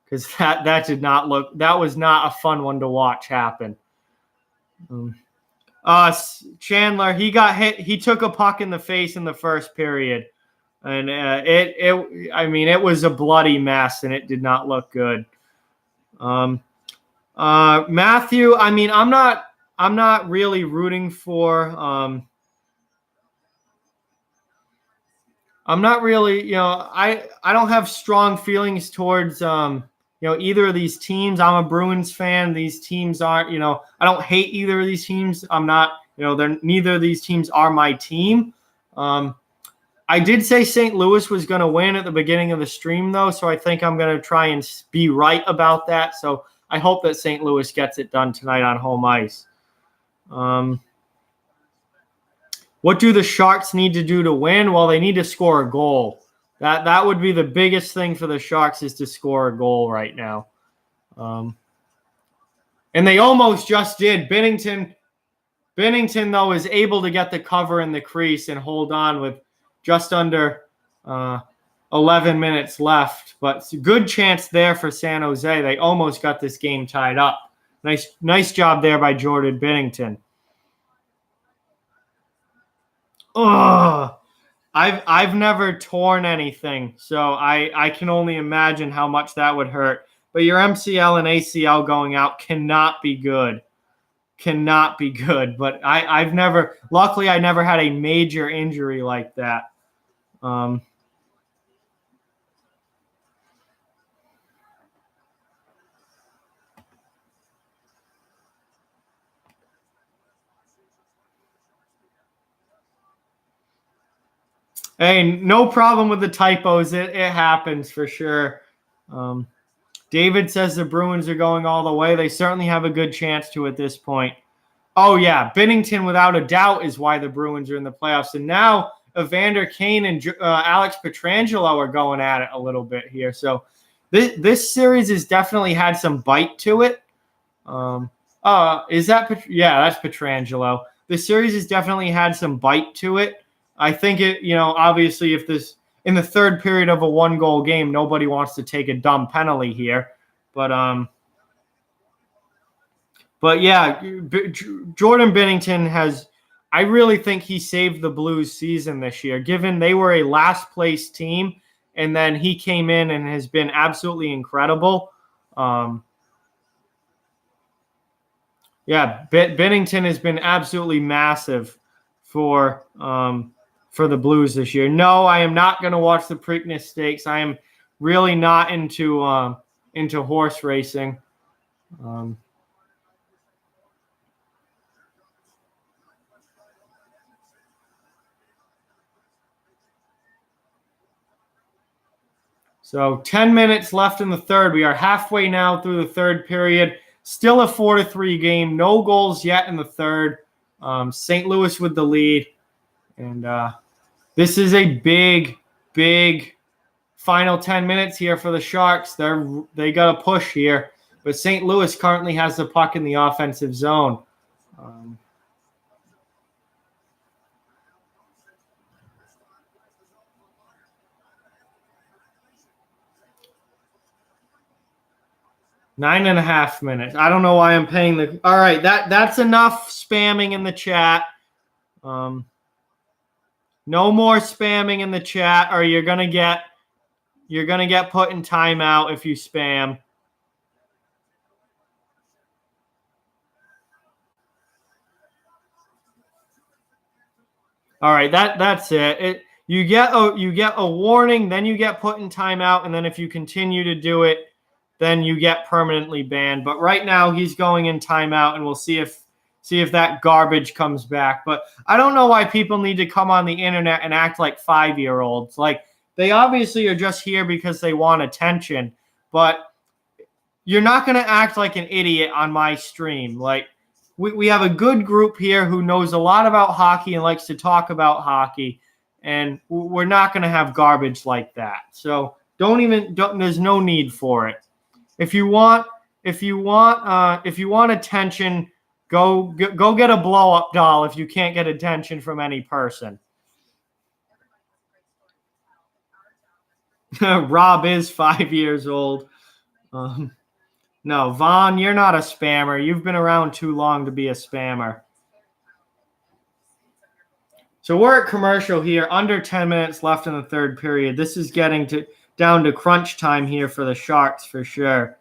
because that was not a fun one to watch happen. Chandler, he got hit. He took a puck in the face in the first period, and it was a bloody mess, and it did not look good. Matthew, I mean, I'm not really rooting for. I'm not really, I don't have strong feelings towards either of these teams. I'm a Bruins fan. These teams aren't, I don't hate either of these teams. I'm not, neither of these teams are my team. I did say St. Louis was going to win at the beginning of the stream, though, so I think I'm going to try and be right about that. So I hope that St. Louis gets it done tonight on home ice. What do the Sharks need to do to win? Well, they need to score a goal. That would be the biggest thing for the Sharks, is to score a goal right now. And they almost just did. Binnington, though, is able to get the cover in the crease and hold on with just under 11 minutes left. But it's a good chance there for San Jose. They almost got this game tied up. Nice job there by Jordan Binnington. Ugh. I've never torn anything, so I can only imagine how much that would hurt. But your MCL and ACL going out cannot be good. Cannot be good. But luckily I never had a major injury like that. Hey, no problem with the typos. It happens for sure. David says the Bruins are going all the way. They certainly have a good chance to at this point. Oh, yeah. Binnington, without a doubt, is why the Bruins are in the playoffs. And now Evander Kane and Alex Pietrangelo are going at it a little bit here. So this series has definitely had some bite to it. Is that – yeah, that's Pietrangelo. The series has definitely had some bite to it. I think obviously if this in the third period of a 1-goal game, nobody wants to take a dumb penalty here, but But yeah, Jordan Binnington has, I really think he saved the Blues season this year, given they were a last place team. And then he came in and has been absolutely incredible. Binnington has been absolutely massive for the Blues this year. No, I am not going to watch the Preakness Stakes. I am really not into horse racing. So 10 minutes left in the third. We are halfway now through the third period. Still a 4-3 game. No goals yet in the third. St. Louis with the lead. And this is a big, big final 10 minutes here for the Sharks. They got a push here. But St. Louis currently has the puck in the offensive zone. 9.5 minutes. I don't know why I'm paying the. All right, that's enough spamming in the chat. No more spamming in the chat, or you're gonna get put in timeout if you spam. All right, that's it. You get a warning, then you get put in timeout, and then if you continue to do it, then you get permanently banned. But right now he's going in timeout, and we'll see if that garbage comes back. But I don't know why people need to come on the internet and act like 5-year-olds. Like, they obviously are just here because they want attention, but you're not going to act like an idiot on my stream. Like, we have a good group here who knows a lot about hockey and likes to talk about hockey, and we're not going to have garbage like that. So there's no need for it. If you want attention, go get a blow up doll if you can't get attention from any person. Rob is 5 years old. No, Vaughn, you're not a spammer. You've been around too long to be a spammer. So we're at commercial here. Under 10 minutes left in the third period. This is getting down to crunch time here for the Sharks for sure.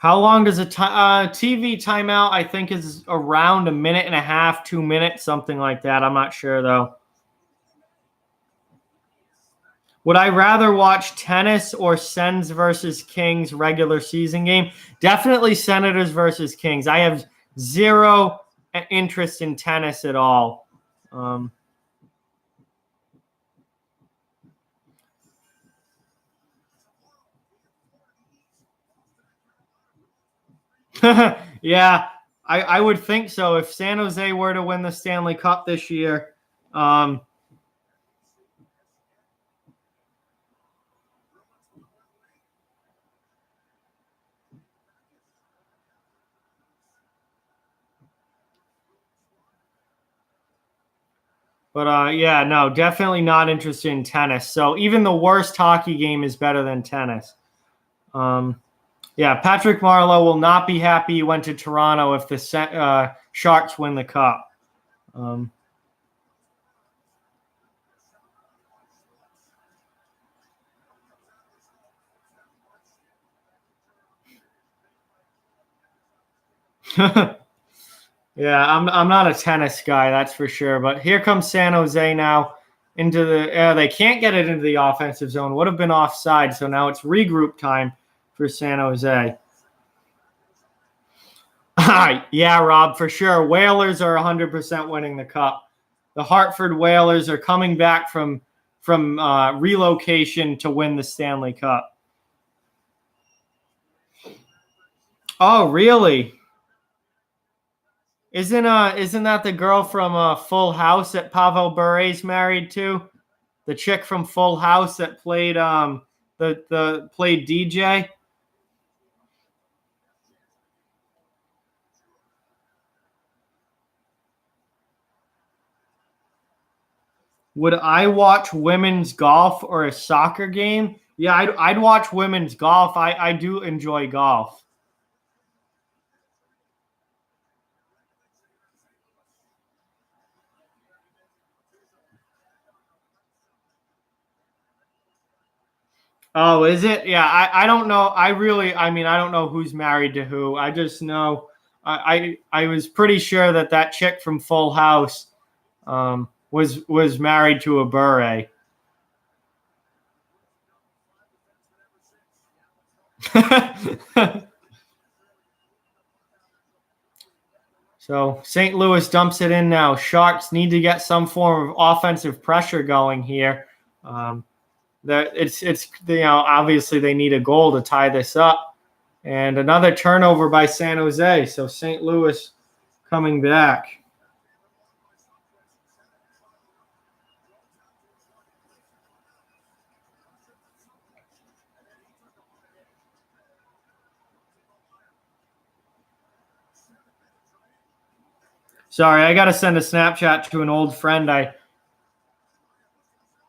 How long does a TV timeout? I think is around 1.5 minutes, 2 minutes, something like that. I'm not sure though. Would I rather watch tennis or Sens versus Kings regular season game? Definitely Senators versus Kings. I have zero interest in tennis at all. Yeah, I would think so. If San Jose were to win the Stanley Cup this year, but yeah, no, definitely not interested in tennis. So even the worst hockey game is better than tennis. Yeah, Patrick Marleau will not be happy he went to Toronto if the Sharks win the Cup. Yeah, I'm not a tennis guy, that's for sure. But here comes San Jose now into the. They can't get it into the offensive zone. Would have been offside, so now it's regroup time for San Jose. Yeah, Rob, for sure. Whalers are 100% winning the Cup. The Hartford Whalers are coming back from relocation to win the Stanley Cup. Oh, really? Isn't that the girl from Full House that Pavel Bure's married to? The chick from Full House that played the played DJ. Would I watch women's golf or a soccer game? Yeah, I'd watch women's golf. I do enjoy golf. Oh, is it? Yeah, I don't know. I mean, I don't know who's married to who. I just know I was pretty sure that chick from Full House was married to a Bure. So St. Louis dumps it in now. Sharks need to get some form of offensive pressure going here. That it's obviously they need a goal to tie this up, and another turnover by San Jose. So St. Louis coming back. Sorry, I got to send a Snapchat to an old friend I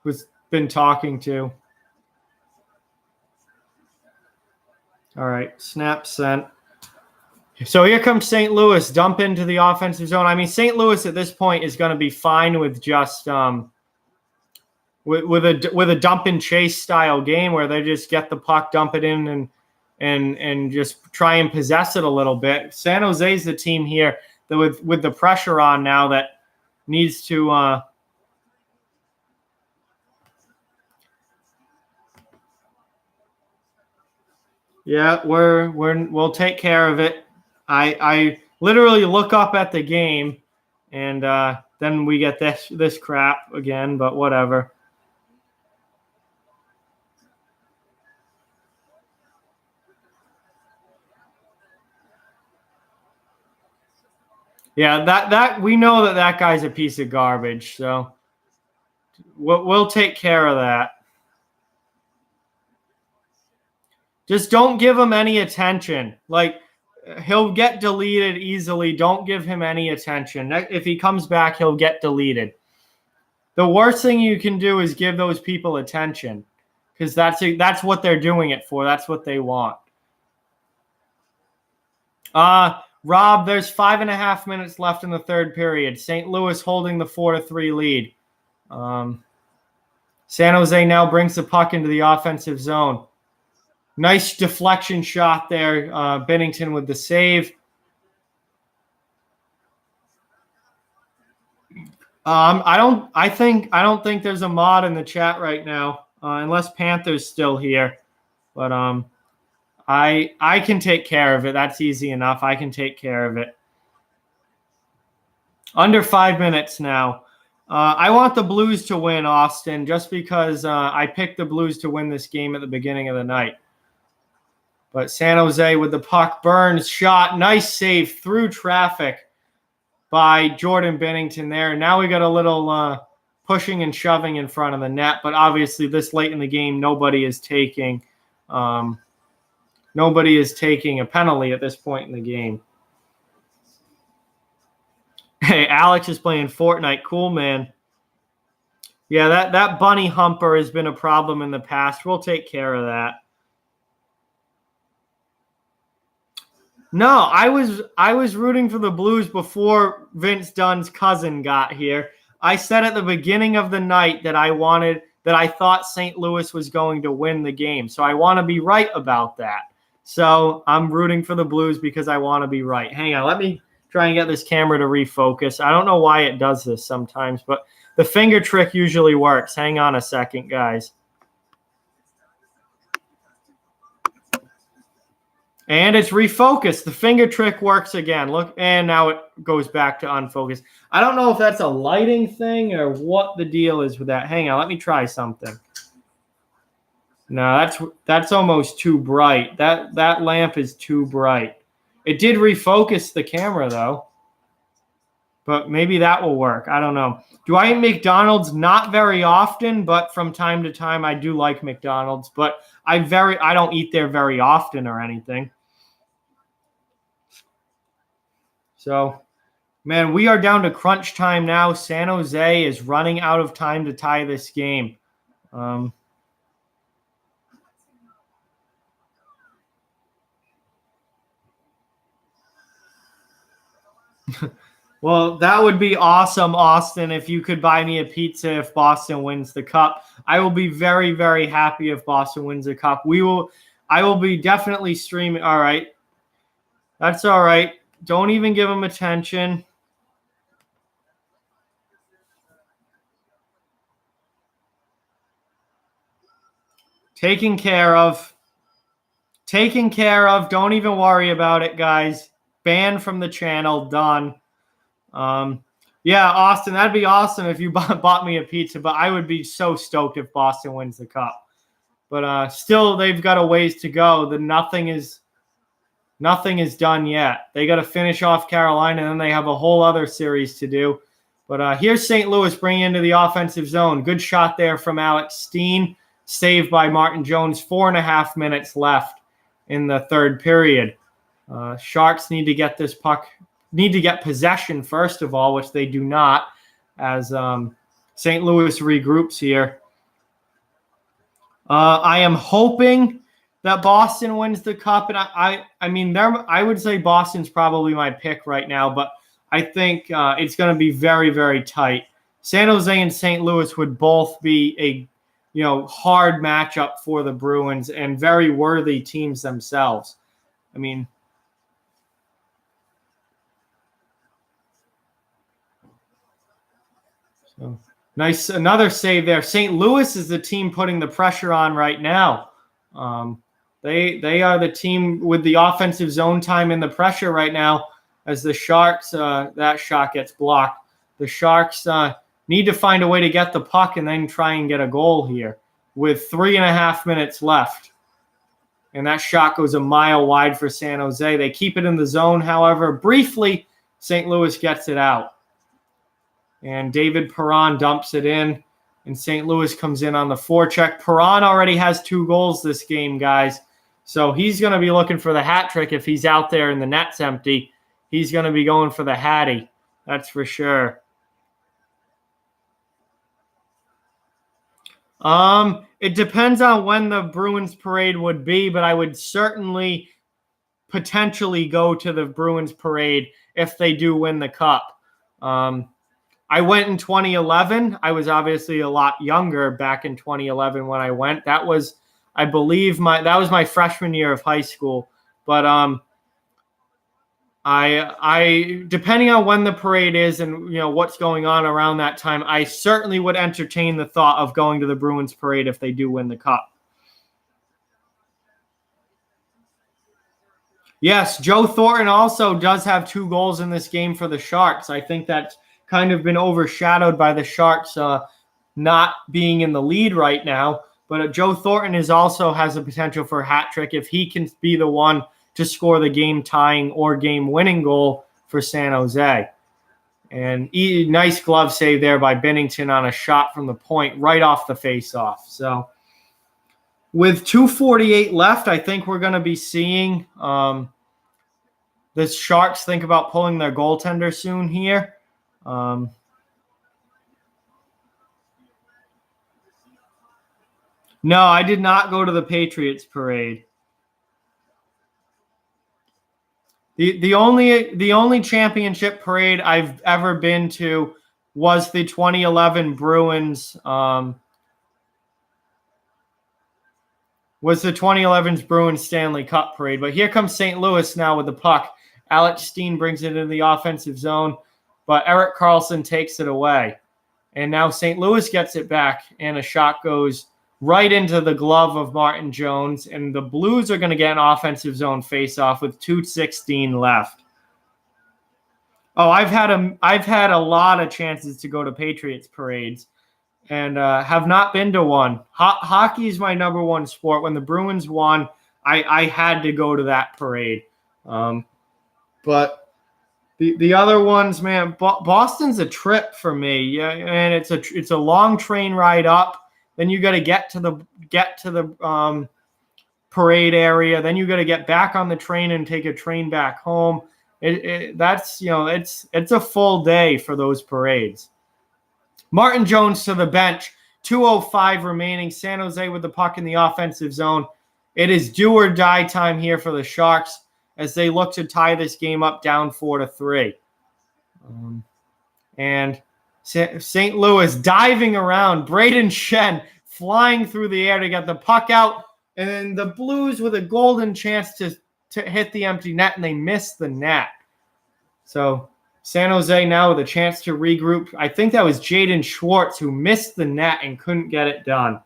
was been talking to. All right, snap sent. So here comes St. Louis, dump into the offensive zone. I mean, St. Louis at this point is going to be fine with just with a dump and chase style game where they just get the puck, dump it in, and just try and possess it a little bit. San Jose's the team here that with the pressure on now that needs to yeah, we'll take care of it. I literally look up at the game, and then we get this crap again. But whatever. Yeah, that we know that guy's a piece of garbage. So we'll take care of that. Just don't give him any attention. Like, he'll get deleted easily. Don't give him any attention. If he comes back, he'll get deleted. The worst thing you can do is give those people attention, because that's what they're doing it for. That's what they want. Rob, there's 5.5 minutes left in the third period. St. Louis holding the 4-3 lead. San Jose now brings the puck into the offensive zone. Nice deflection shot there. Binnington with the save. I don't think there's a mod in the chat right now, unless Panther's still here. But I can take care of it. That's easy enough. I can take care of it. Under 5 minutes now. I want the Blues to win, Austin, just because I picked the Blues to win this game at the beginning of the night. But San Jose with the puck. Burns shot. Nice save through traffic by Jordan Binnington there. Now we got a little pushing and shoving in front of the net. But obviously this late in the game, nobody is taking a penalty at this point in the game. Hey, Alex is playing Fortnite. Cool, man. Yeah, that bunny humper has been a problem in the past. We'll take care of that. No, I was rooting for the Blues before Vince Dunn's cousin got here. I said at the beginning of the night that I thought St. Louis was going to win the game. So I want to be right about that. So I'm rooting for the Blues because I want to be right. Hang on, let me try and get this camera to refocus. I don't know why it does this sometimes, but the finger trick usually works. Hang on a second, guys. And it's refocused. The finger trick works again. Look, and now it goes back to unfocused. I don't know if that's a lighting thing or what the deal is with that. Hang on, let me try something. No, that's almost too bright. That lamp is too bright. It did refocus the camera, though. but maybe that will work. I don't know. Do I eat McDonald's? Not very often, but from time to time I do like McDonald's, but I don't eat there very often or anything. So, man, we are down to crunch time now. San Jose is running out of time to tie this game. Well, that would be awesome, Austin, if you could buy me a pizza if Boston wins the cup. I will be very, very happy if Boston wins the cup. I will be definitely streaming. All right. That's all right. Don't even give them attention. Taken care of. Taken care of. Don't even worry about it, guys. Banned from the channel. Done. Yeah, Austin, that'd be awesome if you bought me a pizza, but I would be so stoked if Boston wins the cup. But still, they've got a ways to go. Nothing is done yet. They got to finish off Carolina, and then they have a whole other series to do. But here's St. Louis bringing into the offensive zone. Good shot there from Alex Steen, saved by Martin Jones. 4.5 minutes left in the third period. Sharks need to get this puck. Need to get possession first of all, which they do not, as St. Louis regroups here. I am hoping that Boston wins the cup, and I mean, I would say Boston's probably my pick right now, but I think it's going to be very, very tight. San Jose and St. Louis would both be a hard matchup for the Bruins and very worthy teams themselves. I mean. So nice, another save there. St. Louis is the team putting the pressure on right now. They are the team with the offensive zone time and the pressure right now. As the Sharks, that shot gets blocked. The Sharks need to find a way to get the puck and then try and get a goal here with 3.5 minutes left. And that shot goes a mile wide for San Jose. They keep it in the zone, however. Briefly, St. Louis gets it out. And David Perron dumps it in, and St. Louis comes in on the forecheck. Perron already has 2 goals this game, guys. So he's going to be looking for the hat trick if he's out there and the net's empty. He's going to be going for the hattie. That's for sure. It depends on when the Bruins parade would be, but I would certainly potentially go to the Bruins parade if they do win the cup. I went in 2011. I was obviously a lot younger back in 2011 when I went. That was, I believe, that was my freshman year of high school. But I depending on when the parade is and what's going on around that time, I certainly would entertain the thought of going to the Bruins parade if they do win the cup. Yes, Joe Thornton also does have 2 goals in this game for the Sharks. I think that's kind of been overshadowed by the Sharks not being in the lead right now. But Joe Thornton also has a potential for a hat trick if he can be the one to score the game-tying or game-winning goal for San Jose. And nice glove save there by Binnington on a shot from the point right off the face-off. So with 2:48 left, I think we're going to be seeing the Sharks think about pulling their goaltender soon here. No, I did not go to the Patriots parade. The only championship parade I've ever been to was the 2011 Bruins. Was the 2011 Bruins Stanley Cup parade. But here comes St. Louis now with the puck. Alex Steen brings it into the offensive zone, but Erik Karlsson takes it away. And now St. Louis gets it back, and a shot goes right into the glove of Martin Jones, and the Blues are going to get an offensive zone face-off with 2:16 left. Oh, I've had a lot of chances to go to Patriots parades and have not been to one. Hockey is my number one sport. When the Bruins won, I had to go to that parade. But The other ones, man, Boston's a trip for me. Yeah, and it's a long train ride up. Then you got to get to the parade area. Then you got to get back on the train and take a train back home. That's it's a full day for those parades. Martin Jones to the bench. 2:05 remaining. San Jose with the puck in the offensive zone. It is do or die time here for the Sharks as they look to tie this game up down 4-3. And St. Louis diving around. Braden Shen flying through the air to get the puck out. And then the Blues with a golden chance to hit the empty net, and they miss the net. So San Jose now with a chance to regroup. I think that was Jaden Schwartz who missed the net and couldn't get it done.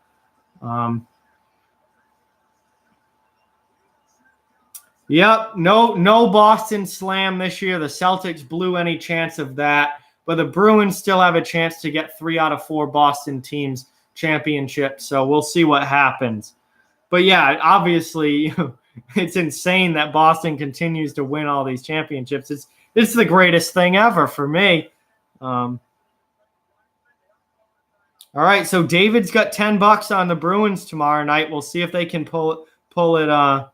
Yep, no Boston Slam this year. The Celtics blew any chance of that, but the Bruins still have a chance to get 3 out of 4 Boston teams championships. So we'll see what happens. But yeah, obviously, it's insane that Boston continues to win all these championships. It's the greatest thing ever for me. All right, so David's got $10 on the Bruins tomorrow night. We'll see if they can pull it.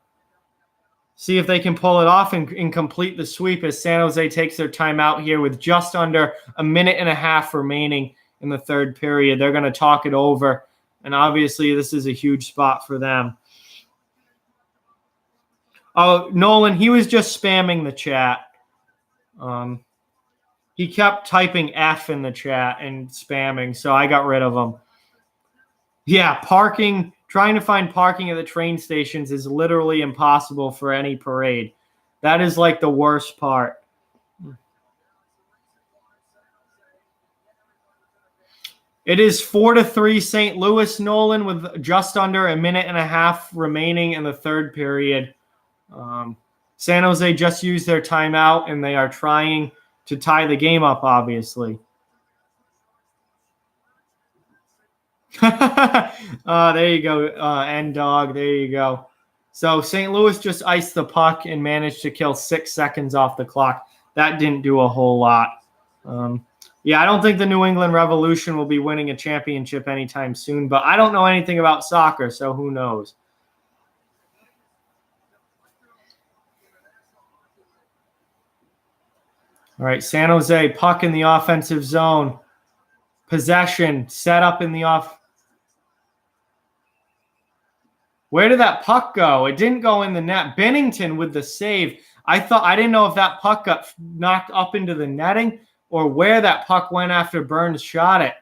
See if they can pull it off and complete the sweep as San Jose takes their timeout here with just under a minute and a half remaining in the third period. They're going to talk it over, and obviously this is a huge spot for them. Oh, Nolan, he was just spamming the chat. He kept typing F in the chat and spamming, so I got rid of him. Yeah, parking. Trying to find parking at the train stations is literally impossible for any parade. That is like the worst part. It is 4-3 St. Louis, Nolan, with just under a minute and a half remaining in the third period. San Jose just used their timeout, and they are trying to tie the game up, obviously. There you go, N-Dog. There you go. So St. Louis just iced the puck and managed to kill 6 seconds off the clock. That didn't do a whole lot. Yeah, I don't think the New England Revolution will be winning a championship anytime soon, but I don't know anything about soccer, so who knows? All right, San Jose, puck in the offensive zone. Possession, set up in the off. Where did that puck go? It didn't go in the net. Binnington with the save. I didn't know if that puck got knocked up into the netting or where that puck went after Burns shot it.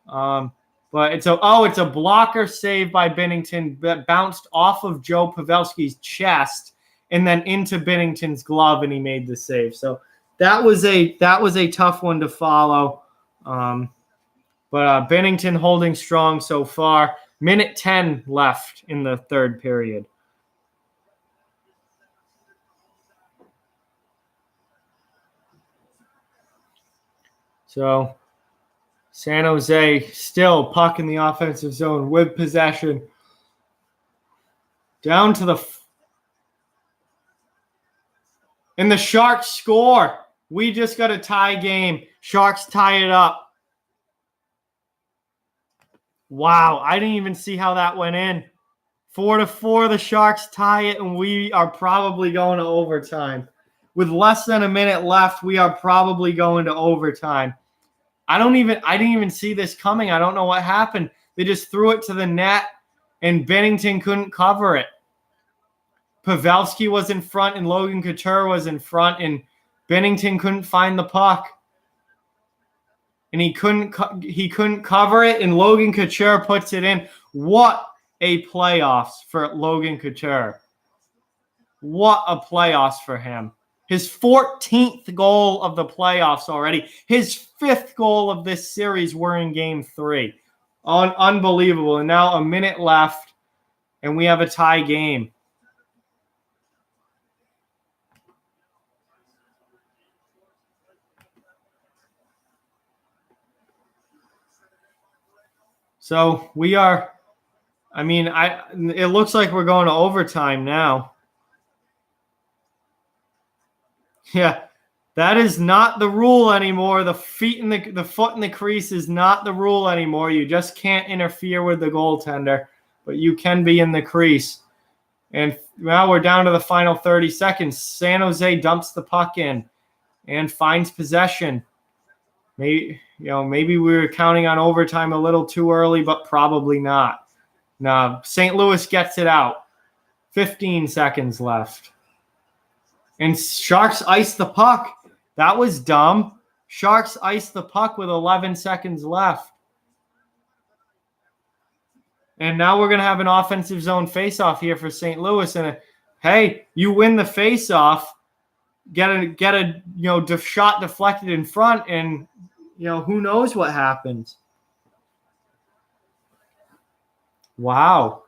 But it's a blocker save by Binnington that bounced off of Joe Pavelski's chest and then into Binnington's glove, and he made the save. So that was a tough one to follow. But Binnington holding strong so far. Minute 10 left in the third period. So San Jose still puck in the offensive zone with possession. Down to the and the Sharks score. We just got a tie game. Sharks tie it up. Wow, I didn't even see how that went in. 4-4, the Sharks tie it, and we are probably going to overtime. With less than a minute left, we are probably going to overtime. I didn't even see this coming. I don't know what happened. They just threw it to the net, and Binnington couldn't cover it. Pavelski was in front, and Logan Couture was in front, and Binnington couldn't find the puck. And he couldn't cover it, and Logan Couture puts it in. What a playoffs for Logan Couture. What a playoffs for him. His 14th goal of the playoffs already. His 5th goal of this series were in Game 3. Unbelievable. And now a minute left, and we have a tie game. So we are, it looks like we're going to overtime now. Yeah. That is not the rule anymore. The foot in the crease is not the rule anymore. You just can't interfere with the goaltender, but you can be in the crease. And now we're down to the final 30 seconds. San Jose dumps the puck in and finds possession. Maybe we were counting on overtime a little too early, but probably not. Now, St. Louis gets it out. 15 seconds left. And Sharks ice the puck. That was dumb. Sharks ice the puck with 11 seconds left. And now we're going to have an offensive zone faceoff here for St. Louis. And hey, you win the faceoff, get a shot deflected in front, and who knows what happens. Wow.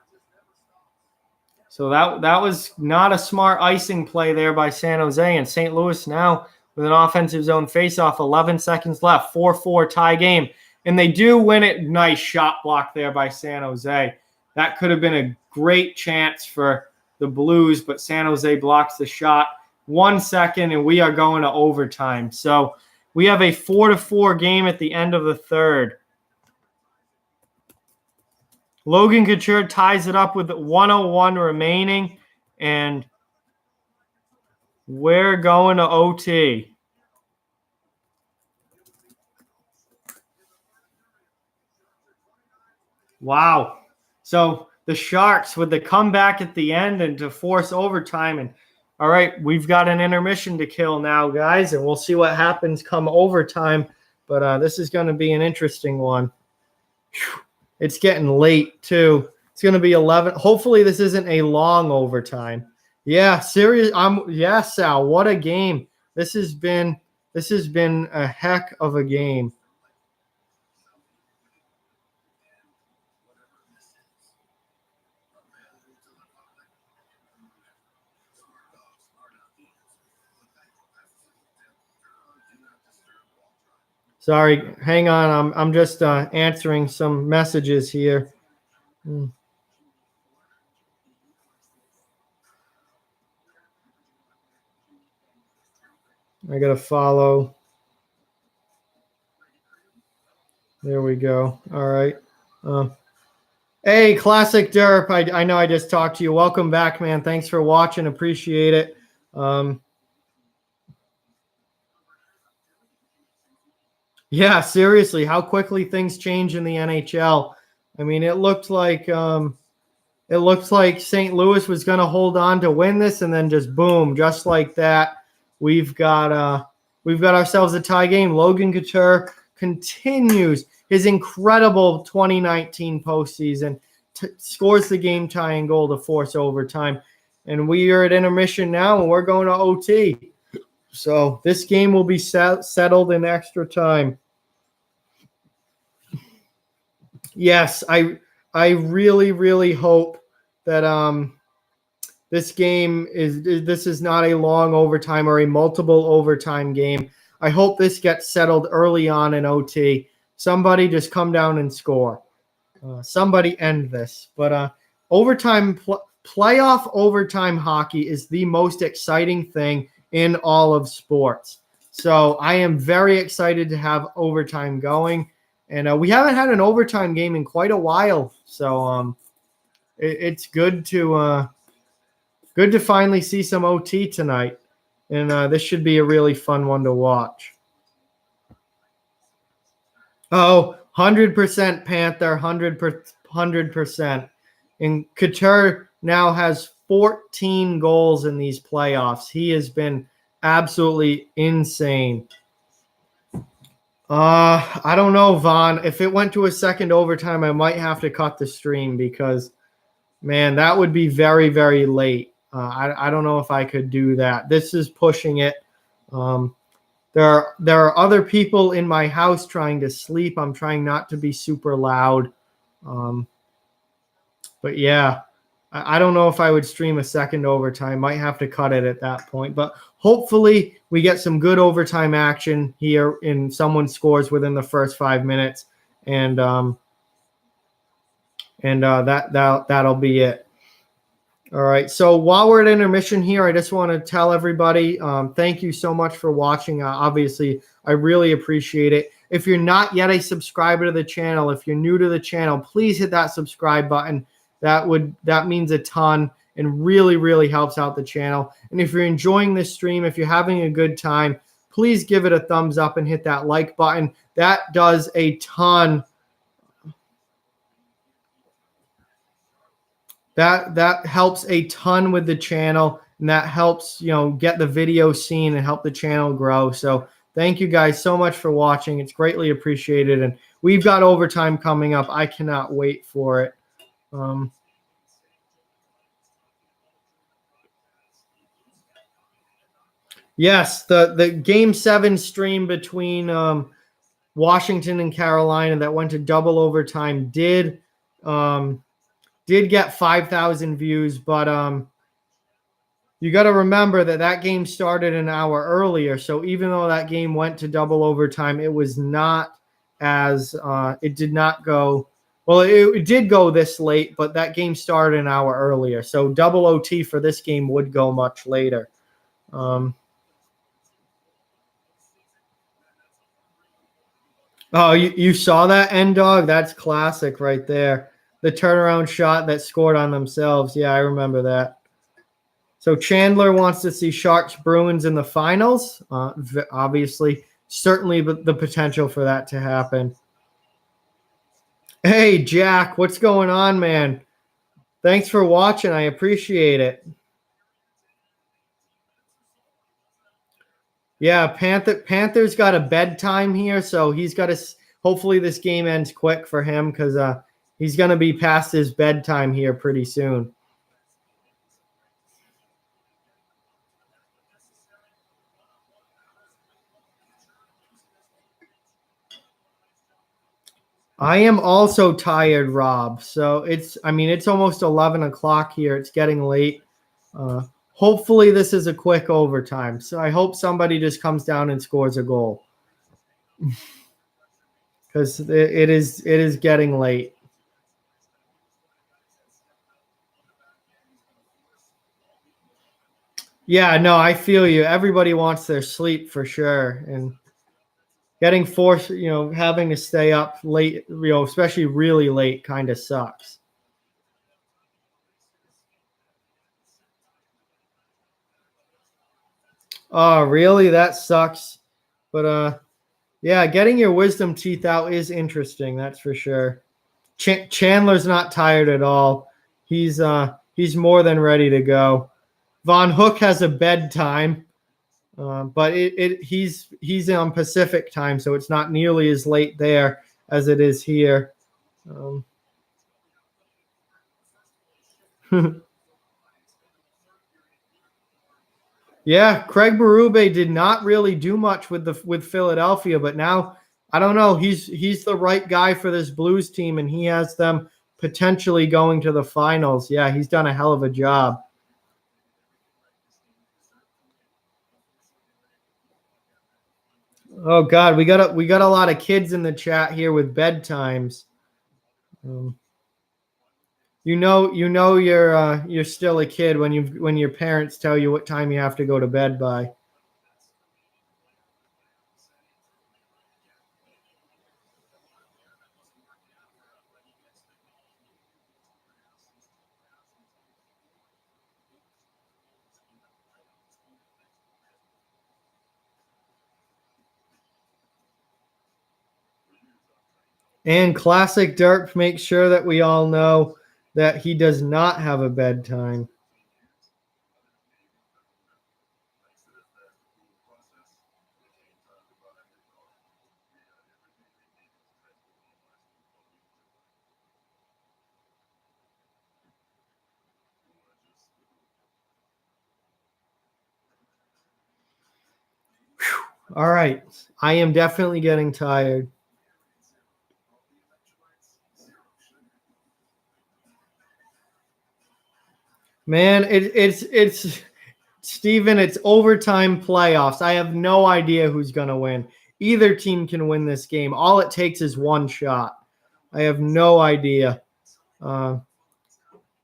So that was not a smart icing play there by San Jose. And St. Louis now with an offensive zone faceoff, 11 seconds left, 4-4 tie game. And they do win it. Nice shot block there by San Jose. That could have been a great chance for the Blues, but San Jose blocks the shot. 1 second, and we are going to overtime. So we have a 4-4 game at the end of the third. Logan Couture ties it up with 1:01 remaining, and we're going to OT. Wow. So the Sharks with the comeback at the end and to force overtime. And all right, we've got an intermission to kill now, guys, and we'll see what happens come overtime. But this is going to be an interesting one. Whew. It's getting late, too. It's going to be 11. Hopefully this isn't a long overtime. Yeah, serious. Yeah, Sal, what a game. This has been a heck of a game. Sorry, hang on. I'm just answering some messages here. I got to follow. There we go. All right. Hey, Classic Derp. I know I just talked to you. Welcome back, man. Thanks for watching. Appreciate it. Yeah, seriously, how quickly things change in the NHL. I mean, it looked like St. Louis was going to hold on to win this, and then just boom, just like that, we've got ourselves a tie game. Logan Couture continues his incredible 2019 postseason, scores the game-tying goal to force overtime, and we are at intermission now, and we're going to OT. So this game will be settled in extra time. Yes, I really, really hope that this is not a long overtime or a multiple overtime game. I hope this gets settled early on in OT. Somebody just come down and score. Somebody end this. But playoff overtime hockey is the most exciting thing in all of sports. So I am very excited to have overtime going. And we haven't had an overtime game in quite a while. So it's good to finally see some OT tonight. And this should be a really fun one to watch. Oh, 100% Panther, 100%. And Couture now has 14 goals in these playoffs. He has been absolutely insane. I don't know, Vaughn. If it went to a second overtime, I might have to cut the stream because, man, that would be very, very late. I don't know if I could do that. This is pushing it. There are other people in my house trying to sleep. I'm trying not to be super loud. But yeah, I don't know if I would stream a second overtime. Might have to cut it at that point. But hopefully we get some good overtime action here and someone scores within the first 5 minutes. And that'll be it. All right. So while we're at intermission here, I just want to tell everybody, thank you so much for watching. Obviously, I really appreciate it. If you're not yet a subscriber to the channel, if you're new to the channel, please hit that subscribe button. That means a ton and really, really helps out the channel. And if you're enjoying this stream, if you're having a good time, please give it a thumbs up and hit that like button. That does a ton. That helps a ton with the channel, and that helps, get the video seen and help the channel grow. So thank you guys so much for watching. It's greatly appreciated, and we've got overtime coming up. I cannot wait for it. Yes, the Game 7 stream between Washington and Carolina that went to double overtime did get 5,000 views, but you got to remember that game started an hour earlier. So even though that game went to double overtime, it was not as it did not go well. It did go this late, but that game started an hour earlier. So double OT for this game would go much later. Oh, you saw that, N-Dog? That's classic right there. The turnaround shot that scored on themselves. Yeah, I remember that. So Chandler wants to see Sharks Bruins in the finals. Obviously, certainly the potential for that to happen. Hey, Jack, what's going on, man? Thanks for watching. I appreciate it. Yeah, Panthers got a bedtime here, so he's got to. Hopefully, this game ends quick for him because he's going to be past his bedtime here pretty soon. I am also tired, Rob. So it's almost 11 o'clock here. It's getting late. Hopefully this is a quick overtime. So I hope somebody just comes down and scores a goal. Because it is getting late. Yeah, no, I feel you. Everybody wants their sleep for sure. And getting forced, having to stay up late, especially really late kind of sucks. Oh, really? That sucks. But yeah, getting your wisdom teeth out is interesting. That's for sure. Chandler's not tired at all. He's more than ready to go. Von Hook has a bedtime, but he's on Pacific time, so it's not nearly as late there as it is here. Yeah, Craig Berube did not really do much with Philadelphia, but now I don't know. He's the right guy for this Blues team, and he has them potentially going to the finals. Yeah, he's done a hell of a job. Oh God, we got a lot of kids in the chat here with bedtimes. You're still a kid when your parents tell you what time you have to go to bed by. And classic Dirk makes sure that we all know that he does not have a bedtime. Whew. All right. I am definitely getting tired. Man, it's Steven, it's overtime playoffs. I have no idea who's going to win. Either team can win this game. All it takes is one shot. I have no idea.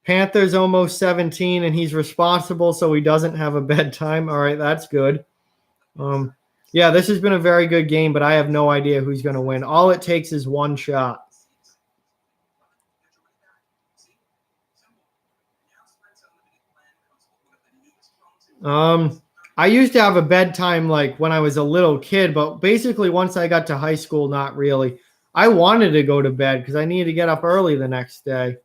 Panther's almost 17 and he's responsible, so he doesn't have a bedtime. All right, that's good. Yeah, this has been a very good game, but I have no idea who's going to win. All it takes is one shot. I used to have a bedtime like when I was a little kid, but basically once I got to high school, not really. I wanted to go to bed because I needed to get up early the next day.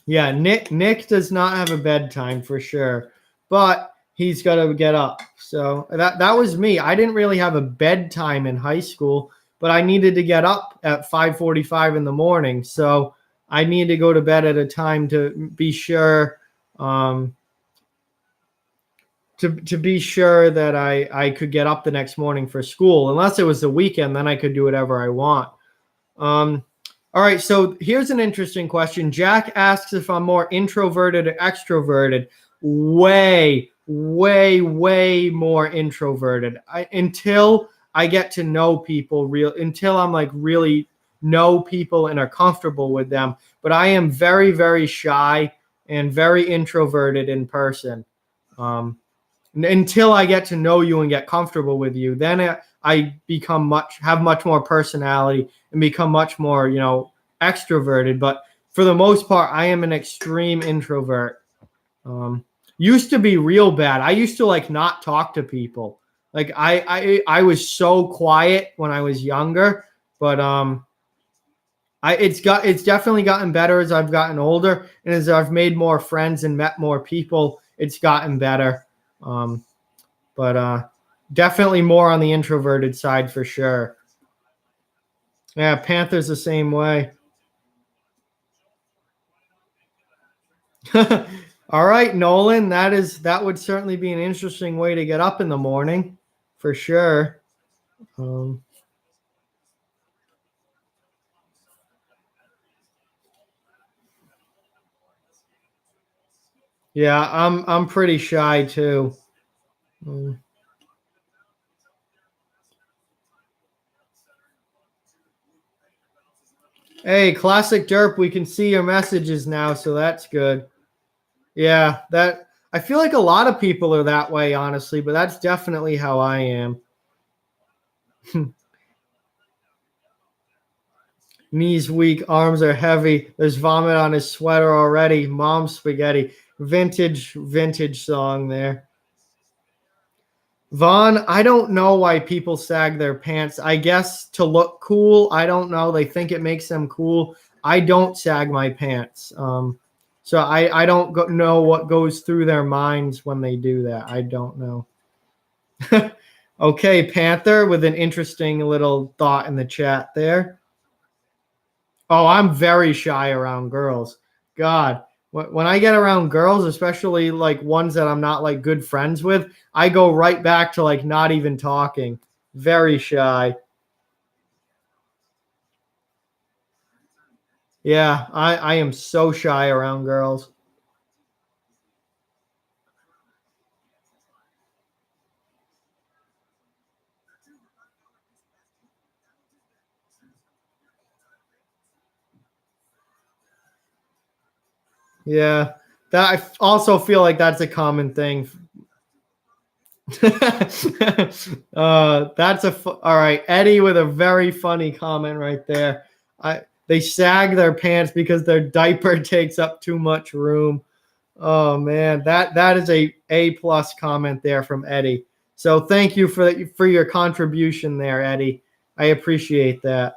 Yeah, Nick does not have a bedtime for sure, but he's got to get up. So that was me. I didn't really have a bedtime in high school, but I needed to get up at 5:45 in the morning. So I needed to go to bed at a time to be sure to be sure that I could get up the next morning for school. Unless it was the weekend, then I could do whatever I want. All right, so here's an interesting question. Jack asks if I'm more introverted or extroverted. Way, way, way more introverted. Until I get to know people until I'm like really know people and are comfortable with them. But I am very, very shy and very introverted in person. Until I get to know you and get comfortable with you, then I have much more personality and become much more, extroverted. But for the most part, I am an extreme introvert. Used to be real bad. I used to like not talk to people. Like I was so quiet when I was younger, but it's definitely gotten better as I've gotten older and as I've made more friends and met more people. It's gotten better. But definitely more on the introverted side for sure. Yeah, Panthers the same way. All right, Nolan, that would certainly be an interesting way to get up in the morning for sure. Yeah, I'm pretty shy too. Hey, Classic Derp, we can see your messages now, so that's good. Yeah, that I feel like a lot of people are that way, honestly, but that's definitely how I am. Knees weak, arms are heavy. There's vomit on his sweater already. Mom spaghetti. Vintage song there. Vaughn, I don't know why people sag their pants. I guess to look cool. I don't know. They think it makes them cool. I don't sag my pants. So I don't know what goes through their minds when they do that. I don't know. Okay, Panther with an interesting little thought in the chat there. Oh, I'm very shy around girls. God, when I get around girls, especially like ones that I'm not like good friends with, I go right back to like not even talking. Very shy. Yeah, I am so shy around girls. Yeah, that I also feel like that's a common thing. All right. Eddie with a very funny comment right there. They sag their pants because their diaper takes up too much room. Oh man, that is a plus comment there from Eddie. So thank you for your contribution there, Eddie. I appreciate that.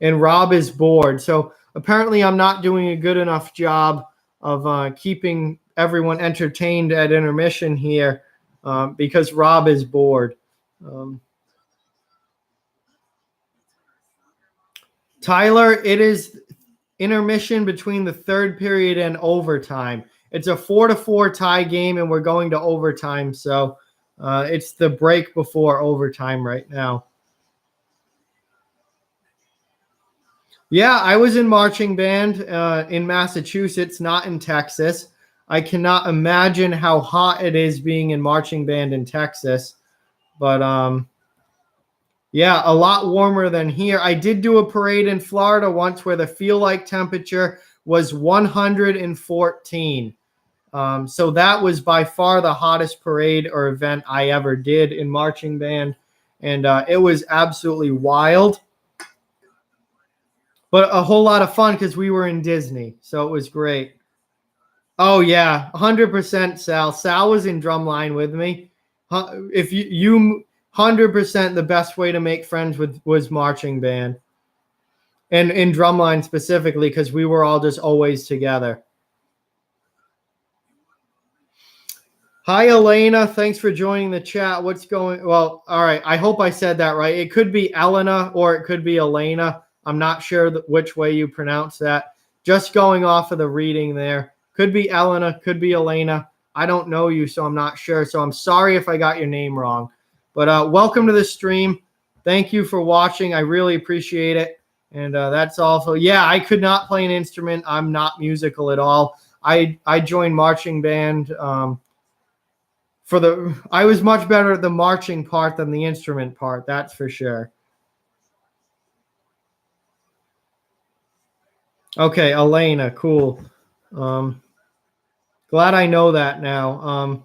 And Rob is bored. So apparently I'm not doing a good enough job of keeping everyone entertained at intermission here because Rob is bored. Tyler, it is intermission between the third period and overtime. It's a 4-4 tie game, and we're going to overtime. So it's the break before overtime right now. Yeah, I was in marching band in Massachusetts, not in Texas. I cannot imagine how hot it is being in marching band in Texas. But Yeah, a lot warmer than here. I did do a parade in Florida once where the feel-like temperature was 114. So that was by far the hottest parade or event I ever did in marching band. And it was absolutely wild, but a whole lot of fun because we were in Disney. So it was great. Oh, yeah, 100% Sal. Sal was in drumline with me. If you 100% the best way to make friends with was marching band. And in drumline specifically because we were all just always together. Hi, Elena. Thanks for joining the chat. What's going? Well, all right. I hope I said that right. It could be Elena or it could be Elena. I'm not sure which way you pronounce that. Just going off of the reading there. Could be Elena, could be Elena. I don't know you, so I'm not sure. So I'm sorry if I got your name wrong. But welcome to the stream. Thank you for watching. I really appreciate it. And that's also, yeah, I could not play an instrument. I'm not musical at all. I joined marching band. I was much better at the marching part than the instrument part, that's for sure. Okay, Elena, cool. Glad I know that now.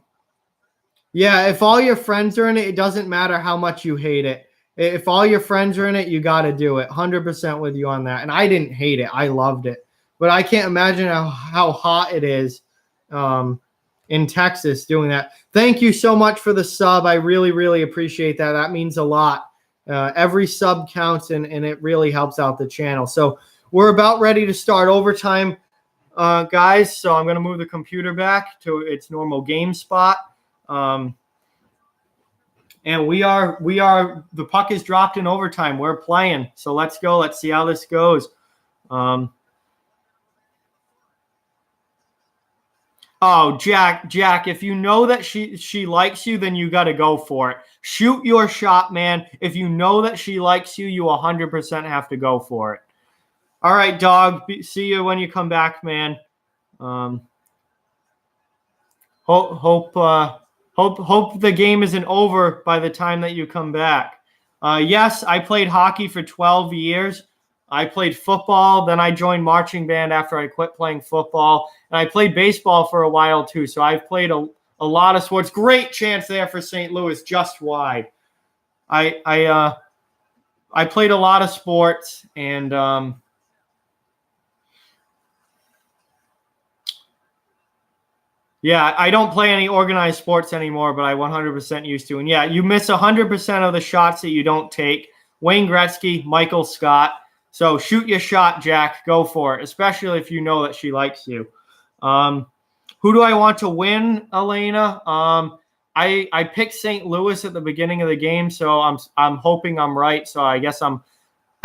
Yeah, if all your friends are in it, it doesn't matter how much you hate it. If all your friends are in it, you got to do it. 100% with you on that. And I didn't hate it. I loved it. But I can't imagine how hot it is in Texas doing that. Thank you so much for the sub. I really, really appreciate that. That means a lot. Every sub counts, and it really helps out the channel. So we're about ready to start overtime, guys. So I'm going to move the computer back to its normal game spot. And we are the puck is dropped in overtime. We're playing. So let's go. Let's see how this goes. Oh, Jack, if you know that she likes you, then you got to go for it. Shoot your shot, man. If you know that she likes you, you 100% have to go for it. All right, dog. See you when you come back, man. Hope the game isn't over by the time that you come back. Yes, I played hockey for 12 years. I played football, then I joined marching band after I quit playing football, and I played baseball for a while too. So I've played a lot of sports. Great chance there for St. Louis, just wide. I played a lot of sports, and yeah, I don't play any organized sports anymore, but I 100% used to. And yeah, you miss 100% of the shots that you don't take. Wayne Gretzky, Michael Scott. So shoot your shot, Jack. Go for it, especially if you know that she likes you. Who do I want to win, Elena? I picked St. Louis at the beginning of the game, so I'm hoping I'm right. So I guess I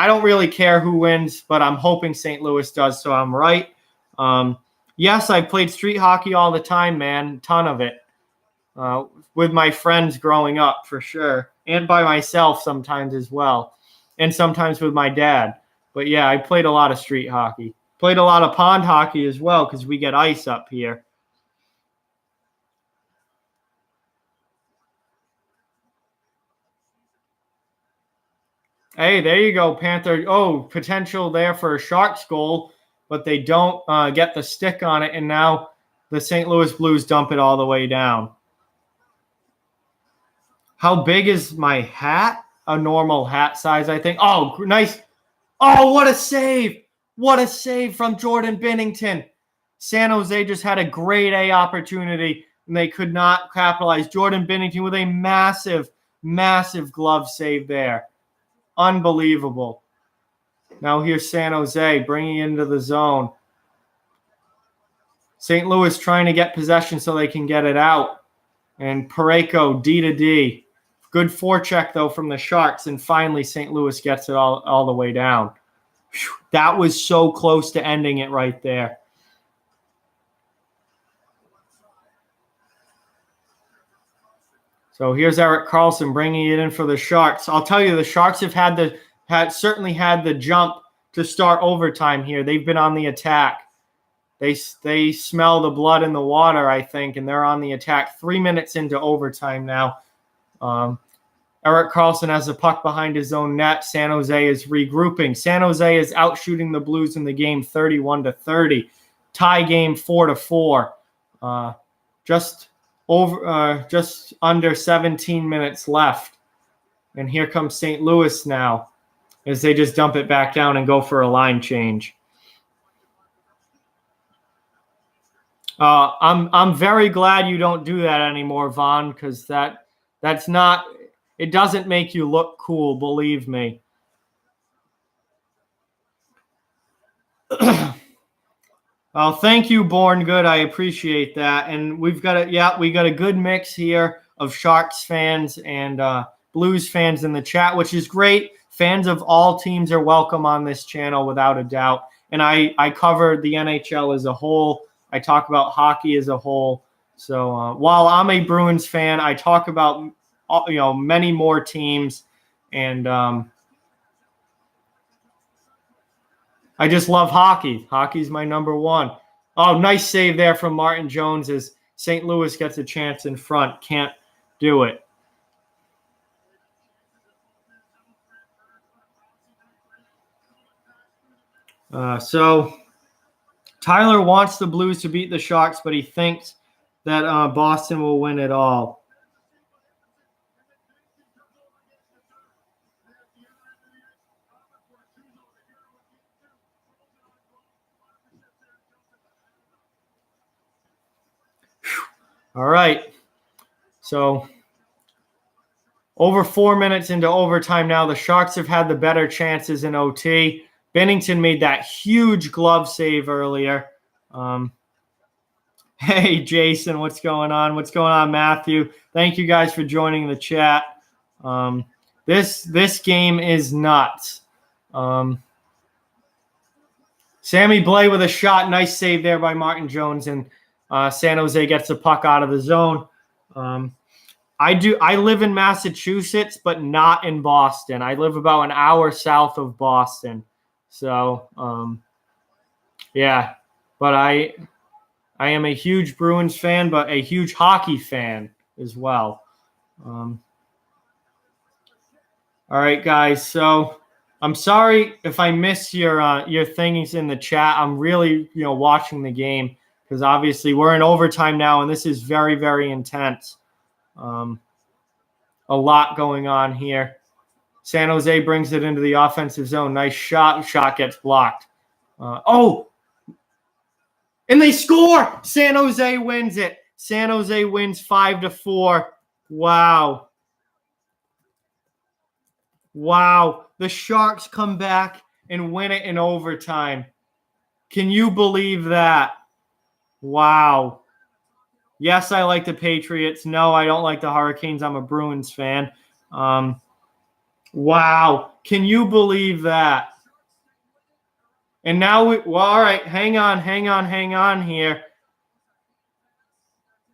don't really care who wins, but I'm hoping St. Louis does, so I'm right. Yes, I played street hockey all the time, man. Ton of it. With my friends growing up, for sure. And by myself sometimes as well. And sometimes with my dad. But yeah, I played a lot of street hockey. Played a lot of pond hockey as well because we get ice up here. Hey, there you go, Panther. Oh, potential there for a Sharks goal, but they don't get the stick on it, and now the St. Louis Blues dump it all the way down. How big is my hat? A normal hat size, I think. Oh, nice. Oh, what a save. What a save from Jordan Binnington. San Jose just had a grade A opportunity, and they could not capitalize. Jordan Binnington with a massive, massive glove save there. Unbelievable. Now here's San Jose bringing into the zone. St. Louis trying to get possession so they can get it out. And Parayko, D to D. Good forecheck, though, from the Sharks. And finally, St. Louis gets it all the way down. Whew, that was so close to ending it right there. So here's Erik Karlsson bringing it in for the Sharks. I'll tell you, the Sharks have certainly had the jump to start overtime here. They've been on the attack. They smell the blood in the water, I think, and they're on the attack. 3 minutes into overtime now. Erik Karlsson has the puck behind his own net. San Jose is regrouping. San Jose is outshooting the Blues in the game 31-30. Tie game 4-4. Just under 17 minutes left. And here comes St. Louis now as they just dump it back down and go for a line change. I'm very glad you don't do that anymore, Vaughn, because that's not – it doesn't make you look cool, believe me. Oh, thank you, Born Good. I appreciate that. And we got a good mix here of Sharks fans and Blues fans in the chat, which is great. Fans of all teams are welcome on this channel without a doubt. And I cover the NHL as a whole. I talk about hockey as a whole. So while I'm a Bruins fan, I talk about many more teams, and I just love hockey. Hockey's my number one. Oh, nice save there from Martin Jones as St. Louis gets a chance in front. Can't do it. So Tyler wants the Blues to beat the Sharks, but he thinks that Boston will win it all. All right. So over 4 minutes into overtime now. The Sharks have had the better chances in OT. Binnington made that huge glove save earlier. Hey, Jason, what's going on? What's going on, Matthew? Thank you guys for joining the chat. This game is nuts. Sammy Blais with a shot. Nice save there by Martin Jones, and San Jose gets the puck out of the zone. I live in Massachusetts, but not in Boston. I live about an hour south of Boston. So, yeah. But I am a huge Bruins fan, but a huge hockey fan as well. All right, guys. So I'm sorry if I miss your things in the chat. I'm really watching the game because obviously we're in overtime now, and this is very, very intense. A lot going on here. San Jose brings it into the offensive zone. Nice shot. Shot gets blocked. And they score. San Jose wins it. San Jose wins 5-4. Wow. Wow. The Sharks come back and win it in overtime. Can you believe that? Wow. Yes, I like the Patriots. No, I don't like the Hurricanes. I'm a Bruins fan. Wow. Can you believe that? And now all right, hang on here.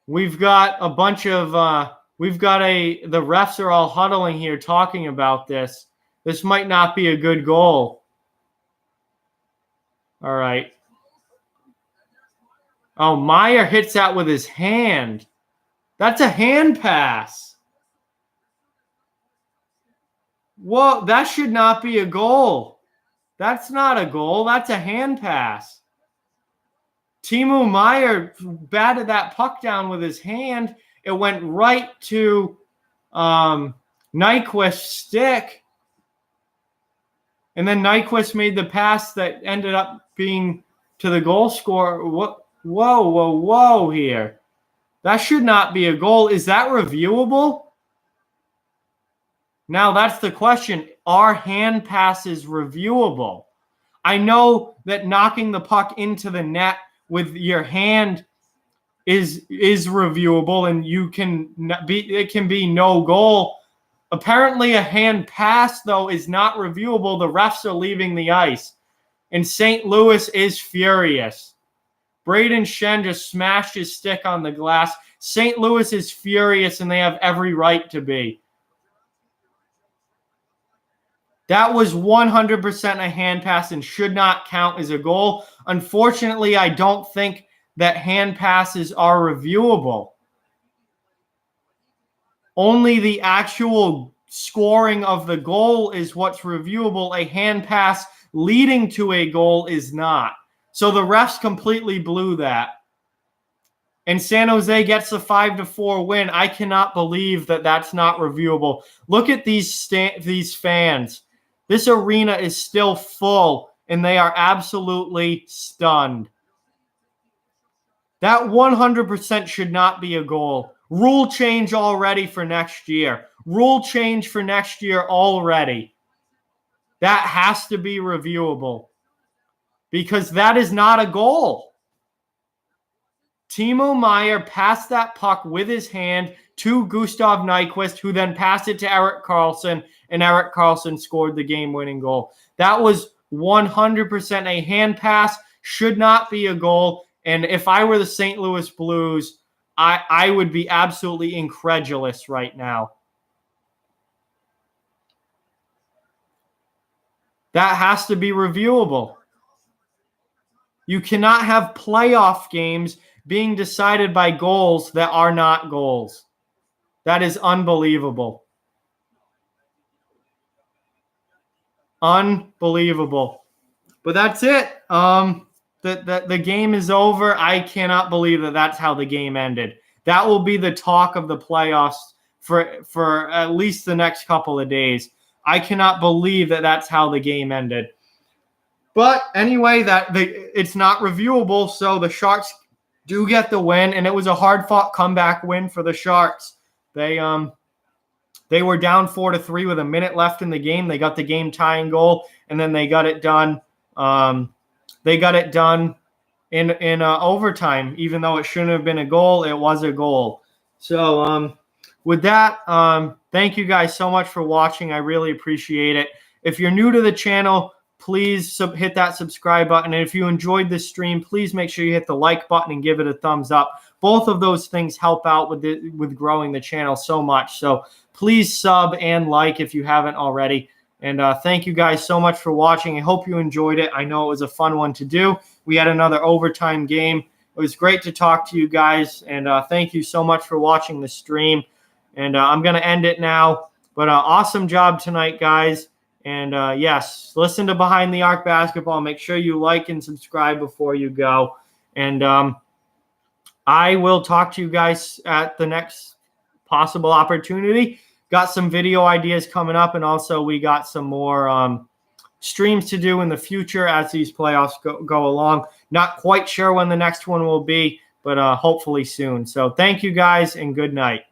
We've got a bunch of the refs are all huddling here talking about this. This might not be a good goal. All right. Oh, Meyer hits that with his hand. That's a hand pass. Whoa, that should not be a goal. That's not a goal. That's a hand pass. Timo Meyer batted that puck down with his hand. It went right to Nyquist's stick. And then Nyquist made the pass that ended up being to the goal scorer. Whoa here. That should not be a goal. Is that reviewable? Now that's the question. Are hand passes reviewable? I know that knocking the puck into the net with your hand is reviewable, and it can be no goal. Apparently a hand pass, though, is not reviewable. The refs are leaving the ice. And St. Louis is furious. Braden Shen just smashed his stick on the glass. St. Louis is furious, and they have every right to be. That was 100% a hand pass and should not count as a goal. Unfortunately, I don't think that hand passes are reviewable. Only the actual scoring of the goal is what's reviewable. A hand pass leading to a goal is not. So the refs completely blew that. And San Jose gets a 5-4 win. I cannot believe that that's not reviewable. Look at these fans. This arena is still full, and they are absolutely stunned. That 100% should not be a goal. Rule change already for next year. Rule change for next year already. That has to be reviewable because that is not a goal. Timo Meier passed that puck with his hand to Gustav Nyquist, who then passed it to Erik Karlsson, and Erik Karlsson scored the game-winning goal. That was 100% a hand pass, should not be a goal. And if I were the St. Louis Blues, I would be absolutely incredulous right now. That has to be reviewable. You cannot have playoff games being decided by goals that are not goals. That is unbelievable. Unbelievable. But that's it. The game is over. I cannot believe that that's how the game ended. That will be the talk of the playoffs for at least the next couple of days. I cannot believe that that's how the game ended. But anyway, it's not reviewable, so the Sharks do get the win, and it was a hard-fought comeback win for the Sharks. They were down 4-3 with a minute left in the game. They got the game-tying goal, and then they got it done. They got it done in overtime, even though it shouldn't have been a goal. It was a goal. So with that, thank you guys so much for watching. I really appreciate it. If you're new to the channel, please hit that subscribe button. And if you enjoyed this stream, please make sure you hit the like button and give it a thumbs up. Both of those things help out with growing the channel so much. So please sub and like if you haven't already. And thank you guys so much for watching. I hope you enjoyed it. I know it was a fun one to do. We had another overtime game. It was great to talk to you guys. And thank you so much for watching the stream. And I'm going to end it now. But awesome job tonight, guys. And yes, listen to Behind the Arc Basketball. Make sure you like and subscribe before you go. And I will talk to you guys at the next possible opportunity. Got some video ideas coming up, and also we got some more streams to do in the future as these playoffs go along. Not quite sure when the next one will be, but hopefully soon. So thank you guys, and good night.